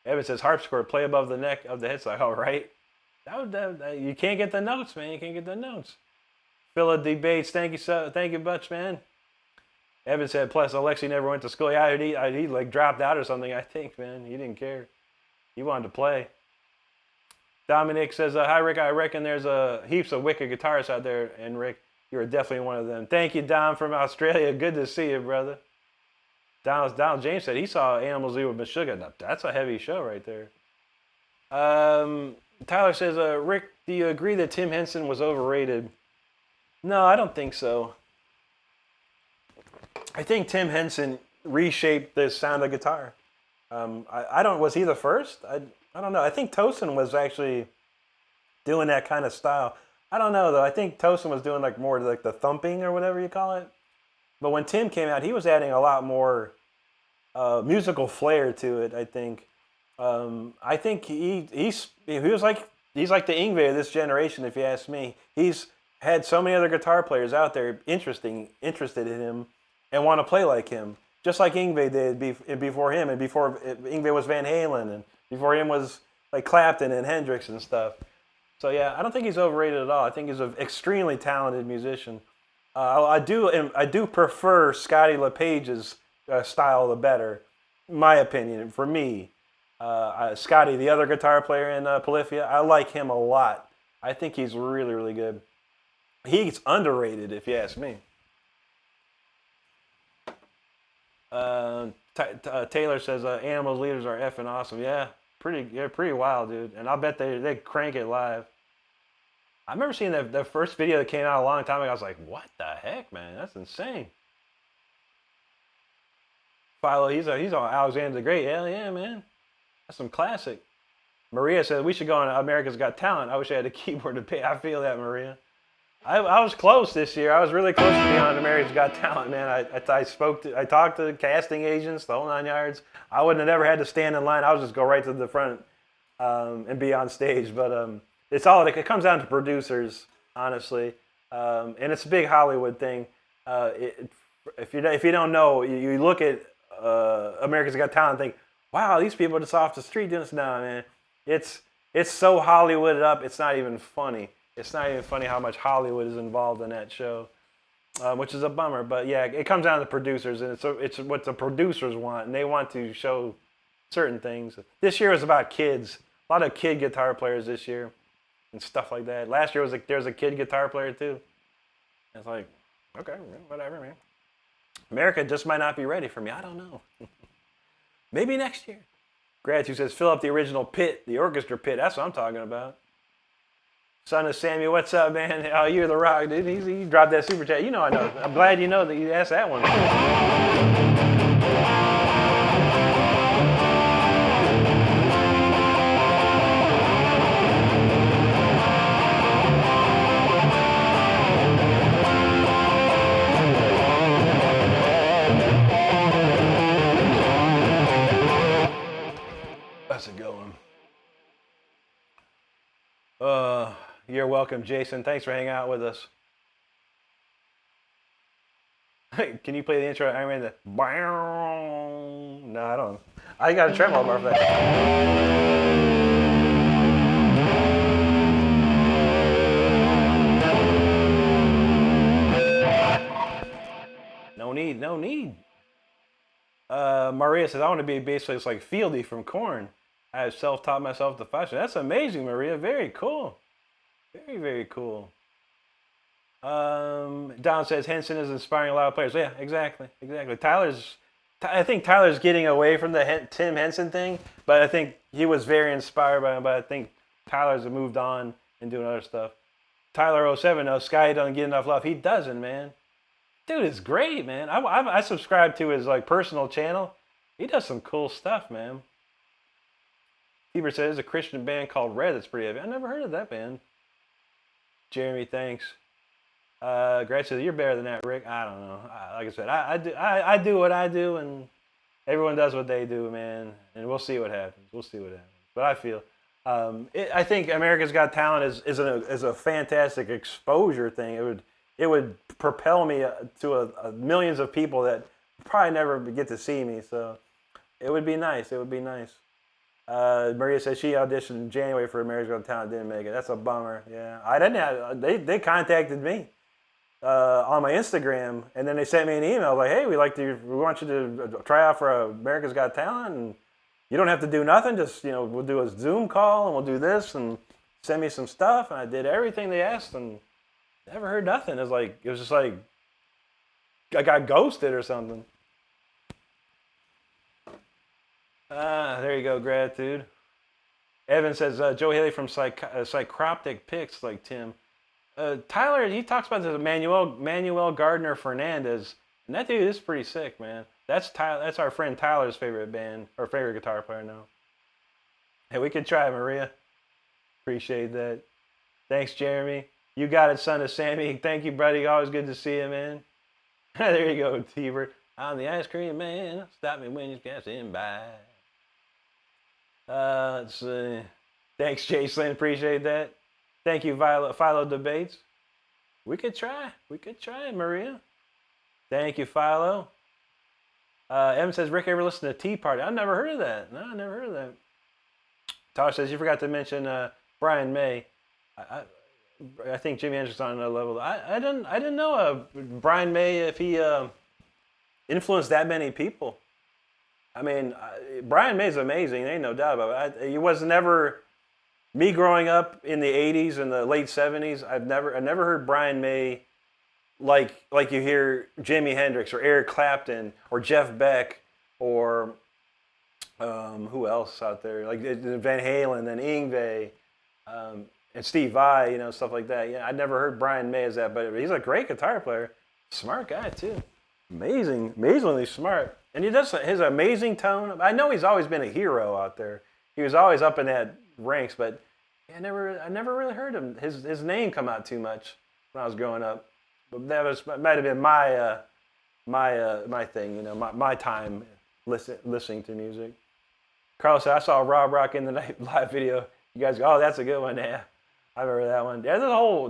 Evan says harpsichord, play above the neck of the headset. All right. You can't get the notes, man. You can't get the notes. Philip debates. Thank you much, man. Evan said, plus Alexi never went to school. Yeah, he like dropped out or something, I think, man. He didn't care. He wanted to play. Dominic says, hi, Rick. I reckon there's heaps of wicked guitarists out there. And Rick, you're definitely one of them. Thank you, Dom from Australia. Good to see you, brother. Donald James said he saw Animals Lead with Meshuggah. Now, that's a heavy show right there. Tyler says, Rick, do you agree that Tim Henson was overrated? No, I don't think so. I think Tim Henson reshaped the sound of guitar. Was he the first? I don't know. I think Tosin was actually doing that kind of style. I don't know, though. I think Tosin was doing like more like the thumping or whatever you call it. But when Tim came out, he was adding a lot more musical flair to it, I think. I think he's like the Yngwie of this generation, if you ask me. He's had so many other guitar players out there interested in him and want to play like him, just like Yngwie did before him, and before Yngwie was Van Halen, and before him was like Clapton and Hendrix and stuff. So yeah, I don't think he's overrated at all. I think he's an extremely talented musician. I do prefer Scotty LePage's style the better, my opinion. For me, Scotty, the other guitar player in Polyphia, I like him a lot. I think he's really, really good. He's underrated, if you ask me. Taylor says Animals Leaders are effing awesome. Yeah, pretty wild, dude. And I'll bet they crank it live. I remember seeing the first video that came out a long time ago. I was like, what the heck, man? That's insane. Philo, he's on Alexander the Great. Hell yeah, man. That's some classic. Maria says we should go on America's Got Talent. I wish I had a keyboard to pay. I feel that, Maria. I was close this year. I was really close to being on America's Got Talent, man. I talked to casting agents, the whole 9 yards. I wouldn't have never had to stand in line. I would just go right to the front and be on stage. But it comes down to producers, honestly, and it's a big Hollywood thing. If you don't know, you look at America's Got Talent and think, wow, these people are just off the street doing this now, man. It's so Hollywooded up. It's not even funny. It's not even funny how much Hollywood is involved in that show, which is a bummer. But yeah, it comes down to producers, and it's what the producers want, and they want to show certain things. This year was about kids. A lot of kid guitar players this year, and stuff like that. Last year there was a kid guitar player too. It's like, okay, whatever, man. America just might not be ready for me. I don't know. Maybe next year. Gratitude says, fill up the original pit, the orchestra pit. That's what I'm talking about. Son of Samuel, what's up, man? Oh, you're the rock, dude. He dropped that super chat. You know I know. I'm glad you know that you asked that one. That's a good one. You're welcome, Jason. Thanks for hanging out with us. Can you play the intro? I mean the. No, I don't. I got a tremolo bar for that. No need. Maria says, I want to be basically like Fieldy from Korn. I have self-taught myself to function. That's amazing, Maria. Very cool. Very, very cool. Don says Henson is inspiring a lot of players. Yeah, exactly. I think Tyler's getting away from the Tim Henson thing, but I think he was very inspired by him. But I think Tyler's moved on and doing other stuff. Tyler 07, no, Sky doesn't get enough love. He doesn't, man. Dude, it's great, man. I subscribe to his like personal channel. He does some cool stuff, man. Heber says there's a Christian band called Red that's pretty heavy. I never heard of that band. Jeremy, thanks. Greg says, you're better than that, Rick. I don't know. Like I said, I do what I do, and everyone does what they do, man. And we'll see what happens. But I feel, I think America's Got Talent is a fantastic exposure thing. It would propel me to millions of people that probably never get to see me. So it would be nice. Maria says she auditioned in January for America's Got Talent, didn't make it. That's a bummer. Yeah, I didn't have. They contacted me on my Instagram, and then they sent me an email like, "Hey, we want you to try out for America's Got Talent, and you don't have to do nothing. Just we'll do a Zoom call, and we'll do this, and send me some stuff." And I did everything they asked, and never heard nothing. It was just like I got ghosted or something. There you go, gratitude. Evan says, Joe Haley from Psychroptic Pics, like Tim. Tyler, he talks about this Manuel Gardner Fernandez, and that dude is pretty sick, man. That's our friend Tyler's favorite band, or favorite guitar player now. Hey, we could try, Maria. Appreciate that. Thanks, Jeremy. You got it, son of Sammy. Thank you, buddy. Always good to see you, man. There you go, T-Bert. I'm the ice cream man. Stop me when you're passing by. Let's see. Thanks, Jason. Appreciate that. Thank you, Philo Debates. We could try, Maria. Thank you, Philo. Evan says, Rick ever listened to Tea Party? I've never heard of that. No, I never heard of that. Tosh says, you forgot to mention Brian May. I think Jimi Hendrix on another level. I didn't know Brian May, if he influenced that many people. I mean, Brian May's amazing. Ain't no doubt about it. He was never, me growing up in the 80s and the late 70s, I never heard Brian May like you hear Jimi Hendrix or Eric Clapton or Jeff Beck or who else out there? Like Van Halen and Yngwie and Steve Vai, stuff like that. Yeah, I never heard Brian May as that, but he's a great guitar player. Smart guy, too. Amazingly smart. And he does his amazing tone. I know he's always been a hero out there. He was always up in that ranks, but I never really heard his name come out too much. when I was growing up. But that might have been my my thing, you know, my time listening to music. Carlos said, I saw Rob Rock in the Night live video. You guys go, oh, that's a good one. Yeah, I remember that one. Yeah,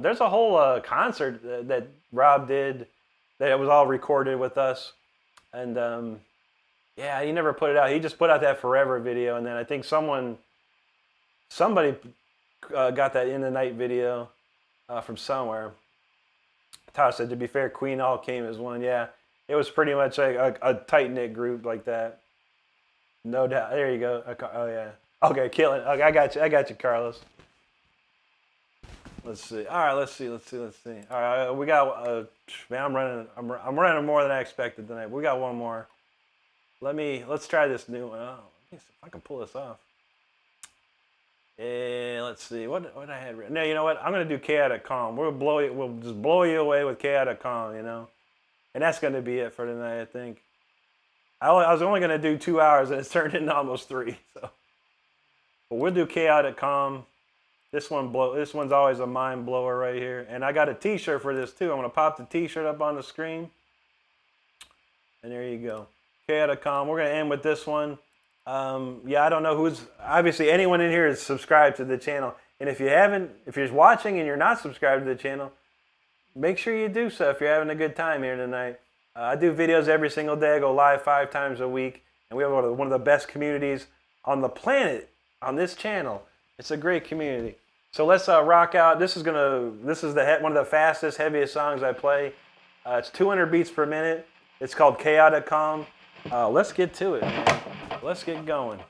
there's a whole concert that Rob did that was all recorded with us. And yeah, he never put it out. He just put out that Forever video. And then I think somebody got that In the Night video from somewhere. Todd said, to be fair, Queen all came as one. Yeah, it was pretty much a tight-knit group like that. No doubt. There you go. Oh, yeah. Okay, killing. Okay, I got you, Carlos. Let's see. All right, let's see. All right, we got, man, I'm running more than I expected tonight. We got one more. Let's try this new one. Oh, let me see if I can pull this off. And let's see, what I had written. No, you know what? I'm gonna do Chaotic Calm. We'll just blow you away with Chaotic Calm, you know. And that's gonna be it for tonight, I think. I was only gonna do 2 hours, and it's turned into almost 3. So, but we'll do Chaotic Calm. This one's always a mind blower right here. And I got a T-shirt for this too. I'm gonna pop the T-shirt up on the screen. And there you go. Chaotic Calm. We're gonna end with this one. Yeah, I don't know obviously anyone in here is subscribed to the channel. And if you're watching and you're not subscribed to the channel, make sure you do so if you're having a good time here tonight. I do videos every single day. I go live 5 times a week. And we have one of the best communities on the planet on this channel. It's a great community. So let's rock out. This is one of the fastest, heaviest songs I play. It's 200 beats per minute. It's called Chaotic Calm. Let's get to it, man. Let's get going.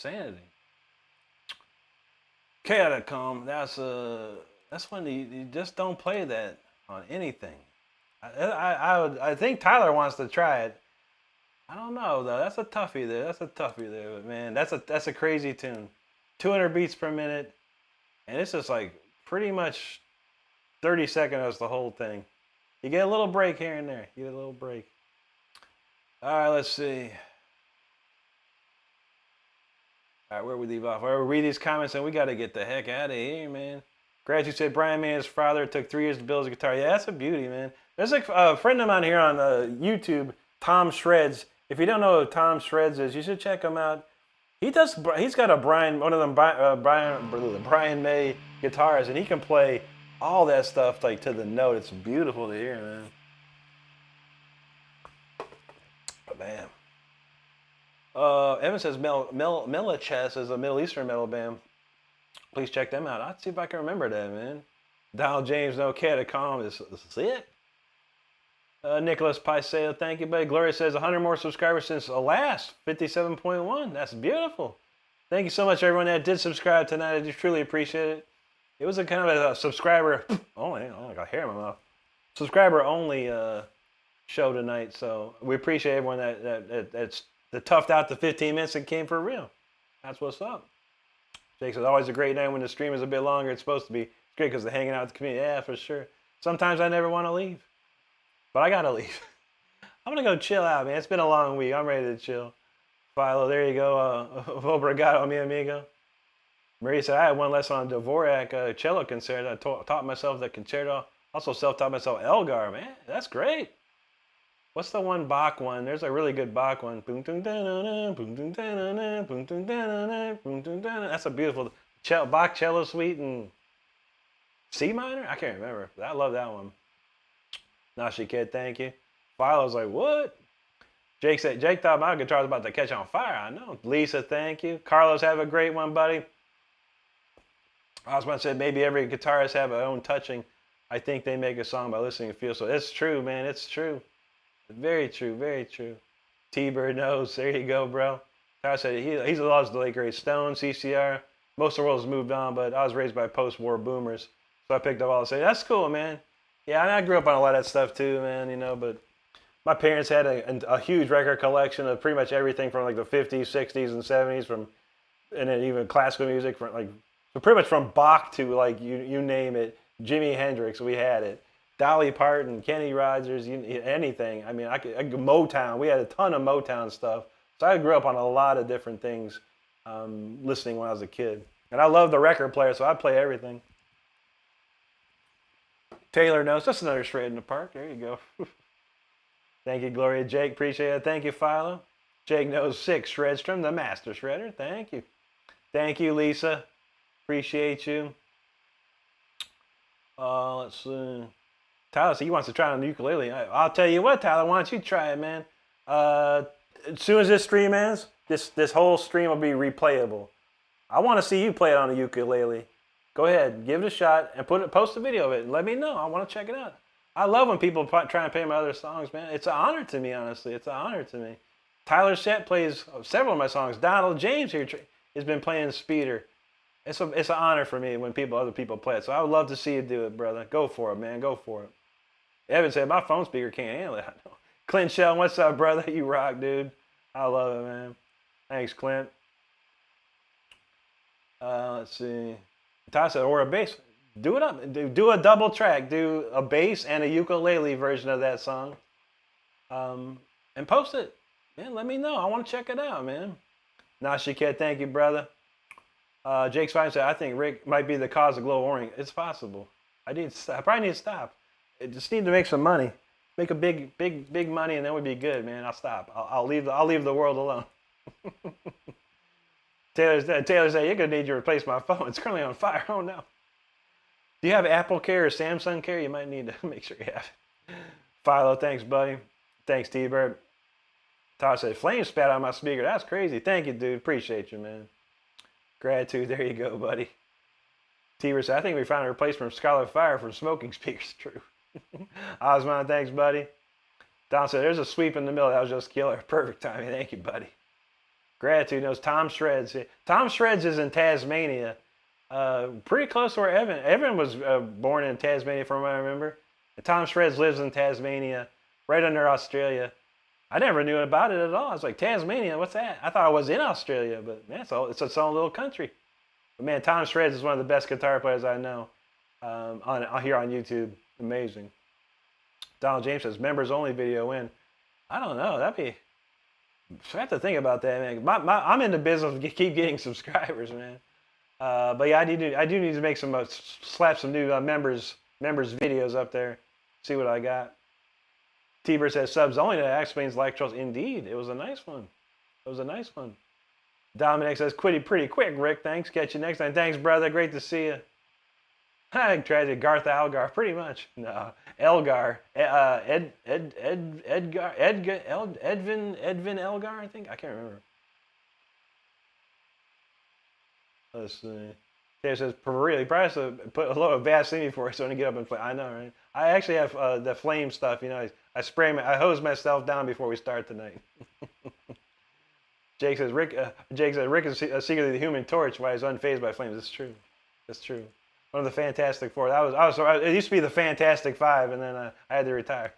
insanity. K.com, that's when you just don't play that on anything. I think Tyler wants to try it. I don't know though. That's a toughie there. But man, that's a crazy tune. 200 beats per minute, and it's just like pretty much 30 seconds the whole thing. You get a little break here and there. You get a little break. All right, let's see. All right, where we leave off? All right, we'll read these comments and we got to get the heck out of here, man. Gratitude said Brian May's father took 3 years to build his guitar. Yeah, that's a beauty, man. There's a friend of mine here on YouTube, Tom Shreds. If you don't know who Tom Shreds is, you should check him out. He's got one of them Brian May guitars, and he can play all that stuff like to the note. It's beautiful to hear, man. Bam. Evan says Melichess is a Middle Eastern metal band. Please check them out. I'll see if I can remember that, man. Donald James, no K.com is it. Nicholas Paiseo, thank you, buddy. Gloria says 100 more subscribers since last 57.1. That's beautiful. Thank you so much, everyone that did subscribe tonight. I just truly appreciate it. It was a kind of a subscriber only. Oh, I got hair in my mouth. Subscriber only show tonight. So we appreciate everyone that toughed out the 15 minutes and came for real. That's what's up. Jake says always a great night when the stream is a bit longer. It's supposed to be. It's great because they're hanging out with the community. Yeah, for sure. Sometimes I never want to leave. But I gotta leave. I'm gonna go chill out, man. It's been a long week. I'm ready to chill. Philo, there you go. Obrigado, mi amigo. Maria said, I had one lesson on Dvorak cello concerto. I taught myself the concerto. Also self-taught myself Elgar, man. That's great. What's the one Bach one? There's a really good Bach one. That's a beautiful Bach cello suite in C minor? I can't remember. But I love that one. Nashi Kid, thank you. Philo's like, what? Jake thought my guitar was about to catch on fire. I know. Lisa, thank you. Carlos, have a great one, buddy. Osman said maybe every guitarist have their own touching. I think they make a song by listening and feel. So it's true, man. It's true. Very true. Very true. T-Bird knows. There you go, bro. Tyler said he's loves the late great Stone, CCR. Most of the world has moved on, but I was raised by post-war boomers. So I picked up all the say, that's cool, man. Yeah, I grew up on a lot of that stuff too, man, but my parents had a huge record collection of pretty much everything from like the 50s, 60s, and 70s, and then even classical music, so pretty much from Bach to like you name it, Jimi Hendrix, we had it. Dolly Parton, Kenny Rogers, anything. I mean, Motown, we had a ton of Motown stuff. So I grew up on a lot of different things listening when I was a kid. And I love the record player, so I play everything. Taylor knows. Just another shred in the park. There you go. Thank you, Gloria. Jake, appreciate it. Thank you, Philo. Jake knows 6. Shredstrom, the master shredder. Thank you. Thank you, Lisa. Appreciate you. Let's see. Tyler said he wants to try on the ukulele. I'll tell you what, Tyler. Why don't you try it, man? As soon as this stream ends, this whole stream will be replayable. I want to see you play it on the ukulele. Go ahead, give it a shot, and post a video of it, and let me know. I want to check it out. I love when people try and play my other songs, man. It's an honor to me, honestly. It's an honor to me. Tyler Shett plays several of my songs. Donald James here has been playing Speeder. It's an honor for me when other people play it. So I would love to see you do it, brother. Go for it, man. Go for it. Evan said, my phone speaker can't handle it. I know. Clint Shell, what's up, brother? You rock, dude. I love it, man. Thanks, Clint. Let's see. Tyler said, or a bass. Do it up. Do a double track. Do a bass and a ukulele version of that song. And post it. Man, let me know. I want to check it out, man. Nashiket, thank you, brother. Jake Spine said, I think Rick might be the cause of global warming. It's possible. I probably need to stop. I just need to make some money. Make a big money, and then we'd be good, man. I'll stop. I'll leave the world alone. Taylor said, you're going to need to replace my phone. It's currently on fire. Oh, no. Do you have Apple Care or Samsung Care? You might need to make sure you have it. Philo, thanks, buddy. Thanks, T-Bird. Todd said, flames spat on my speaker. That's crazy. Thank you, dude. Appreciate you, man. Gratitude. There you go, buddy. T-Bird said, I think we found a replacement for Scarlet Fire for smoking speakers. True. Osman, thanks, buddy. Don said, there's a sweep in the middle. That was just killer. Perfect timing. Thank you, buddy. Gratitude knows Tom Shreds. Tom Shreds is in Tasmania. Pretty close to where Evan. Evan was born in Tasmania, from what I remember. And Tom Shreds lives in Tasmania, right under Australia. I never knew about it at all. I was like, Tasmania, what's that? I thought I was in Australia, but man, it's its own little country. But man, Tom Shreds is one of the best guitar players I know here on YouTube. Amazing. Donald James says, members only video in. I don't know. I have to think about that, man. I'm in the business of keep getting subscribers, man. But yeah, I do need to make some slap some new members videos up there. See what I got. T-Bird says subs only. That explains like trolls. Indeed, it was a nice one. It was a nice one. Dominic says quitty pretty quick. Rick, thanks. Catch you next time. Thanks, brother. Great to see you. I tried to Garth Algar, pretty much. No, Elgar, Edgar, Edvin Elgar. I think I can't remember. Let's see. Dave says, really, probably has to put a load of Vaseline before so I get up and play. I know, right? I actually have the flame stuff. You know, I hose myself down before we start tonight. Jake says, Rick is secretly the Human Torch. Why he's unfazed by flames? That's true. That's true. One of the Fantastic Four. It used to be the Fantastic Five, and then I had to retire.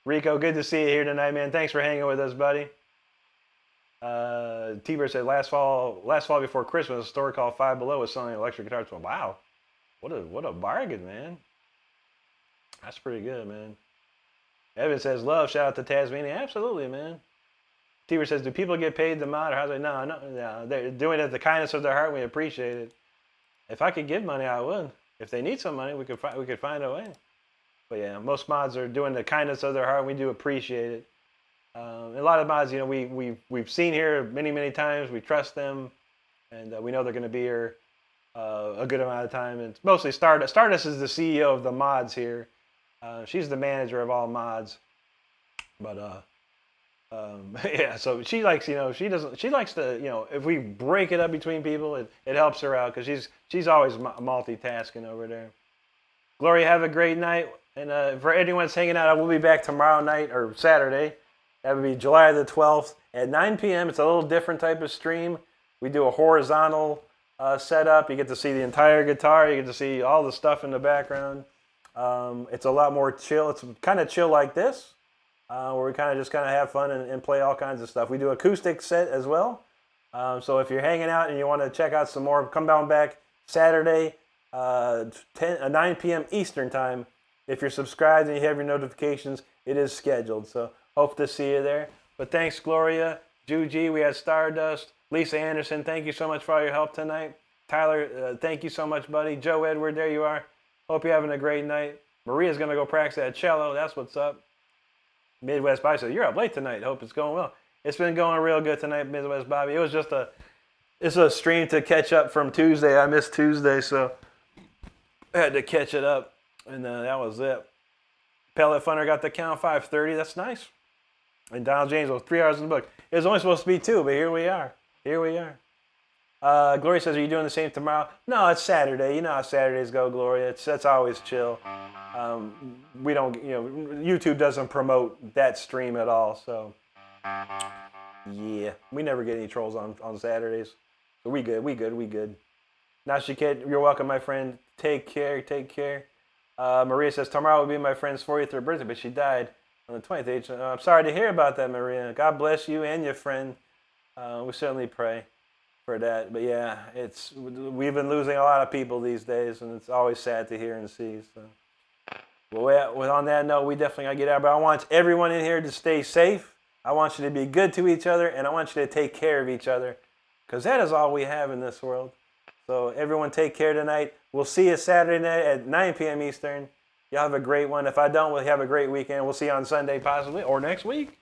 Rico, good to see you here tonight, man. Thanks for hanging with us, buddy. T-Bird said last fall before Christmas, a store called Five Below was selling electric guitars. Well, wow, what a bargain, man. That's pretty good, man. Evan says love. Shout out to Tasmania. Absolutely, man. T-Bird says, do people get paid to mod? Or how's it? No. They're doing it at the kindness of their heart. We appreciate it. If I could give money, I would. If they need some money, we could find a way. But yeah, most mods are doing the kindness of their heart. We do appreciate it. A lot of mods, you know, we've seen here many times. We trust them, and we know they're going to be here a good amount of time. And it's mostly Stardust. Stardust is the CEO of the mods here. She's the manager of all mods. But yeah, so she likes, you know, she likes to, you know, if we break it up between people, it helps her out because she's always multitasking over there. Gloria, have a great night. And for anyone that's hanging out, I will be back tomorrow night or Saturday. That would be July the 12th at 9 p.m. It's a little different type of stream. We do a horizontal setup. You get to see the entire guitar. You get to see all the stuff in the background. It's a lot more chill. It's kind of chill like this, where we kind of have fun and play all kinds of stuff. We do acoustic set as well. So if you're hanging out and you want to check out some more, come down back Saturday, 9 p.m. Eastern time. If you're subscribed and you have your notifications, it is scheduled. So hope to see you there. But thanks, Gloria, Juji, we had Stardust, Lisa Anderson, thank you so much for all your help tonight. Tyler, thank you so much, buddy. Joe Edward, there you are. Hope you're having a great night. Maria's going to go practice that cello. That's what's up. Midwest Bobby says, you're up late tonight. Hope it's going well. It's been going real good tonight, Midwest Bobby. It was just it's a stream to catch up from Tuesday. I missed Tuesday, so I had to catch it up. And that was it. Pellet Funner got the count 5:30. That's nice. And Donald James was 3 hours in the book. It was only supposed to be 2, but here we are. Here we are. Gloria says, are you doing the same tomorrow? No, it's Saturday. You know how Saturdays go, Gloria. That's always chill. We don't, you know, YouTube doesn't promote that stream at all. So, yeah, we never get any trolls on Saturdays. So we good. Nashi Kid, you're welcome, my friend. Take care. Maria says, tomorrow will be my friend's 43rd birthday, but she died on the 28th. I'm sorry to hear about that, Maria. God bless you and your friend. We certainly pray for that. But yeah, we've been losing a lot of people these days, and it's always sad to hear and see. So, well, on that note, we definitely got to get out. But I want everyone in here to stay safe. I want you to be good to each other, and I want you to take care of each other, because that is all we have in this world. So everyone take care tonight. We'll see you Saturday night at 9 p.m. Eastern. Y'all have a great one. If I don't, we'll have a great weekend. We'll see you on Sunday possibly, or next week.